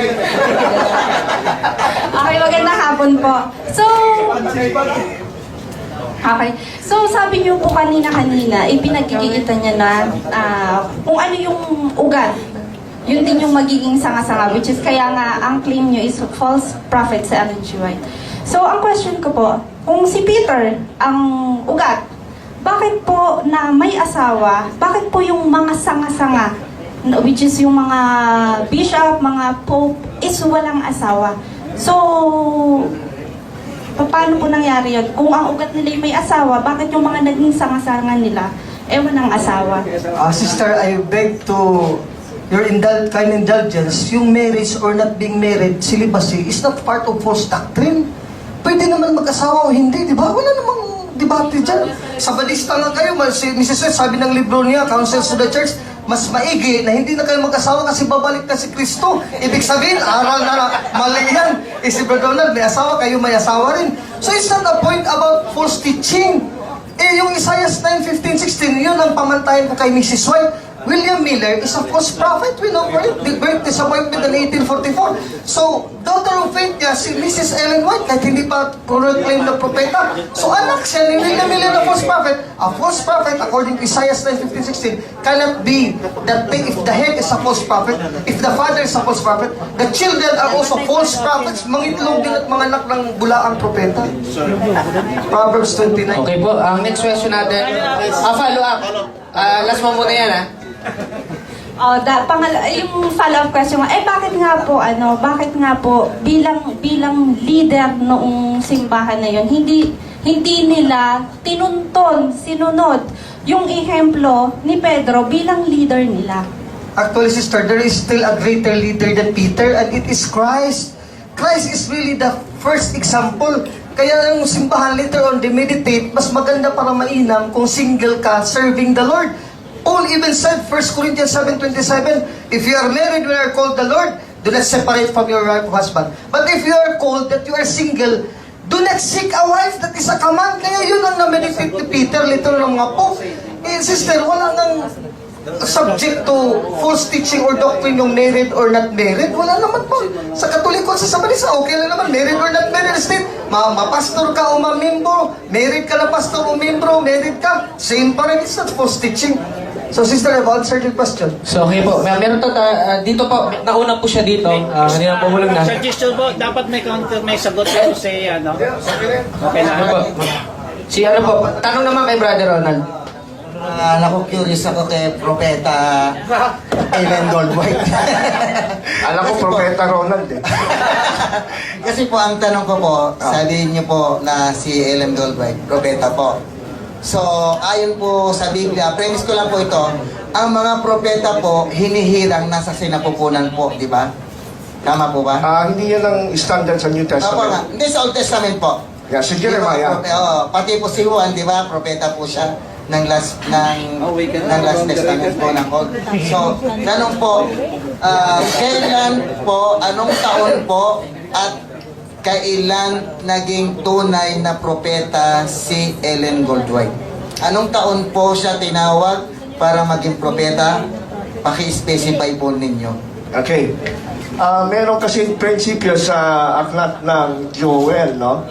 Okay, magandang hapon po. So, sabi niyo po kanina, ipinagkikita niya na kung ano yung ugat, yun din yung magiging sanga-sanga, which is kaya nga ang claim niyo is false prophet sa Ellen G. White. So, ang question ko po, kung si Peter ang ugat, bakit po na may asawa, bakit po yung mga sanga-sanga, which is yung mga bishop, mga pope, is walang asawa? So, paano po nangyari yun? Kung ang ugat nila yung may asawa, bakit yung mga naging sanga-sanga nila, walang asawa? Sister, I beg to your kind indulgence, yung marriage or not being married, celibacy, is not part of false doctrine. Pwede naman mag-asawa o hindi, di ba? Wala namang debate dyan. Sabadista nga kayo, si Mrs. West, sabi ng libro niya, Counsels to the Church, mas maigi na hindi na kayo mag-asawa kasi babalik na si Kristo. Ibig sabihin, aral na mali yan. Si Brother Donald, may asawa, kayo may asawa rin. So it's not a point about false teaching. Yung Isaiah 9:15-16, yun ang pamantayan ko kay Mrs. White. William Miller is a false prophet. We know for it. Birth disappointment in 1844. So, daughter of faith niya, si Mrs. Ellen White, kahit hindi pa proclaim na propeta. So, anak siya ni William Miller na false prophet. A false prophet, according to Isaiah 9:15-16, cannot be that if the head is a false prophet, if the father is a false prophet, the children are also false prophets. Mangitlog din at mga anak ng bulaang propeta. Proverbs 29. Okay po, ang next question natin, follow up. Last mo muna yan, ha? Yung follow-up question, bakit nga po bilang leader noong simbahan na yun, hindi nila sinunod yung ehemplo ni Pedro bilang leader nila? Actually, sister, there is still a greater leader than Peter, and it is Christ. Christ is really the first example. Kaya ang simbahan later on, they meditate, mas maganda para mainam kung single ka serving the Lord. Paul even said, 1 Corinthians 7:27, if you are married when you are called the Lord, do not separate from your wife or husband. But if you are called that you are single, do not seek a wife. That is a command. Kaya yun ang na-meditate ni Peter, later ng mga Pope. Sister, wala nang subject to false teaching or doctrine yung married or not married. Wala naman po. Sa Katoliko, sa Sabanisa, okay lang naman. Married or not married state. Mapastor ka o mamembro. Married ka na pastor o membro. Married ka. Same pa rin. It's not false teaching. So, sister, I've answered your question. So, okay po. Meron to, dito po, nauna po siya dito. Kanina po hulang na. Suggestion po, dapat may counter, may sagot po si ano. Okay na. Ano po? Si ano po, tanong naman kay Brother Ronald. Naku, curious ako kay Propeta Ellen Goldwhite. Alam ko, Propeta Ronald eh. Kasi po, ang tanong ko po, sabihin niyo po na si Ellen Goldwhite, propeta po. So, ayon po sa Biblia, premise ko lang po ito, ang mga propeta po, hinihirang nasa sinapupunan po, di ba? Tama po ba? Hindi yan ang standard sa New Opo nga. Testament. Hindi, sa Old Testament po. Yeah, si Jeremiah. Pati po si Juan, di ba? Propeta po siya ng last testament po ng Old. So, tanong po, kailan po, anong taon po, at kailan naging tunay na propeta si Ellen Goldwhite? Anong taon po siya tinawag para maging propeta? Paki-specify po ninyo. Okay. Meron kasi prinsipyo sa aklat ng Joel, no?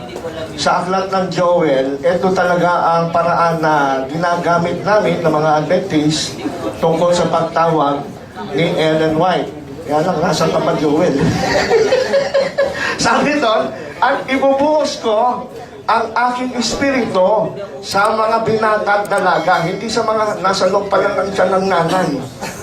Sa aklat ng Joel, ito talaga ang paraan na ginagamit namin ng mga Adventist tungkol sa pagtawag ni Ellen White. Yan lang, nasa pa Joel. Sabi doon, at ibubuhos ko ang aking espiritu sa mga binata at dalaga, hindi sa mga nasa loob pa lang ng tiyan ng nanay.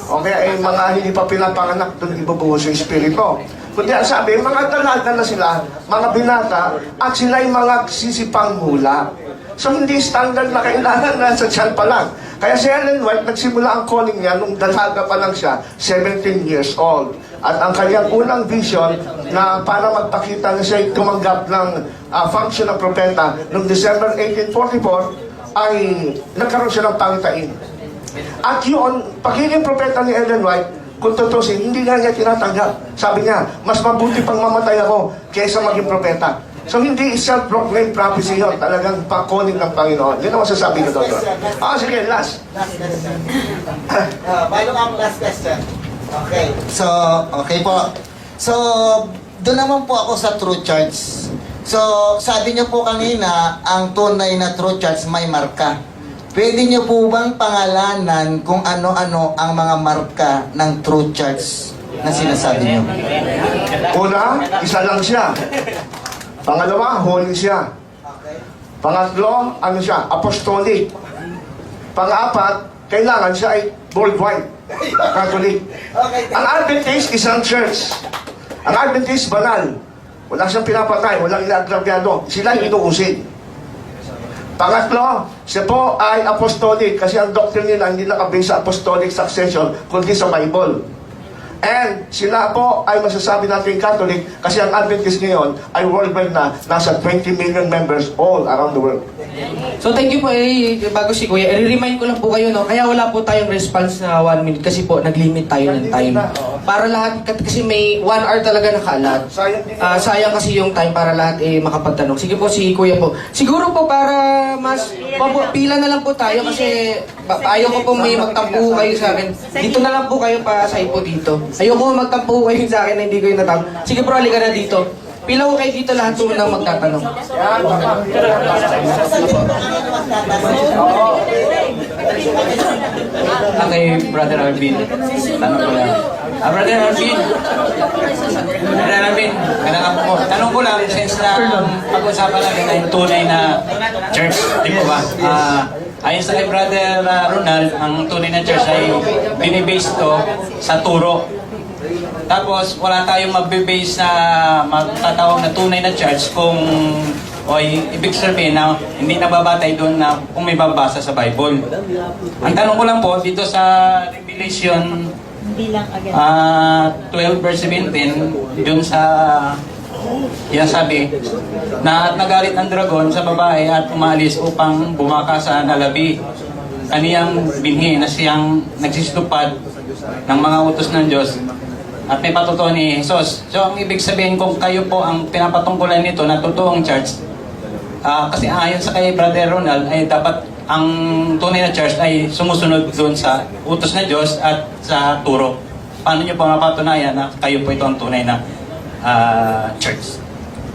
O kaya ay mga hindi pa pinapanganak, doon ibubuhos yung espiritu. Kundi ang sabi, mga dalaga na sila, mga binata, at sila'y mga sisipang hula. So hindi standard na kailangan nasa tiyan pa lang. Kaya si Ellen White, nagsimula ang calling niya nung dalaga pa lang siya, 17 years old. At ang kanyang unang vision na para magpakita na siya tumanggap ng function ng propeta noong December 1844 ay nagkaroon siya ng pangitain. At yun, pagiging propeta ni Ellen White, kung tutusin, hindi nga niya tinatanggap. Sabi niya, mas mabuti pang mamatay ako kaysa maging propeta. So hindi self-proclaimed prophecy yun, talagang pa-calling ng Panginoon. Yun ang masasabi ko doon. Sige, last. Bago ang last question. Okay. So, okay po. So, doon naman po ako sa True Church. So, sabi niyo po kanina, ang tunay na True Church may marka. Pwede niyo po bang pangalanan kung ano-ano ang mga marka ng True Church na sinasabi niyo? Una, isa lang siya. Pangalawa, holy siya. Pangatlo, ano siya? Apostolic. Pang-apat, kailangan siya ay worldwide. Catholic. Ang Adventist, isang church. Ang Adventist, banal. Wala siyang pinapatay, walang inagrabyado. Sila yung inuusin. Pangatlo, siya po ay apostolic kasi ang doctrine nila hindi nakabase sa apostolic succession kundi sa Bible. And sila po ay masasabi natin Catholic kasi ang Adventist ngayon ay worldwide na nasa 20 million members all around the world. So thank you po, bago si Kuya, i-remind ko lang po kayo, no? Kaya wala po tayong response na 1 minute kasi po nag-limit tayo ng time. Para lahat, kasi may 1 hour talaga nakaalat. Sayang kasi yung time para lahat makapagtanong. Sige po, si Kuya po. Siguro po para mas pila na lang po tayo kasi ayaw ko po may magtampo kayo sa akin. Dito na lang po kayo pa sa po dito. Ayaw ko magtampo kayo sa akin na hindi ko yung natawag. Sige bro, halika na dito. Pila ko kayo dito lahat po nang magtatanong. Okay, Brother Alvin. Tanong ko lang. Brother Alvin. Brother Alvin, tanong ko lang, since na pag-usapan natin ay tunay na church, di ba? Ayon sa kay Brother Ronald, ang tunay na church ay binibase to sa turo. Tapos, wala tayong mabibase na magtatawag na tunay na church kung ibig sabihin na hindi nababatay doon na kung may babasa sa Bible. Ang tanong ko lang po, dito sa Revelation 12 verse 17, doon sa sabi na nagalit ang dragon sa babae at umalis upang bumaka sa nalabi. Kaniyang binhi na siyang nagsisitupad ng mga utos ng Diyos at may patutuo ni Jesus. So, ang ibig sabihin kung kayo po ang pinapatungkulan nito na totoong church, kasi ayon sa kay Brother Ronald, ay dapat ang tunay na church ay sumusunod doon sa utos na Diyos at sa turo. Paano nyo po mapatunayan na kayo po ito ang tunay na church?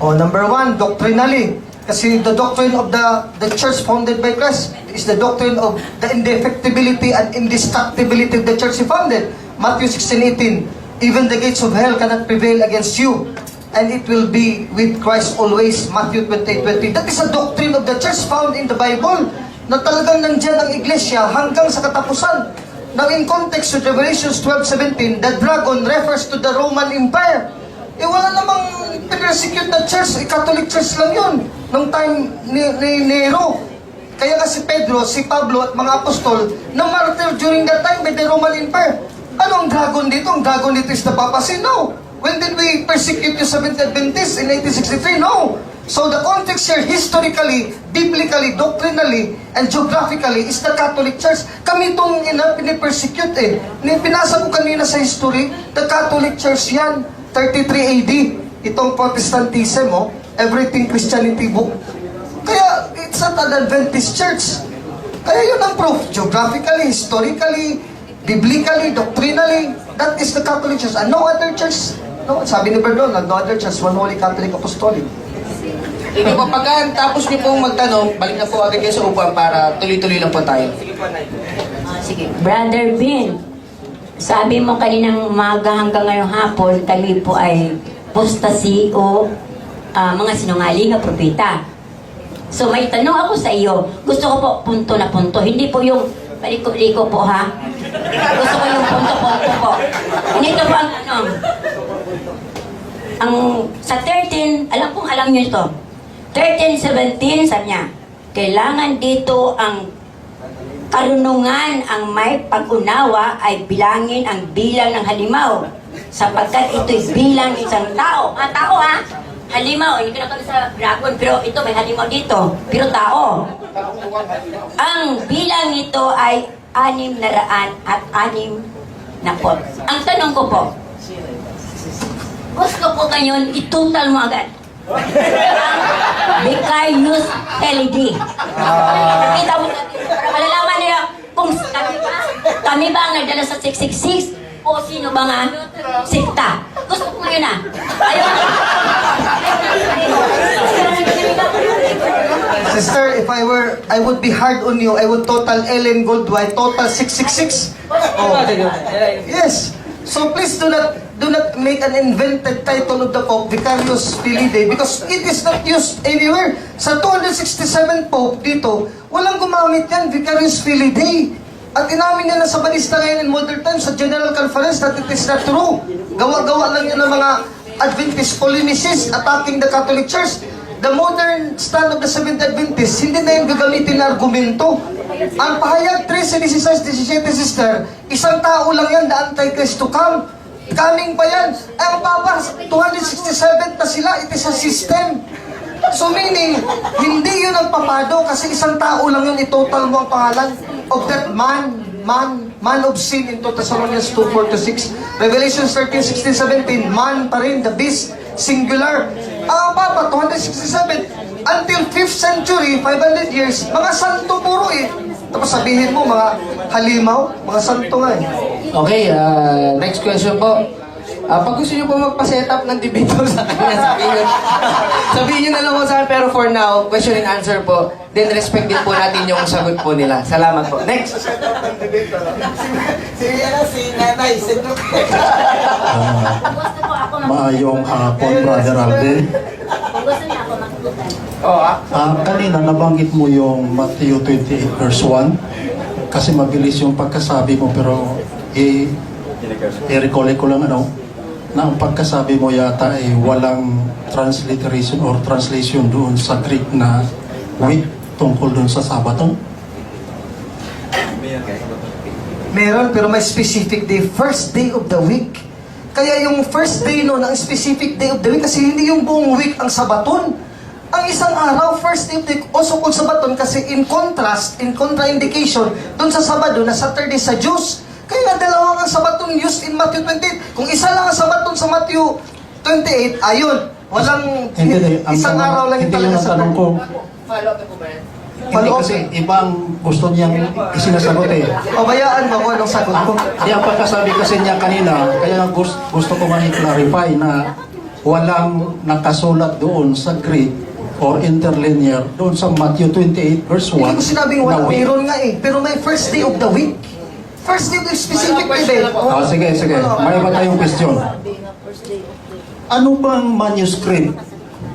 Number 1, doctrinally. Kasi the doctrine of the church founded by Christ is the doctrine of the indefectibility and indestructibility of the church he founded. Matthew 16:18. Even the gates of hell cannot prevail against you, and it will be with Christ always. Matthew 28:20. That is a doctrine of the church found in the Bible, na talagang nandyan ang iglesia hanggang sa katapusan. Now in context with Revelation 12:17, the dragon refers to the Roman Empire. Wala namang persecute na church, Catholic church lang yun, nung time ni Nero. Kaya nga si Pedro, si Pablo at mga apostol na martyr during that time by the Roman Empire. Ano ang dragon dito? Ang dragon dito is the papacy? No. When did we persecute the Seventh Adventists? In 1963? No. So the context here, historically, biblically, doctrinally, and geographically, is the Catholic Church. Kami itong pinipersecute eh. Pinasa ko kanina sa history, the Catholic Church yan, 33 AD. Itong Protestantism, everything Christianity book. Kaya, it's not an Adventist church. Kaya yun ang proof. Geographically, historically, biblically, doctrinally, that is the Catholic Church. And no other church, no, sabi ni Berdon, no other church, one Holy Catholic Apostolic. Hindi po, pagka tapos niyo pong magtanong, balik na po agad kayo sa upuan para tuloy-tuloy lang po tayo. Sige. Brother Vin, sabi mo kaninang umaga hanggang ngayong hapon, kami po ay apostasy o mga sinungaling na propeta. So may tanong ako sa iyo. Gusto ko po punto na punto. Hindi po yung paliko-liko po ha. Gusto ko yung punto-punto po. Ito po ang tanong. Ang sa 13, alam niyo ito. 13:17 sabi niya, kailangan dito ang karunungan, ang may pag-unawa ay bilangin ang bilang ng halimaw sapagkat ito'y bilang isang tao. Tao ha? Halimaw, hindi ko nakita sa dragon, pero ito may halimaw dito, pero tao. Ang bilang nito ay 600 na pot. Ang tanong ko po, gusto ko ngayon itutal mo agad. Vicarious LED. Kita mo natin, para malalaman nila kung kami ba ang nagdala sa 666 o sino ba nga sikta. Gusto ko ngayon na. Ayaw. Sister, if I would be hard on you, I would total Ellen Goldwhite, total 666. Oh. Yes. So please do not make an invented title of the Pope, Vicarius Filii Dei, because it is not used anywhere. Sa 267 Pope dito, walang gumamit yan, Vicarius Filii Dei. At inamin niya na sa balista ngayon in modern times, sa General Conference, that it is not true. Gawa-gawa lang yun ng mga Adventist polemicists attacking the Catholic Church. The modern stand of the Seventh Adventists, hindi na yung gagamitin na argumento. Ang pahayag 13:16-17, sister, isang tao lang yan, the Antichrist to come. Coming pa yan. Ang Papa, 267 na sila, it is a system. So meaning, hindi yun ang papado kasi isang tao lang yun, itotal mo ang pangalan of that man of sin in 2 Thessalonians 2:4-6. Revelation 13:16-17, man pa rin, the beast, singular. Ang Papa, 267, until 5th century, 500 years, mga santo puro eh. Tapos sabihin mo, mga halimaw, mga santo nga eh. Okay, next question po. Pag gusto nyo po magpa-set up ng debate po sa kanya, sabihin nyo na lang po sa akin, pero for now, question and answer po, then respect din po natin yung sagot po nila. Salamat po. Next! Si Nanay, si Maayong hapon, Brother Alvin. Kanina nabanggit mo yung Matthew 28 verse 1 kasi mabilis yung pagkasabi mo pero i-recall ko lang na ang pagkasabi mo yata ay walang transliteration or translation doon sa Greek na week tungkol doon sa Sabato. Meron, pero may specific day, first day of the week. Kaya yung first day no, ang specific day of the week, kasi hindi yung buong week ang Sabaton. Ang isang araw, first day of the week, also called Sabaton, kasi in contraindication, dun sa Sabado, na Saturday sa Jews. Kaya dalawang ang Sabaton used in Matthew 28. Kung isa lang ang Sabaton sa Matthew 28, ayun, walang isang araw lang yung talaga sa tanong ko. Hindi kasi ibang gusto niyang isinasagot eh. Pabayaan mo kung anong sagot ko. Di ang pagkasabi kasi niya kanina, kaya gusto ko man i-clarify na walang nakasulat doon sa Greek or interlinear doon sa Matthew 28 verse 1. Hindi ko sinabing wala, meron nga eh. Pero may first day of the week. First day of the specific day. Sige. May iba tayong question. Ano bang manuscript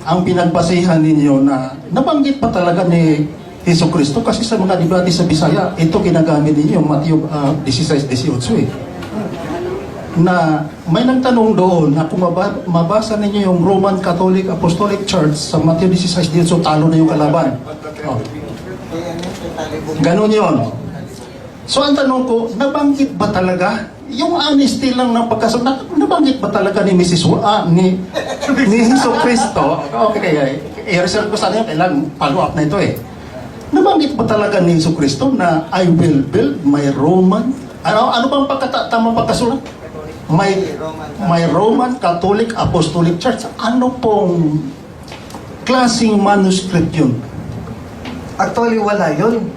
ang pinagbasihan ninyo na nabanggit pa talaga ni Hesus Kristo? Kasi sa mga debate sa Bisaya, ito ginagamit ninyo, Matthew 16-18 eh. Na may nagtanong doon na kung mabasa ninyo yung Roman Catholic Apostolic Church sa Matthew 16-18, talo na yung kalaban. Oh. Ganon yun. So ang tanong ko, nabanggit ba talaga yung honesty lang ng pagkasunod, nabanggit ba talaga ni Hesus Kristo? Okay, i-reserve ko sa inyo, kailangan follow up na ito eh. Nabanggit ba talaga ni Hesus Kristo na I will build my Roman, ano bang tamang pagkasulat? My Roman Catholic Apostolic Church. Ano pong klaseng manuscript yun? Actually, wala yun.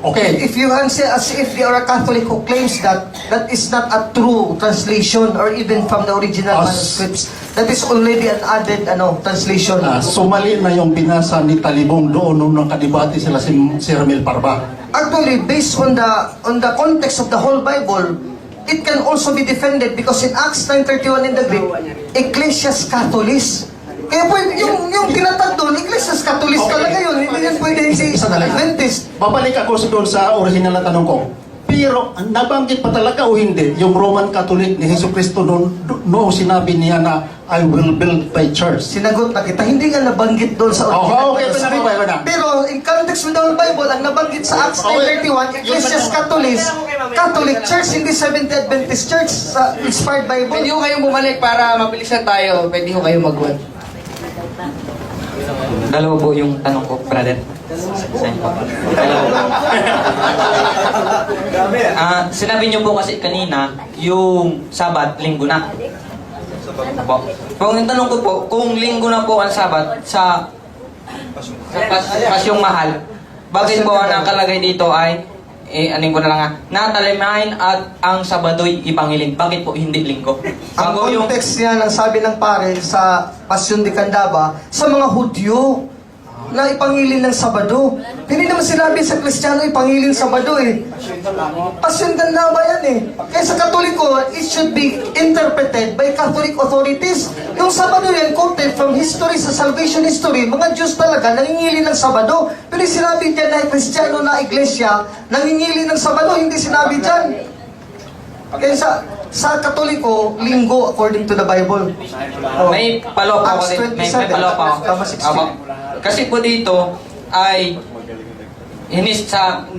Okay. If you answer as if you are a Catholic who claims that is not a true translation or even from the original manuscripts, that is already an added translation. So mali na yung binasa ni Talibong doon nung nakadebate sila si Ramil Parba. Actually, based on the context of the whole Bible, it can also be defended because in Acts 9:31 in the Greek, Ecclesias Catholis. Kaya pwede, yung tinatag doon, Ecclesias Catholis talaga yun. Hindi yan pwede si Adventist. Babalik ako doon sa original na tanong ko. Pero nabanggit pa talaga o hindi yung Roman Catholic ni Hesus Kristo noong sinabi niya na I will build my church? Sinagot na kita, hindi nga nabanggit doon sa original. Okay, pero in context with the whole Bible, ang nabanggit sa Acts 9:31, Ecclesias Catholis, Catholic Church, hindi Seventh Adventist Church, sa inspired Bible. Pwede ko kayong bumalik para mabilisan tayo. Pwede ko kayong mag-word. Dalawa po yung tanong ko, brother. Sinabi niyo po kasi kanina, yung Sabat, linggo na. Po. Kung yung tanong ko po, kung linggo na po ang Sabat sa Pasyong Mahal, bakit po ang nakalagay dito ay anin ko na lang natalimahin at ang Sabado'y ipangilin. Bakit po hindi linggo? Ang context niya ng sabi ng pare sa Pasyon de Candaba, sa mga Hudyo na ipangilin ng Sabado. Hindi naman sinabi sa Kristiyano ipangilin Sabado eh. Pasyon Candaba yan eh. Kaya sa Katoliko, it should be interpreted by Catholic authorities. Yung Sabado yan, quoted from history sa salvation history, mga Diyos talaga nangingili ng Sabado. Pero sinabi dyan na Kristiyano na iglesia, nangingili ng Sabado, hindi sinabi dyan. Kaya sa Katoliko, linggo according to the Bible. May palo pa ako. Acts May 27, palo pa ako. tama, 16. Kasi po dito ay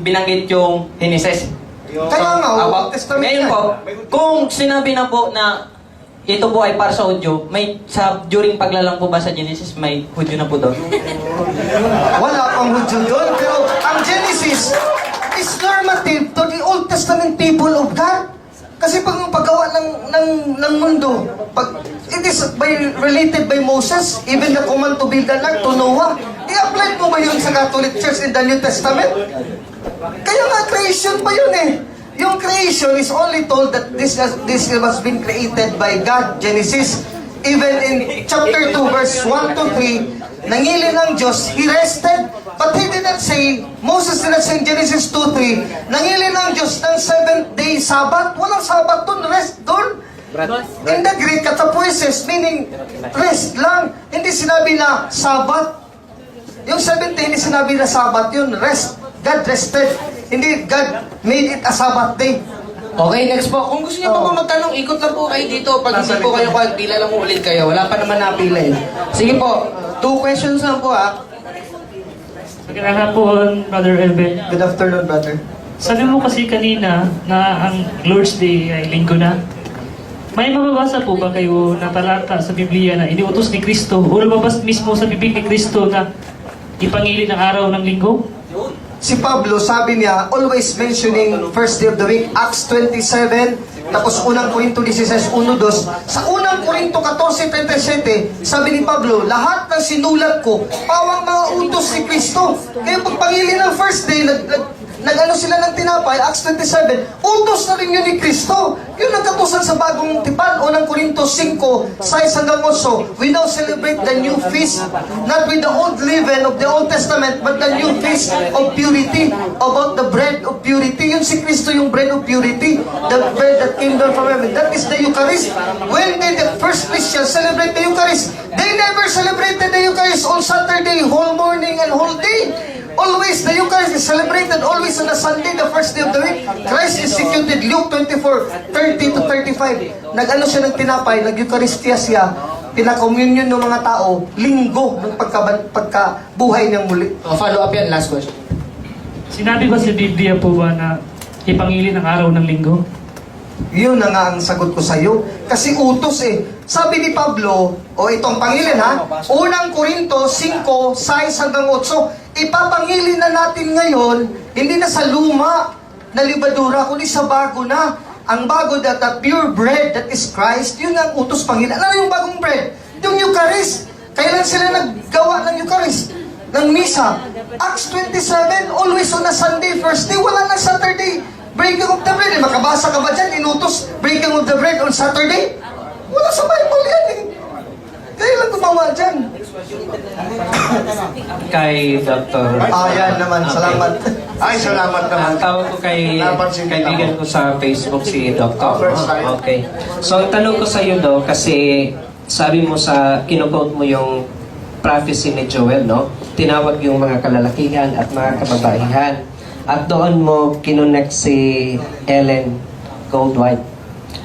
binanggit yung Genesis. Kaya nga, Old Testament ngayon yan. po, kung sinabi na po na ito po ay para sa Hudyo, during paglalang po ba sa Genesis, may Hudyo na po doon? Wala pang Hudyo doon, pero ang Genesis is normative to the Old Testament people of God. Kasi pag paggawa ng mundo, it is related by Moses, even the command to build an ark to Noah. I-apply mo ba yun sa Catholic Church in the New Testament? Kaya nga, creation pa yun eh. Yung creation is only told that this has been created by God, Genesis. Even in chapter 2, verse 1 to 3, nangili ng Diyos, He rested, but He did not say, Moses did not say in Genesis 2:3, nangili ng Diyos ng 7th-day Sabbath. Walang Sabbath dun, rest dun. In the Greek, katapuesis, meaning rest lang. Hindi sinabi na Sabbath. Yung 7th day, hindi sinabi na Sabbath yun, rest. God rested. Hindi, God made it a Sabbath day. Okay, next po. Kung gusto niyo po magtanong, ikot lang po kayo dito. Pag hindi po kayo pila lang ulit kayo. Wala pa naman napila eh. Sige po, 2 questions lang po Magandang hapon, Brother Elben. Good afternoon, brother. Sabi mo kasi kanina na ang Lord's Day ay linggo na. May mababasa po ba kayo na talata sa Biblia na iniutos ni Kristo o lumabas mismo sa bibig ni Kristo na ipangili ng araw ng linggo? Si Pablo, sabi niya, always mentioning first day of the week, Acts 27, tapos unang Korinto 16, 1, 2. Sa unang Korinto 14:37, sabi ni Pablo, lahat ng sinulat ko, pawang mga utos ni Kristo. Kaya pagpangili ng first day, nag-ano sila ng tinapay, Acts 27, utos na rin yun ni Kristo. Yung nagkatusan sa bagong tipan, unang Korinto 5, 6-8, we now celebrate the new feast, not with the old leaven of the Old Testament, but the new feast of purity, about the bread of purity. Yun si Kristo, yung bread of purity, the bread that came down from heaven. That is the Eucharist. When did the first Christians celebrate the Eucharist? They never celebrated the Eucharist on Saturday, whole morning and whole day. Always, the Eucharist is celebrated always on a Sunday, the first day of the week. Christ instituted Luke 24:30-35. Nag-ano siya ng tinapay, nag-Eucharistia siya, pinakommunion ng mga tao, linggo ng pagkabuhay niyang muli. Follow up yan, last question. Sinabi ba sa Biblia po ba na ipangili ng araw ng linggo? Yun na nga ang sagot ko sa iyo. Kasi utos eh. Sabi ni Pablo, o itong pangilin ha, unang Korinto 5, 6-8, ipapangilin na natin ngayon, hindi na sa luma na libadura, kundi sa bago na. Ang bago that the pure bread that is Christ, yun ang utos pangilin. Ano yung bagong bread? Yung Eucharist. Kailan sila naggawa ng Eucharist? Ng Misa. Acts 27, always on a Sunday, first day, wala na Saturday. Breaking of the bread. Makabasa ka ba dyan? Inutos breaking of the bread on Saturday? Wala sa Bible yan eh. Kaya lang gumawa dyan. Kay Dr. Yan naman. Salamat. Ay, salamat naman. Ang tawag ko kay Napansin kita kaibigan mo. ko sa Facebook si Dr. First time. Okay. So, ang tanong ko sa iyo do, kasi sabi mo kino-quote mo yung prophecy ni Joel, no? Tinawag yung mga kalalakihan at mga kababaihan. At doon mo kinonect si Ellen Goldwhite.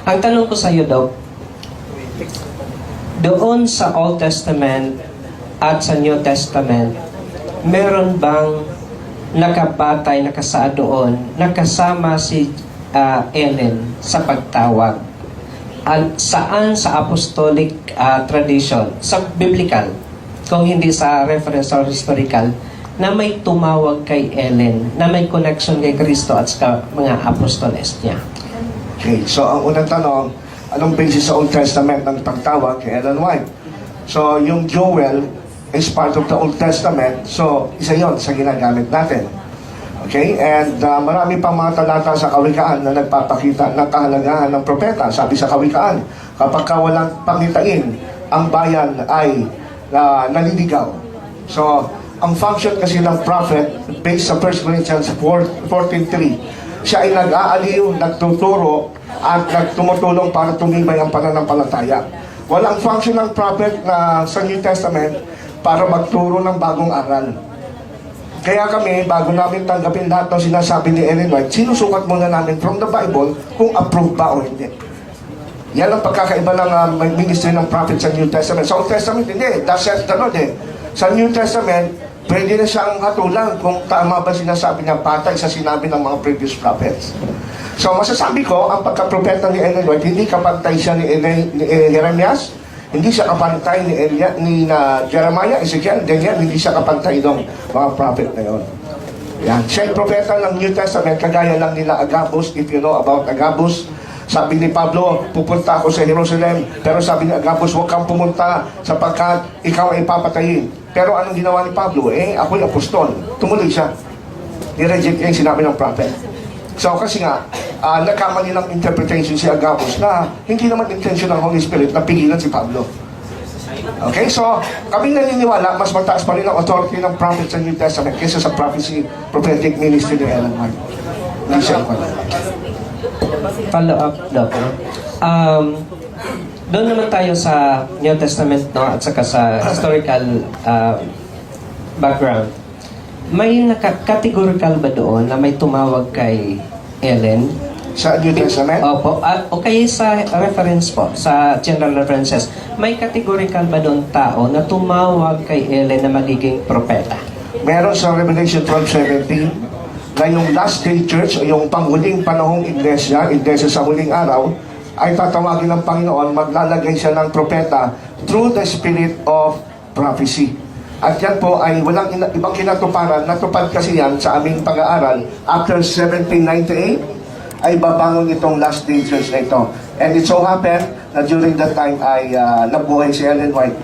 Ang tanong ko sa iyo, Doc, doon sa Old Testament at sa New Testament, meron bang nakabatay, nakasaad doon, nakasama si Ellen sa pagtawag? At saan sa apostolic tradition, sa biblical, kung hindi sa reference or historical, na may tumawag kay Ellen, na may connection kay Kristo at sa mga apostoles niya? Okay, so ang unang tanong, anong basis sa Old Testament ng pagtawag kay Ellen White? So, yung Joel is part of the Old Testament, so isa yon sa ginagamit natin. Okay, and marami pang mga talata sa Kawikaan na nagpapakita ng kahalagahan ng propeta. Sabi sa Kawikaan, kapag walang pangitain, ang bayan ay naliligaw. So, ang function kasi ng prophet, based sa 1 Corinthians 14:3, Siya ay nag-aaliw, nagtuturo, at nagtumutulong para tumibay ang pananampalataya. Walang function ng prophet na sa New Testament para magturo ng bagong aral. Kaya kami, bago namin tanggapin lahat ng sinasabi ni Ellen White, sinusukat muna namin from the Bible kung approved ba o hindi. Yan ang pagkakaiba ng ministry ng prophet sa New Testament. Sa Old Testament, hindi. Thus says the Lord eh. Sa New Testament, pwede na siyang hatulan kung tama ba sinasabi niya patay sa sinabi ng mga previous prophets. So masasabi ko, ang pagkapropeta ni Ellen White, hindi kapantay siya ni Jeremias, hindi siya kapantay ni Jeremiah, Ezekiel, Daniel, hindi siya kapantay ng mga prophet na yun. Yan. Siya ay propeta ng New Testament, kagaya lang nila Agabus, if you know about Agabus. Sabi ni Pablo, pupunta ako sa Jerusalem, pero sabi ni Agabus, huwag kang pumunta sapagkat ikaw ay papatayin. Pero anong ginawa ni Pablo? Ako'y apostol. Tumuloy siya. Ni-reject niya yung sinabi ng prophet. So kasi nga, nagkamali ng interpretation si Agabus na hindi naman intention ng Holy Spirit na pigilan si Pablo. Okay, so kami naniniwala, mas mataas pa rin ang authority ng prophet sa New Testament kaysa sa prophetic ministry ni Ellen White. Hindi siya Follow up daw po. Doon naman tayo sa New Testament, no, at saka sa historical background. May categorical ba doon na may tumawag kay Ellen? Sa New Testament? Opo. O kaya sa reference po, sa general references, may categorical ba doon tao na tumawag kay Ellen na magiging propeta? Meron sa Revelation 12:17 na yung last day church o yung panghuling panahong iglesia sa huling araw, ay tatawagin ng Panginoon, maglalagay siya ng propeta through the spirit of prophecy. At yan po ay walang ibang kinatuparan. Natupad kasi yan sa aming pag-aaral. After 1798, ay babangon itong last day church na ito. And it so happened na during that time ay nabuhay si Ellen White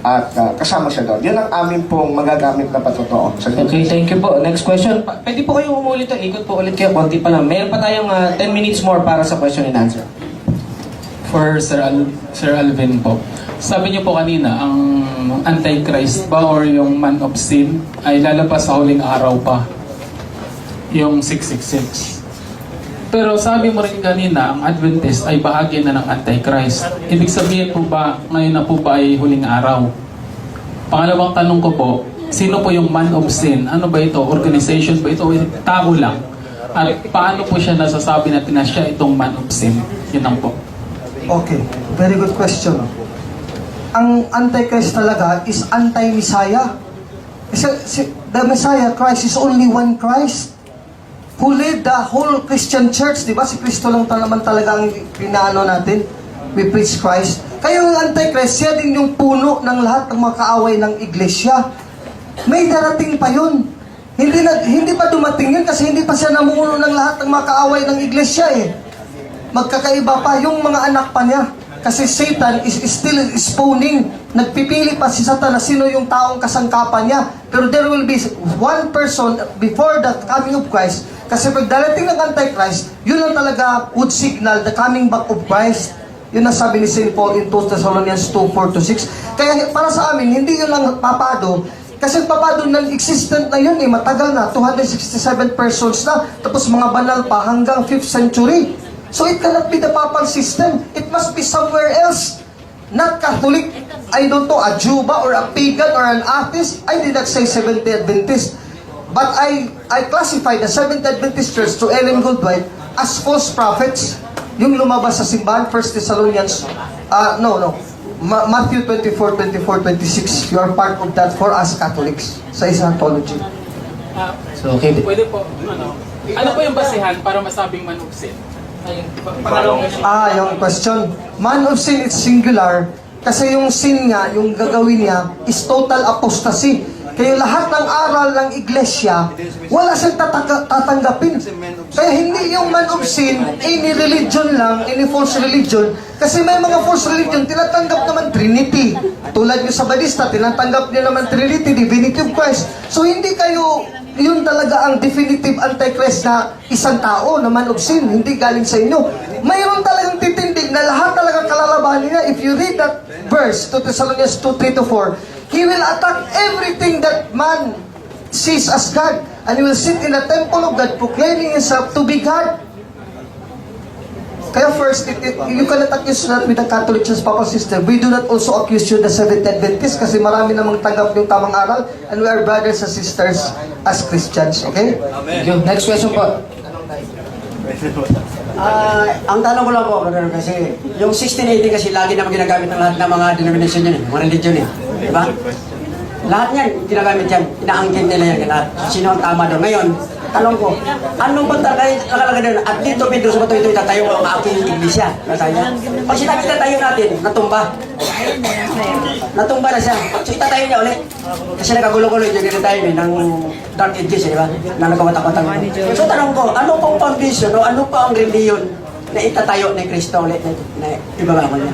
at kasama siya doon. Yun ang amin pong magagamit na patotoo. Okay, thank you po. Next question. Pwede po kayong umulit. Ikot po ulit kayo. Konti pa lang. Meron pa tayong 10 minutes more para sa question and answer. For Sir Alvin po. Sabi niyo po kanina, ang Antichrist ba or yung man of sin ay lalabas sa huling araw pa. Yung 666. Pero sabi mo rin kanina, ang Adventist ay bahagi na ng Antichrist. Ibig sabihin po ba, ngayon na po ba ay huling araw? Pangalawang tanong ko po, sino po yung man of sin? Ano ba ito? Organization ba ito? Tao lang? At paano po siya nasasabi natin na siya itong man of sin? Yun lang po. Okay, very good question. Ang Antichrist talaga is anti-Messiah. Kasi the Messiah, Christ, is only one Christ who led the whole Christian church, di ba? Si Kristo lang naman talaga ang pinaano natin. We preach Christ. Kaya yung Antichrist, siya din yung puno ng lahat ng mga kaaway ng iglesia. May darating pa yun. Hindi pa dumating yun kasi hindi pa siya namuno ng lahat ng mga kaaway ng iglesia eh. Magkakaiba pa yung mga anak pa niya. Kasi Satan is still spawning. Nagpipili pa si Satan na sino yung taong kasangkapan niya. Pero there will be one person before the coming of Christ. Kasi pag darating ng Antichrist, yun lang talaga would signal the coming back of Christ. Yun ang sabi ni St. Paul in 2 Thessalonians 2:4-6. Kaya para sa amin, hindi yun lang papado. Kasi papado non-existent na yun eh. Matagal na. 267 persons na. Tapos mga banal pa hanggang 5th century. So it cannot be the papal system. It must be somewhere else. Not Catholic. I don't know, a Jew ba or a pagan or an atheist. I did not say Seventh-day Adventist. But I classify the Seventh-day Adventist Church to Ellen Goldwhite as false prophets. Yung lumabas sa simbahan, 1 Thessalonians, Matthew 24:26. You are part of that for us Catholics sa eschatology. So, okay. Pwede po, ano po yung basihan para masabing man of sin? Yung question. Man of sin, it's singular. Kasi yung sin nga, yung gagawin niya, is total apostasy. Kaya lahat ng aral ng iglesia, wala siyang tatanggapin. Kaya hindi yung man of sin, any religion lang, any false religion. Kasi may mga false religion, tinatanggap naman Trinity. Tulad nyo sa Badista, tinatanggap nyo naman Trinity, Divinity of Christ. So hindi kayo, yun talaga ang definitive Antichrist na isang tao na man of sin, hindi galing sa inyo. Mayroon talagang titindig na lahat talaga kalalabanin niya. If you read that verse, 2 Thessalonians 2:3-4, he will attack everything that man sees as God. and He will sit in the temple of God proclaiming Himself to be God. Kaya first, you cannot accuse that with the Catholic Church Papal System. We do not also accuse you the Seventh-day Adventists kasi marami namang tanggap yung tamang aral and we are brothers and sisters as Christians. Okay? Thank you. Next question po. Ang tanong ko lang po, brother, kasi yung 1680 kasi lagi naman ginagamit ng lahat ng mga denomination yun, mga religion eh. Diba? Lahat yan, ginagamit yan. Inaangkin nila yan lahat. Sino ang tama doon? Ngayon, tanong ko, anong ba nakalagay doon? At dito, Pedro, sa bato ito, itatayo ko ang aking iglesia. Nataya. Pag sinabi itatayo natin, natumba. Natumba na siya. So itatayo niya ulit. Kasi nakagulo-gulo yung tayo ng Dark Ages, di ba? Na nagkawatak-watak. So tanong ko, ano pong foundation o ano pa ang reliyon na itatayo ni Kristo ulit na ibabawan niya?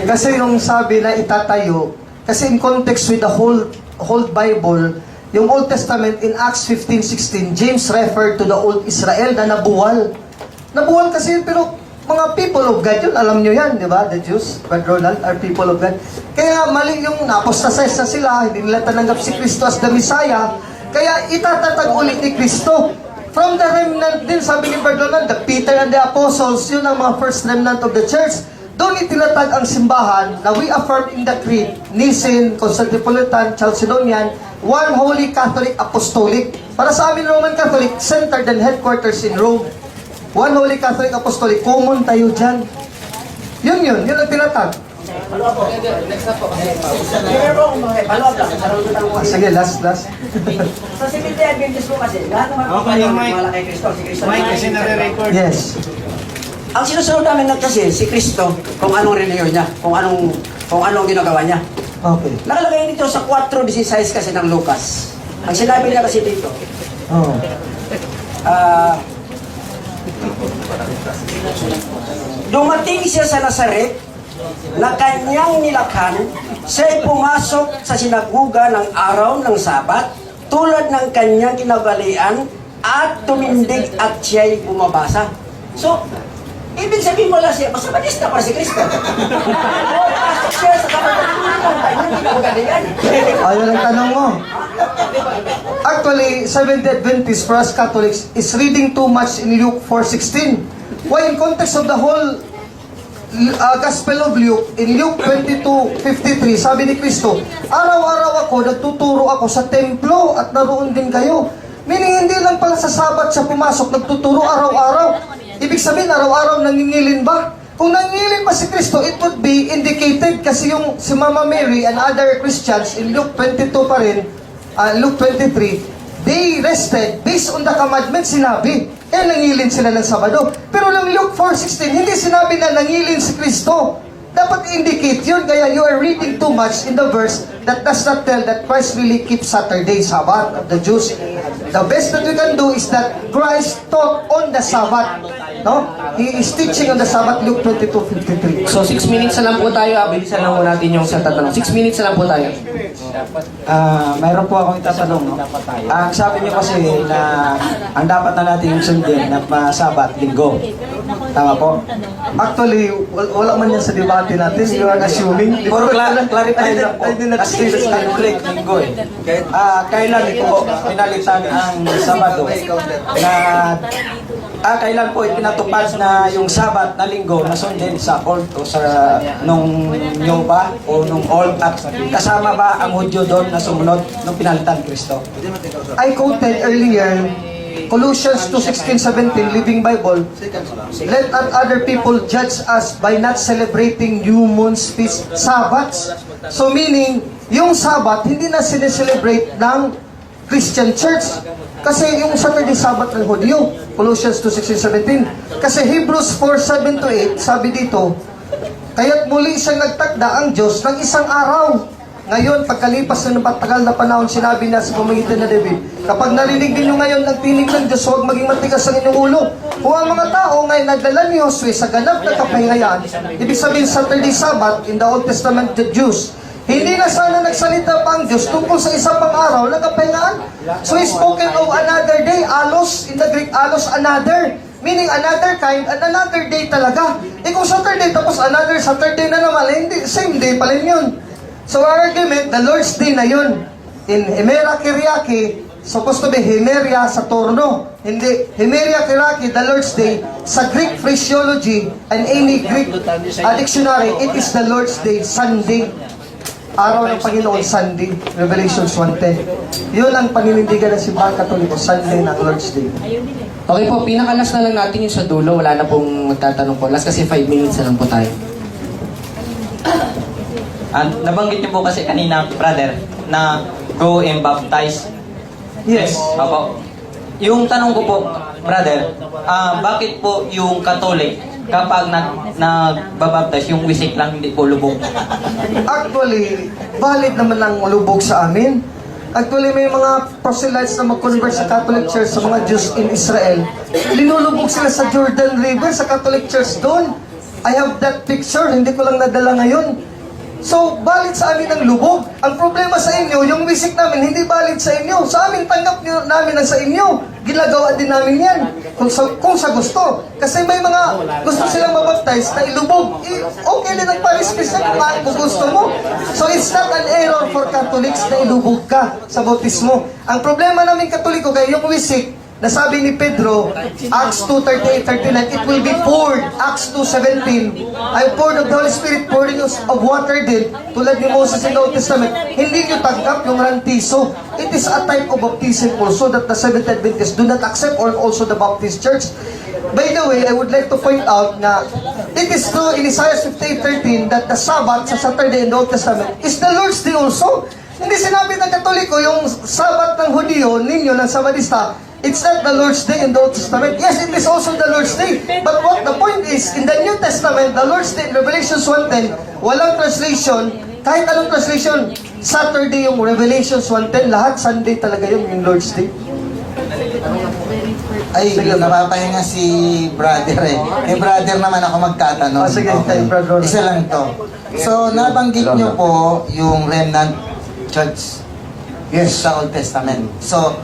Kasi yung sabi na itatayo, kasi in context with the whole Bible, yung Old Testament in Acts 15:16, James referred to the old Israel na nabuwal. Nabuwal kasi yun, pero mga people of God yun, alam nyo yan, di ba? The Jews, Brother Ronald, are people of God. Kaya mali yung napostasize na sila, hindi nila tananggap si Kristo as the Messiah, kaya itatatag ulit ni Kristo. From the remnant din, sabi ni Brother Ronald, the Peter and the Apostles, yun ang mga first remnant of the church. Doon itinatag ang simbahan na we affirm in the Creed, Nicene, Constantinopolitan, Chalcedonian, one Holy Catholic Apostolic. Para sa amin Roman Catholic, centered and headquarters in Rome. One Holy Catholic Apostolic, common tayo dyan. Yun ang tinatag. Sige, last. Sa Seventh-day Adventist po kasi, lahat naman po kayo malaki Kristo, si Kristo. Mike, kasi nare-record. Yes. Ang sinusunod namin kasi si Kristo, kung anong reliyon niya, kung anong ginagawa niya. Okay. Nakalagay dito sa 4:16 kasi ng Lucas. Ang sinabi niya kasi dito, Oh. dumating siya sa Nazaret na kanyang nilakhan, siya'y pumasok sa sinaguga ng araw ng Sabat tulad ng kanyang kinagalian at tumindig at siya'y bumabasa. So, ibig sabihin mo lang siya, basta Batista para si Kristo. Pasok siya sa kapatid ng kanyang kinagalian. Ayun ang tanong mo. Actually, Seventh-day Adventist for us Catholics is reading too much in Luke 4:16. Why in context of the whole Gospel of Luke, in Luke 22:53, sabi ni Kristo, araw-araw ako, nagtuturo ako sa templo at naroon din kayo. Meaning, hindi lang pala sa Sabat siya pumasok, nagtuturo araw-araw. Ibig sabihin, araw-araw nangingilin ba? Kung nangingilin ba si Kristo, it would be indicated kasi yung si Mama Mary and other Christians in Luke 22 pa rin, Luke 23, they rested based on the commandment sinabi. Kaya nangilin sila ng Sabado. Pero ng Luke 4:16, hindi sinabi na nangilin si Kristo. Dapat indicate yun. Kaya you are reading too much in the verse that does not tell that Christ really keeps Saturday, Sabbath of the Jews. The best that we can do is that Christ taught on the Sabbath. No? He is teaching on the Sabbath, Luke 22:53. So 6 minutes na lang po tayo. Bilisan lang po natin yung sa tatanong. 6 minutes na lang po tayo. Mayroon po akong itatanong. No? Ang sabi niyo kasi na ang dapat na natin yung sundin na Sabat, Linggo. Tama po? Actually, wala man yan sa debate natin. You are assuming. Puro clarify lang po. Kasi conflict Linggo eh. Kailan ito pinalitan ang Sabado na kailan po ipinatupad na yung Sabat na Linggo na sundin sa Old o sa nung New ba o nung Old at kasama ba ang Hudyo doon na sumunod nung pinalitan Kristo? I quoted earlier, Colossians 2:16-17, Living Bible, let not other people judge us by not celebrating new moons, feasts, Sabbats. So meaning, yung Sabbath, hindi na sineselebrate ng Christian Church. Kasi yung Saturday Sabbath ng Hudyo, Colossians 2:16-17. Kasi Hebrews 4:7-8, sabi dito, kaya't muli siyang nagtakda ang Diyos ng isang araw. Ngayon, pagkalipas ng matagal na panahon, sinabi na sa pamamagitan na David, kapag narinig ninyo ngayon ng tinig ng Diyos, huwag maging matigas ang inyong ulo. Kung ang mga tao ngayon nagdala ni Josue sa ganap na kapahingayaan, ibig sabihin Saturday Sabbath in the Old Testament the Jews, hindi na sana nagsalita pa ang Diyos tungkol sa isang pang-araw na kapahingaan. So he spoken of another day, alos, in the Greek, alos, another. Meaning another kind and another day talaga. Kung Saturday tapos another Saturday na naman, hindi, same day pa rin yun. So our argument, the Lord's Day na yun, in Hemera Kyriake, supposed to be Hemeria Saturno. Hindi. Hemeria Kiraki, the Lord's Day, sa Greek phraseology and any Greek dictionary, it is the Lord's Day, Sunday. Araw ng Panginoon, Sunday. Revelations 1:10. Yun ang paninindigan ng Simbahan Katoliko, Sunday ng Lord's Day. Okay po, pinakalas na lang natin yung sa dulo. Wala na pong magtatanong po. Last kasi 5 minutes na lang po tayo. Nabanggit niyo po kasi kanina, brother, na go and baptize. Yes. Opo. Yung tanong ko po, brother, bakit po yung Catholic kapag nagbabaptize, yung wisik lang, hindi po lubog? Actually, valid naman ang lubog sa amin. Actually, may mga proselytes na mag-convert sa Catholic Church, sa mga Jews in Israel. Linulubog sila sa Jordan River, sa Catholic Church doon. I have that picture, hindi ko lang nadala ngayon. So, valid sa amin ang lubog. Ang problema sa inyo, yung wisik namin, hindi valid sa inyo. Sa amin, tanggap namin ang sa inyo. Ginagawa din namin yan. Kung sa gusto. Kasi may mga gusto silang mabaptize na ilubog. Okay din ang parispis na kung gusto mo. So, it's not an error for Catholics na ilubog ka sa bautismo. Ang problema namin Katoliko, kaya yung wisik, nasabi ni Pedro, Acts 2:38-39, it will be poured. Acts 2:17, I poured of the Holy Spirit, pouring of water din, tulad ni Moses in the Old Testament. Hindi nyo tanggap yung rantiso. It is a type of baptism also that the Seventh Adventists do not accept, or also the Baptist Church. By the way, I would like to point out na it is true in Isaiah 58:13 that the Sabbath sa Saturday in the Old Testament is the Lord's Day also. Hindi sinabi ng Katoliko yung Sabbath ng Hudiyo, ninyo, ng Sabadista, it's not the Lord's Day in the Old Testament. Yes, it is also the Lord's Day. But what the point is, in the New Testament, the Lord's Day, Revelations 1:10, walang translation, kahit anong translation, Saturday yung Revelations 1:10, lahat Sunday talaga yung Lord's Day. Ay, napapahinga si brother eh. May brother naman ako magtatanong. Sige, kay brother. Isa lang to. So, nabanggit nyo po yung remnant church. Yes, sa Old Testament. So,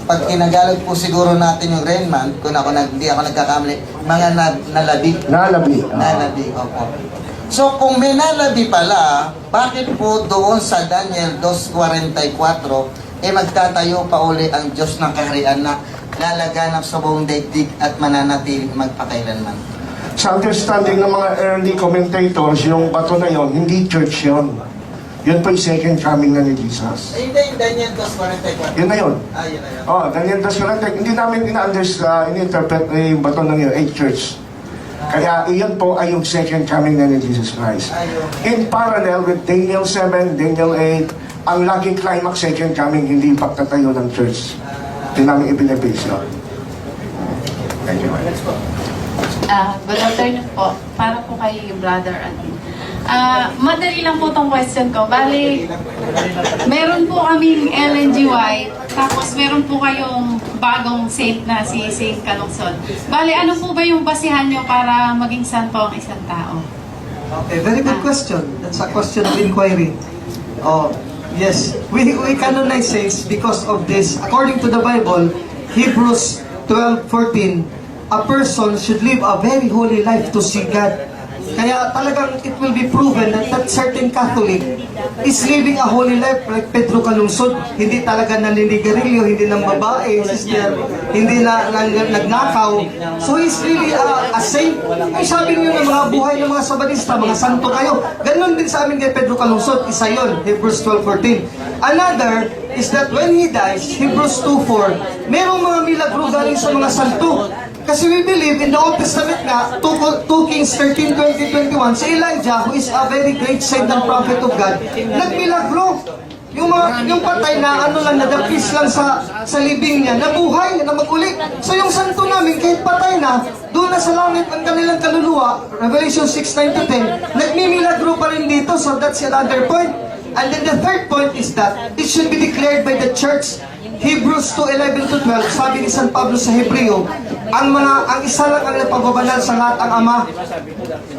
pag kinagalog po siguro natin yung remnant, kung hindi ako nagkakamali, mga nalabi. Nalabi, opo. So, kung may nalabi pala, bakit po doon sa Daniel 2:44, magtatayo pa uli ang Diyos ng kaharian na lalaganap sa buong daigdig at mananatili magpakailanman? Sa understanding ng mga early commentators, yung bato na yon, hindi church yon. Yun po yung second coming na ni Jesus. Hindi, Daniel 2:44. Yun na yun. Yun na yun. Oh, Daniel 2:44. Hindi namin in-interpret yung bato ng yun, church. Kaya iyon po ay yung second coming na ni Jesus Christ. In parallel with Daniel 7, Daniel 8, ang laging climax second coming, hindi pagtatayo ng church. Ito namin ibinibase yun. Thank you. Good afternoon po. Para po kay Brother Alvin. Madali lang po tong question ko. Bali, meron po kaming Ellen G. White, tapos meron po kayong bagong saint na si Saint Calungsod. Bali, ano po ba yung basihan nyo para maging santo ang isang tao? Okay, very good question. That's a question of inquiry. Oh, yes. We canonize saints because of this. According to the Bible, Hebrews 12:14, a person should live a very holy life to see God. Kaya talagang it will be proven that that certain Catholic is living a holy life like Pedro Calungsod. Hindi talaga naninigarilyo, hindi ng babae, sister, hindi na nagnakaw. So he's really a saint. Ay sabi niyo ng mga buhay ng mga Sabadista, mga santo kayo. Ganon din sa amin kay Pedro Calungsod. Isa yun, Hebrews 12:14. Another is that when he dies, Hebrews 2:4, merong mga milagro galing sa mga santo. Kasi we believe in the Old Testament nga, 2 Kings 13:20-21, si Elijah, who is a very great saint and prophet of God, nagmilagro. Yung patay na nadapis lang sa libing niya, nabuhay, na mag-uli. So yung santo namin, kahit patay na, doon na sa langit ang kanilang kaluluwa, Revelation 6:9-10, nagmimilagro pa rin dito, so that's another point. And then the third point is that it should be declared by the church. Hebrews 2:11-12, sabi ni San Pablo sa Hebreo, ang isa lang ang nagpapabanal sa lahat ang Ama.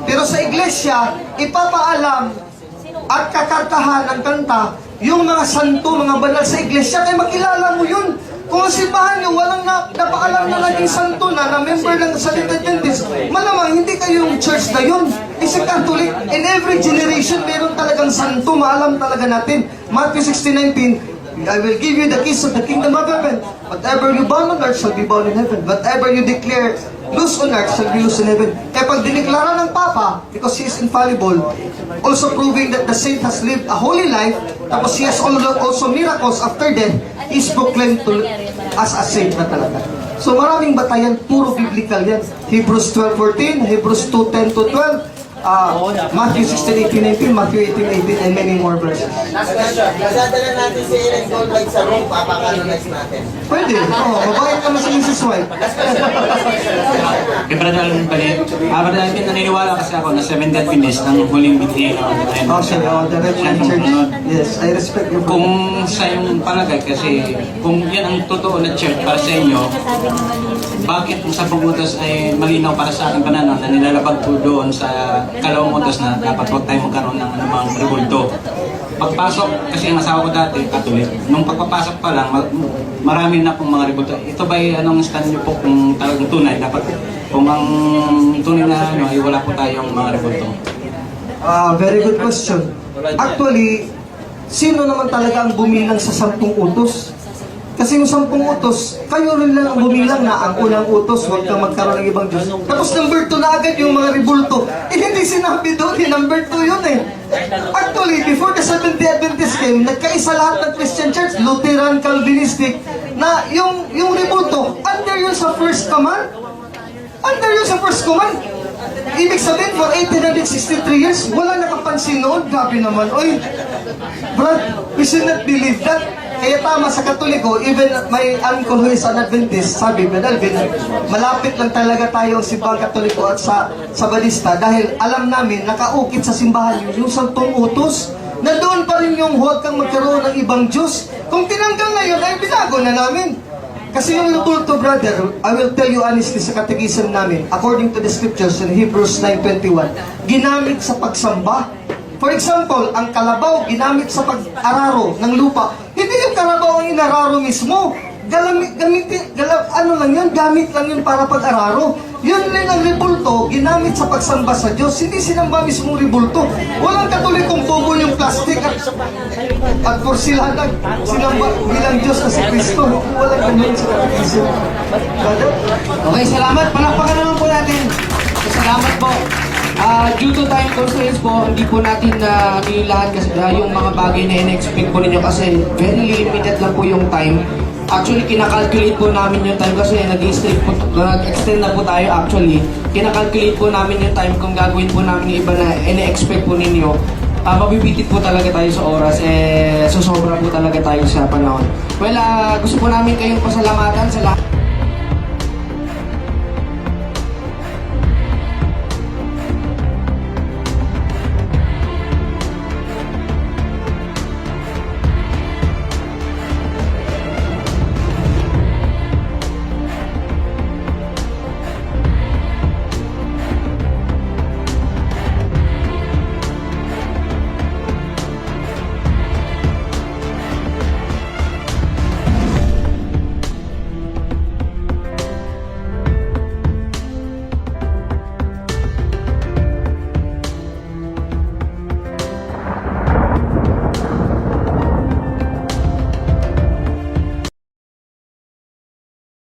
Pero sa iglesia, ipapaalam at kakartahan ng kanta yung mga santo, mga banal sa iglesia, kaya makilala mo yun. Kung ang simbahan nyo, walang napaalam na naging santo na member ng Seventh Adventist, malamang hindi kayo yung church na yun. Isa Catholic, in every generation, meron talagang santo, maalam talaga natin. Matthew 16:19, I will give you the keys of the kingdom of heaven. Whatever you bound on earth shall be bound in heaven. Whatever you declare loose on earth shall be loose in heaven. Kaya pag diniklara ng Papa, because he is infallible, also proving that the saint has lived a holy life, tapos he has also miracles after death, is proclaimed to as a saint na talaga. So maraming batayan, puro biblical yan. Hebrews 12:14, Hebrews 2:10 to 12, Matthew 16:18-19, Matthew 18:18, and many more verses. Masadala natin si Aaron Goldberg sa room, papakanonize natin. Pwede, mabait naman si Mrs. White. Kay Brother Alvin Balit, Brother Alvin, naniniwala kasi ako na Seventh Day Adventist ng huling binhi. Okay, the Reverend Church. Yes, I respect your Kung sa yung palagay, kasi kung yan ang totoo na church para sa inyo, bakit kung sa pag-utos ay malinaw para sa aking pananaw na nilalabag po doon sa kalawang utos na dapat huwag tayo magkaroon ng anumang rebulto. Pagpasok, kasi ang asawa ko dati, Katolik, nung pagpapasok pa lang, marami na pong mga rebulto. Ito ba anong stand nyo po kung talagang tunay? Dapat kung ang tunay na ano, ay wala po tayong mga rebulto. Very good question. Actually, sino naman talaga ang bumilang sa 10 utos? Kasi yung 10 utos, kayo rin lang ang bumilang na ang unang utos, huwag kang magkaroon ng ibang Diyos. Tapos number 2 na agad yung mga rebulto. Hindi sinabi doon, number 2 yun eh. Actually, before the Seventh-day Adventist came, nagkaisa lahat ng Christian Church, Lutheran, Calvinistic, na yung rebulto, under yun sa first command. Under yun sa first command. Ibig sabihin, for 1863 years, wala nakapansin noon. Grabe naman. Oy, Brad, we should not believe that. Kaya tama sa Katoliko, even my uncle who is an Adventist, sabi, Brad Alvin, malapit lang talaga tayo ang simbahang Katoliko at sa Badista dahil alam namin, nakaukit sa simbahan yung 10 utos, na doon pa rin yung huwag kang magkaroon ng ibang Diyos. Kung tinanggal ngayon, ay binago na namin. Kasi yung rebulto, brother, I will tell you honestly sa katekism namin, according to the scriptures in Hebrews 9:21, ginamit sa pagsamba. For example, ang kalabaw ginamit sa pag-araro ng lupa. Hindi yung kalabaw ang inararo mismo. Gamit lang yun para pag-araro. Yun rin ang rebulto, ginamit sa pagsamba sa Diyos. Hindi sinamba mismo rebulto. Walang Katolikong tubo yung plastic at porsilanan. Sinamba bilang Diyos na si Kristo. Walang ganyan sa katekism. Okay, salamat. Palakpakan naman po natin. Salamat po. Due to time constraints po, hindi po natin lahat kasi yung mga bagay na in-expect po ninyo kasi very limited lang po yung time. Actually, kinakalculate po namin yung time kasi nag-extend na po tayo actually. Kinakalculate po namin yung time kung gagawin po namin yung iba na in-expect po ninyo. Mabibitit po talaga tayo sa oras, susobra po talaga tayo sa panahon. Well, gusto po namin kayong pasalamatan sa lahat.